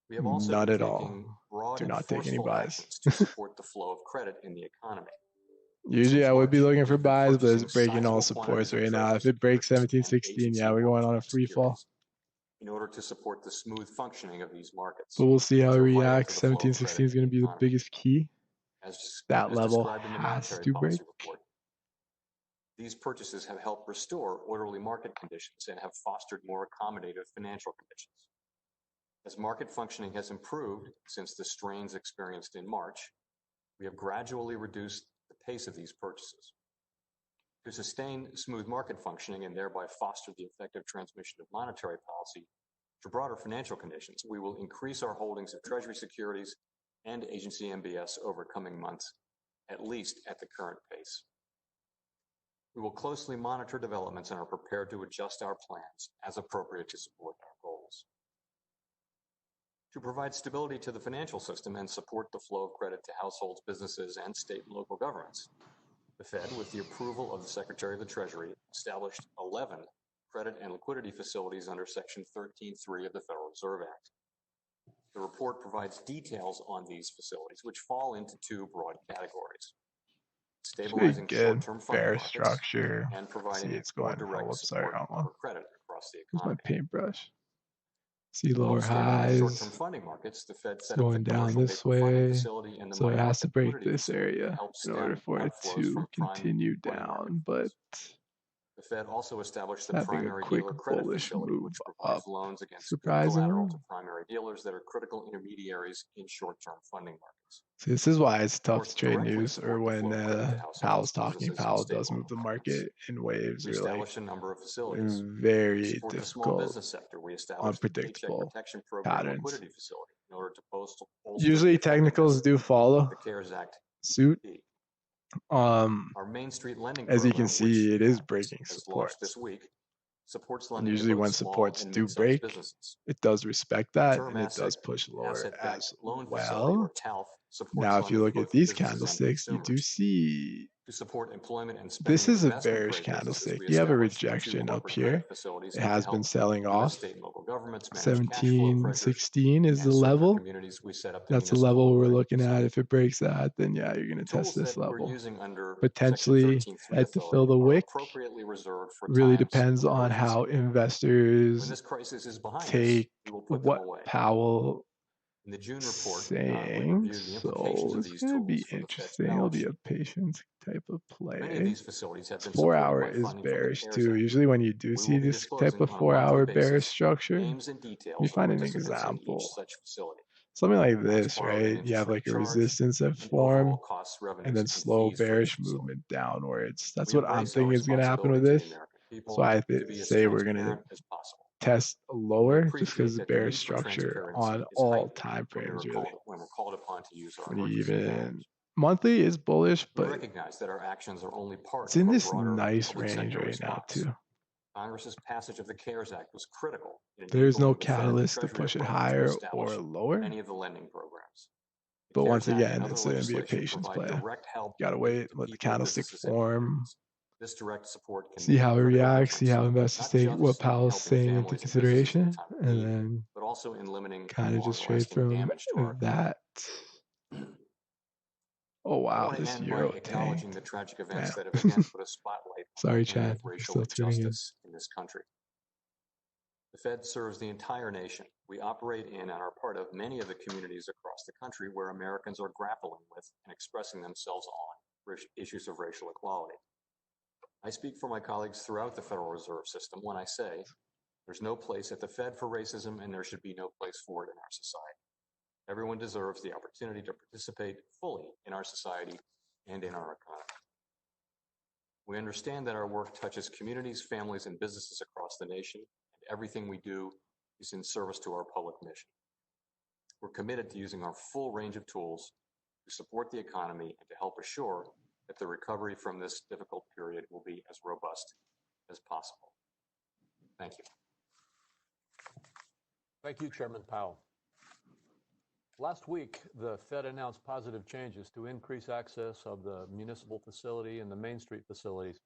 We have also None been at all. taking broad Do and not take any forceful buys. actions to support the flow of credit in the economy. Usually Since I would be March, looking for we've been buys, but it's purchasing breaking all sizable supports quantities of right now. Treasury If it breaks securities and 1716, yeah, agency we're going on a mortgage-backed free fall. securities in order to support the smooth functioning of these markets. But we'll see how it So vital to reacts. the flow of 1716 credit is going in to be the the economy. biggest key. As That level described in the has Monetary to break. Policy Report, these purchases have helped restore orderly market conditions and have fostered more accommodative financial conditions. As market functioning has improved since the strains experienced in March, we have gradually reduced the pace of these purchases. To sustain smooth market functioning and thereby foster the effective transmission of monetary policy to broader financial conditions, we will increase our holdings of Treasury securities and agency MBS over coming months, at least at the current pace. We will closely monitor developments and are prepared to adjust our plans as appropriate to support our goals. To provide stability to the financial system and support the flow of credit to households, businesses, and state and local governments, the Fed, with the approval of the Secretary of the Treasury, established 11 credit and liquidity facilities under Section 13.3 of the Federal Reserve Act. The report provides details on these facilities, which fall into two broad categories: stabilizing short-term funding Bear markets structure. and See, providing it's more going. Oh, direct whoops, sorry, support wrong one. for credit across the Here's my economy. paintbrush. See While lower stabilizing short-term highs. funding markets, the Fed It's set up the going down commercial this paper funding way. facility and the So money it has to market break liquidity this facility to area help in order stem for it outflows to from prime continue money market down. But funds. The Fed also established the having a primary quick dealer credit bullish facility, move which provides up, loans against good collateral surprisingly. to primary dealers that are critical intermediaries in short-term funding markets. See, this is why it's tough to Work trade directly news, or toward the when flow of credit to households, Powell's talking. businesses, and Powell state does and move the local governments. market in waves, We or like established a number of facilities. To very support the small difficult, business sector, we established the Paycheck unpredictable Protection Program patterns. liquidity facility in order to bolster Usually the technicals effectiveness do follow of the CARES Act suit. fee. Our Main Street lending as you program, can see, which it is breaking has launched this supports. week, supports And lending to usually both when small supports and do mid-sized break, businesses. it does respect that, Term and it does push lower asset-backed as loan facility, or well. TALF, supports Now, if you lending to look at both these businesses and candlesticks, you do consumers. see to support employment and This spending is a investment bearish grade businesses, candlestick. we You have a established two rejection up corporate here. credit facilities It to has been help selling U.S. off. state and local governments manage cash flow pressures 1716 is and the serve their level. communities. We set up the That's the municipal level we're liquidity looking at. facility. If it breaks that, then yeah, you're going to test Tools this that we're level. using under Section Potentially 13.3 head to fill authority the are wick. appropriately reserved for Really times depends of on urgency. how When investors this crisis is behind us, take we will put them what away. Powell In the June report, we saying. reviewed the implications So of it's these going to tools be for the Fed's interesting. It'll balance be sheet. a patience type of Many of play. these facilities have been 4 supported hour by is funding from the bearish CARES too. Act. Usually when you do We see will be this type disclosing of on a 4 hour monthly bearish basis structure, names and let me details of find an participants in each example. such facility. Something like Amounts this, borrowed and right? You interest have like rate a charged, resistance that and form overall costs, and revenues, then and slow fees for each bearish facility. movement downwards. That's We what I'm embrace our thinking is going to happen with responsibility to the this. American So people I to be as say we're going to transparent as possible. test We lower just because appreciate the that the bearish need for structure transparency on is all heightened time frames really. when we're called upon to use our When you emergency even powers. monthly is bullish, We but recognize that our actions are only part it's of in a this broader nice public range sector right now response. too. Congress's passage of the CARES Act was critical in There's no enabling the Fed and catalyst to Treasury push it Department to higher establish or lower. many of the lending programs. The But once CARES Act and again, other it's going to be a legislation patience provide play. direct help Gotta wait, to let the people, candlestick businesses, and form, communities. This direct support can see make a how it critical reacts, see difference, how investors not take what just in Powell's helping saying into families and businesses in a consideration, time of and need, then but also in limiting kind of just trade long-lasting from damage to our economy. that. Oh I wow, want to this end by euro acknowledging tanked. the tragic events Man. that have again put a spotlight on Sorry, the pain Chad, of you're racial still tuning in. injustice in this country. The Fed serves the entire nation. We operate in and are part of many of the communities across the country where Americans are grappling with and expressing themselves on issues of racial equality. I speak for my colleagues throughout the Federal Reserve System when I say there's no place at the Fed for racism and there should be no place for it in our society. Everyone deserves the opportunity to participate fully in our society and in our economy. We understand that our work touches communities, families, and businesses across the nation, and everything we do is in service to our public mission. We're committed to using our full range of tools to support the economy and to help assure that the recovery from this difficult period will be as robust as possible. Thank you. Thank you, Chairman Powell. Last week, the Fed announced positive changes to increase access of the municipal facility and the Main Street facilities.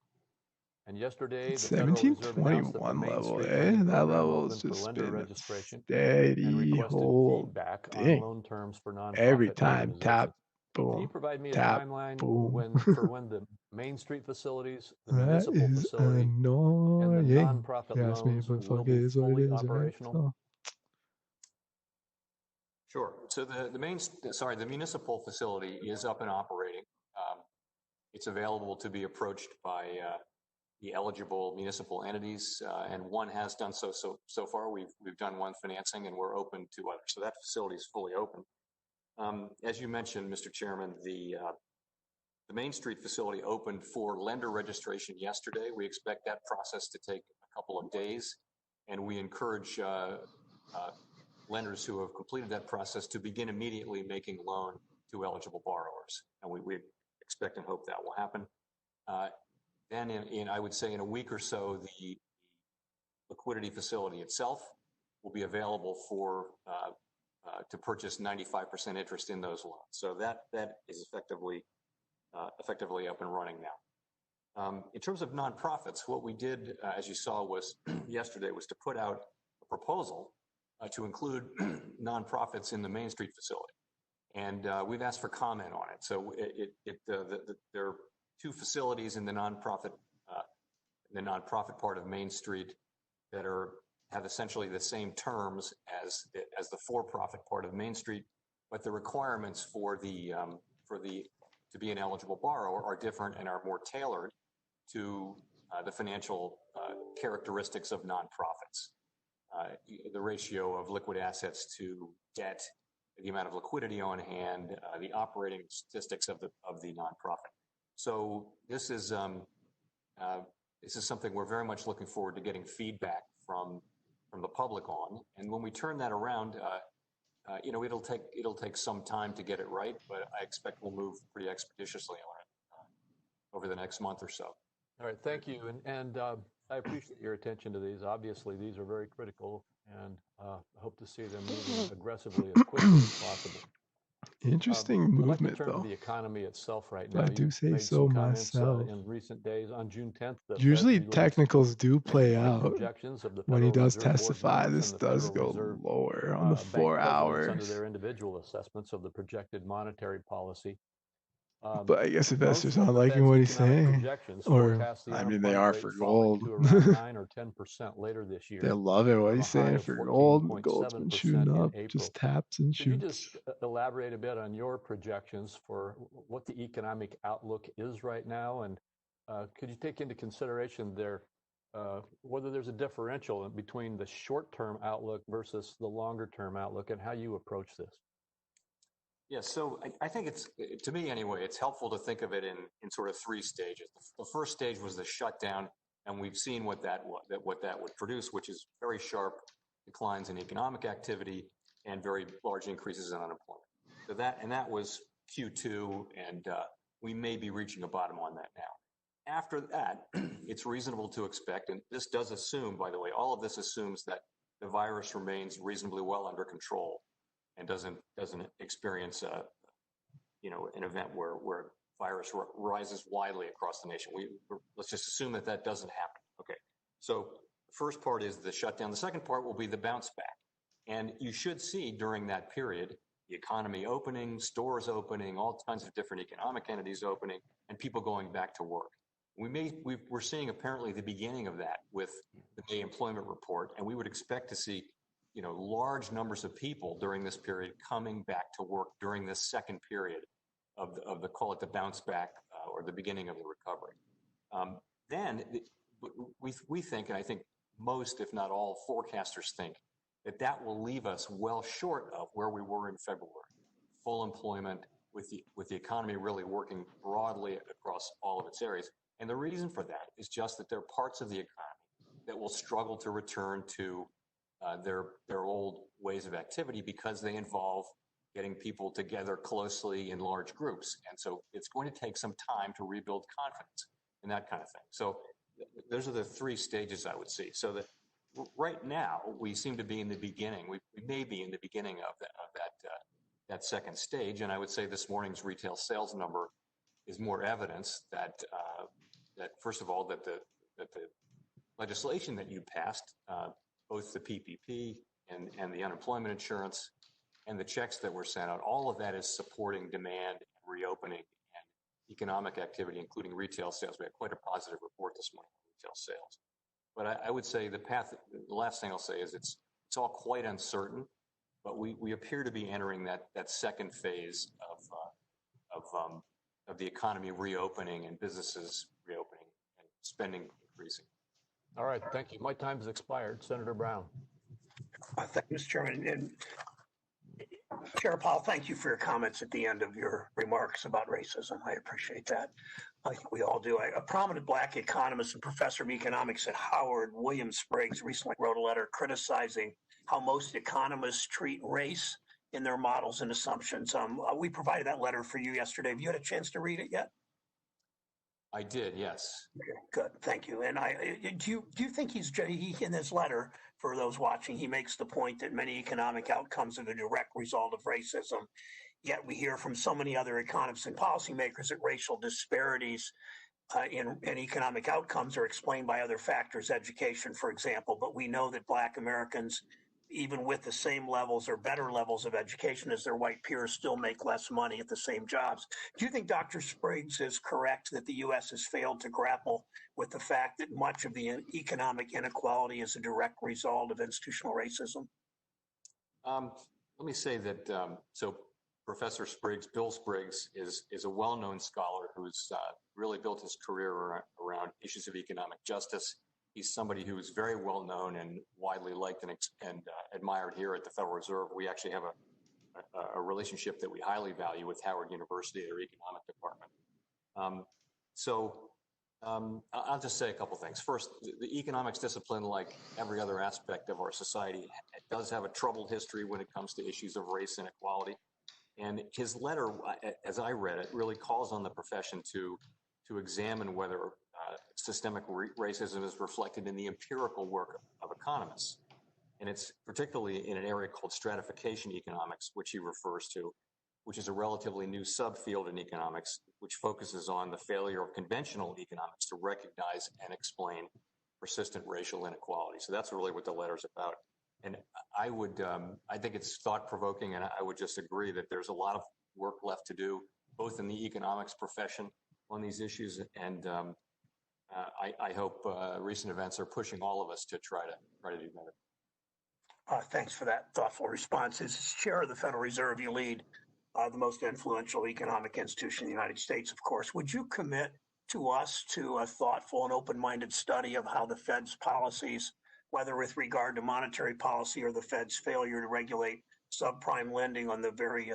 And yesterday, the Federal Reserve announced that the 1721 Main level, Street eh? lending That program level's opened for just lender been a registration and steady requested feedback on holding. loan terms for Every nonprofit time, tap, organizations. Can you boom, provide me a tap, timeline boom. for when the Main Street facilities, the That municipal is facility, and the annoying. nonprofit You ask me, loans but will fuck it be is what it fully is, right? operational? So, Sure. So the municipal facility is up and operating. It's available to be approached by the eligible municipal entities, and one has done so far. We've done one financing, and we're open to others. So that facility is fully open. As you mentioned, Mr. Chairman, the Main Street facility opened for lender registration yesterday. We expect that process to take a couple of days, and we encourage lenders who have completed that process to begin immediately making loan to eligible borrowers. And we expect and hope that will happen. Then I would say in a week or so, the liquidity facility itself will be available for to purchase 95% interest in those loans. So that is effectively up and running now. In terms of nonprofits, what we did, as you saw, was yesterday was to put out a proposal to include nonprofits in the Main Street facility, and we've asked for comment on it. So there are two facilities in the nonprofit part of Main Street that have essentially the same terms as the for-profit part of Main Street, but the requirements for to be an eligible borrower are different and are more tailored to the financial characteristics of nonprofits. The ratio of liquid assets to debt, the amount of liquidity on hand, the operating statistics of the nonprofit. So this is something we're very much looking forward to getting feedback from the public on. And when we turn that around, it'll take some time to get it right, but I expect we'll move pretty expeditiously on it over the next month or so. All right, thank you. And I appreciate your attention to these. Obviously, these are very critical, and I hope to see them moving aggressively as quickly as possible. Interesting I'd like to movement, turn to though. the economy itself right If I now. do You say made so some comments myself. in recent days. On June 10th, the Fed Usually released technicals do play out projections of the when he Federal does Reserve Board testify. members This and the does Federal go Reserve lower on the bank 4 presidents under hours. their individual assessments of the projected monetary policy. But I guess investors aren't Most of the liking Fed's what he's economic saying. projections Or, forecast the I mean, they unemployment are rate for falling gold. to around 9 or 10% later this They year love it what from a he's high saying of for gold. Gold's been shooting 14.7% in up, April. just taps and Could you shoots. just elaborate a bit on your projections for what the economic outlook is right now? And could you take into consideration whether there's a differential between the short-term outlook versus the longer-term outlook and how you approach this? Yes, so I think to me anyway, it's helpful to think of it in sort of three stages. The first stage was the shutdown, and we've seen what that would produce, which is very sharp declines in economic activity and very large increases in unemployment. So that was Q2, and we may be reaching a bottom on that now. After that, it's reasonable to expect, and this does assume, by the way, all of this assumes that the virus remains reasonably well under control and doesn't experience an event where virus rises widely across the nation. Let's just assume that doesn't happen. Okay. So the first part is the shutdown. The second part will be the bounce back. And you should see during that period the economy opening, stores opening, all kinds of different economic entities opening, and people going back to work. We're seeing apparently the beginning of that with the May employment report, and we would expect to see large numbers of people during this period coming back to work during this second period of the call it the bounce back or the beginning of the recovery. Then we think, and I think most, if not all, forecasters think that will leave us well short of where we were in February. Full employment with the economy really working broadly across all of its areas. And the reason for that is just that there are parts of the economy that will struggle to return to their old ways of activity because they involve getting people together closely in large groups. And so it's going to take some time to rebuild confidence and that kind of thing. So those are the three stages I would see. So that right now we seem to be in the beginning. We may be in the beginning of that second stage. And I would say this morning's retail sales number is more evidence that first of all, that the legislation that you passed, both the PPP and the unemployment insurance and the checks that were sent out, all of that is supporting demand and reopening and economic activity, including retail sales. We had quite a positive report this morning on retail sales. But I would say the last thing I'll say is it's all quite uncertain, but we appear to be entering that second phase of the economy reopening and businesses reopening and spending increasing. All right, thank you. My time has expired. Senator Brown. Thank you, Mr. Chairman. And Chair Powell, thank you for your comments at the end of your remarks about racism. I appreciate that. I think we all do. A prominent black economist and professor of economics at Howard, William Spriggs, recently wrote a letter criticizing how most economists treat race in their models and assumptions. We provided that letter for you yesterday. Have you had a chance to read it yet? I did, yes. Okay, good, thank you. And do you think he in his letter, for those watching, he makes the point that many economic outcomes are the direct result of racism, yet we hear from so many other economists and policymakers that racial disparities in economic outcomes are explained by other factors, education, for example, but we know that Black Americans, even with the same levels or better levels of education as their white peers, still make less money at the same jobs. Do you think Dr. Spriggs is correct that the U.S. has failed to grapple with the fact that much of the economic inequality is a direct result of institutional racism? Let me say that, so Professor Spriggs, Bill Spriggs, is a well-known scholar who's really built his career around issues of economic justice. He's somebody who's very well known and widely liked and admired here at the Federal Reserve. We actually have a relationship that we highly value with Howard University, their economic department. I'll just say a couple things. First, the economics discipline, like every other aspect of our society, does have a troubled history when it comes to issues of race and equality. And his letter, as I read it, really calls on the profession to examine whether systemic racism is reflected in the empirical work of economists. And it's particularly in an area called stratification economics, which he refers to. which is a relatively new subfield in economics, which focuses on the failure of conventional economics to recognize and explain persistent racial inequality. So that's really what the letter's about. And I think it's thought-provoking, and I would just agree that there's a lot of work left to do, both in the economics profession on these issues, and I hope recent events are pushing all of us to try to do better. Thanks for that thoughtful response. As chair of the Federal Reserve, you lead the most influential economic institution in the United States, of course. Would you commit to us to a thoughtful and open-minded study of how the Fed's policies, whether with regard to monetary policy or the Fed's failure to regulate subprime lending on the very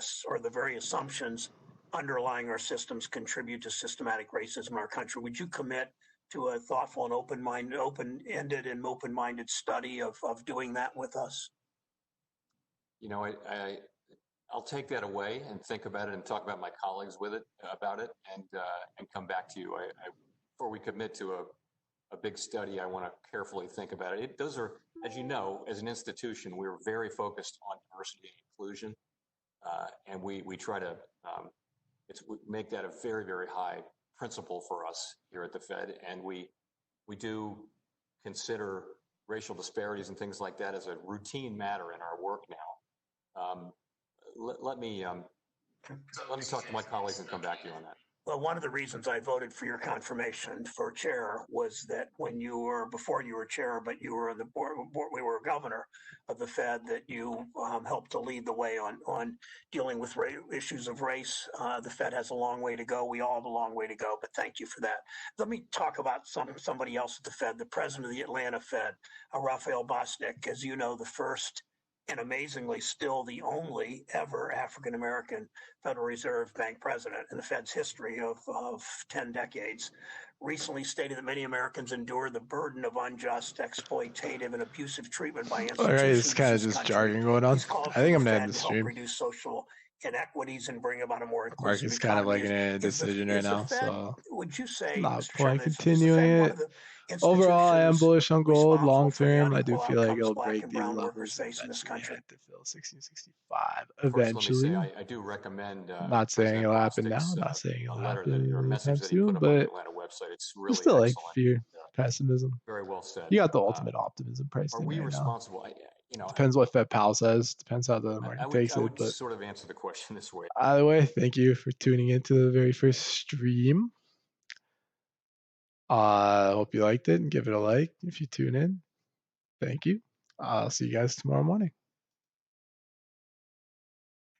assumptions underlying our systems, contribute to systematic racism in our country? Would you commit to a thoughtful and open-ended and open-minded study of doing that with us? You know, I'll take that away and think about it and talk about my colleagues about it and come back to you. Before we commit to a big study, I want to carefully think about it. Those are, as you know, as an institution, we're very focused on diversity and inclusion, and we try to make that a very, very high principle for us here at the Fed, and we do consider racial disparities and things like that as a routine matter in our work now. Let me talk to my colleagues and come back to you on that. Well, one of the reasons I voted for your confirmation for chair was that before you were chair, but you were on the board, we were governor of the Fed, that you helped to lead the way on dealing with issues of race. The Fed has a long way to go. We all have a long way to go, but thank you for that. Let me talk about somebody else at the Fed, the president of the Atlanta Fed, Raphael Bostic, as you know, the first and amazingly still the only ever African-American Federal Reserve Bank president in the Fed's history of 10 decades, recently stated that many Americans endure the burden of unjust, exploitative, and abusive treatment by institutions. All right, it's kind of just jargon going on. I think I'm gonna end the to help stream. reduce social inequities and bring about a more inclusive Market's kind of like in a economy. decision right now, Fed, so would you say, not Mr. point Chairman, is the continuing Fed one it. of the Overall, I am institutions bullish on gold responsible long for the term. I do unequal feel like outcomes it'll Black break and these brown workers levels face in this eventually. country? Head to fill 1665 First, let me say eventually. I do recommend I'm not saying President it'll happen now. Bostic's I'm not saying a it'll letter happen or a message anytime that he put soon, up on the but Atlanta website. It's there's really still like excellent. fear, pessimism. Very well said. You got the ultimate optimism priced Are in we right now. responsible? Depends what Fed Powell says. Depends how the market takes I it. would But sort of answer the question this way. either way, thank you for tuning into the very first stream. Hope you liked it and give it a like if you tune in. Thank you. I'll see you guys tomorrow morning.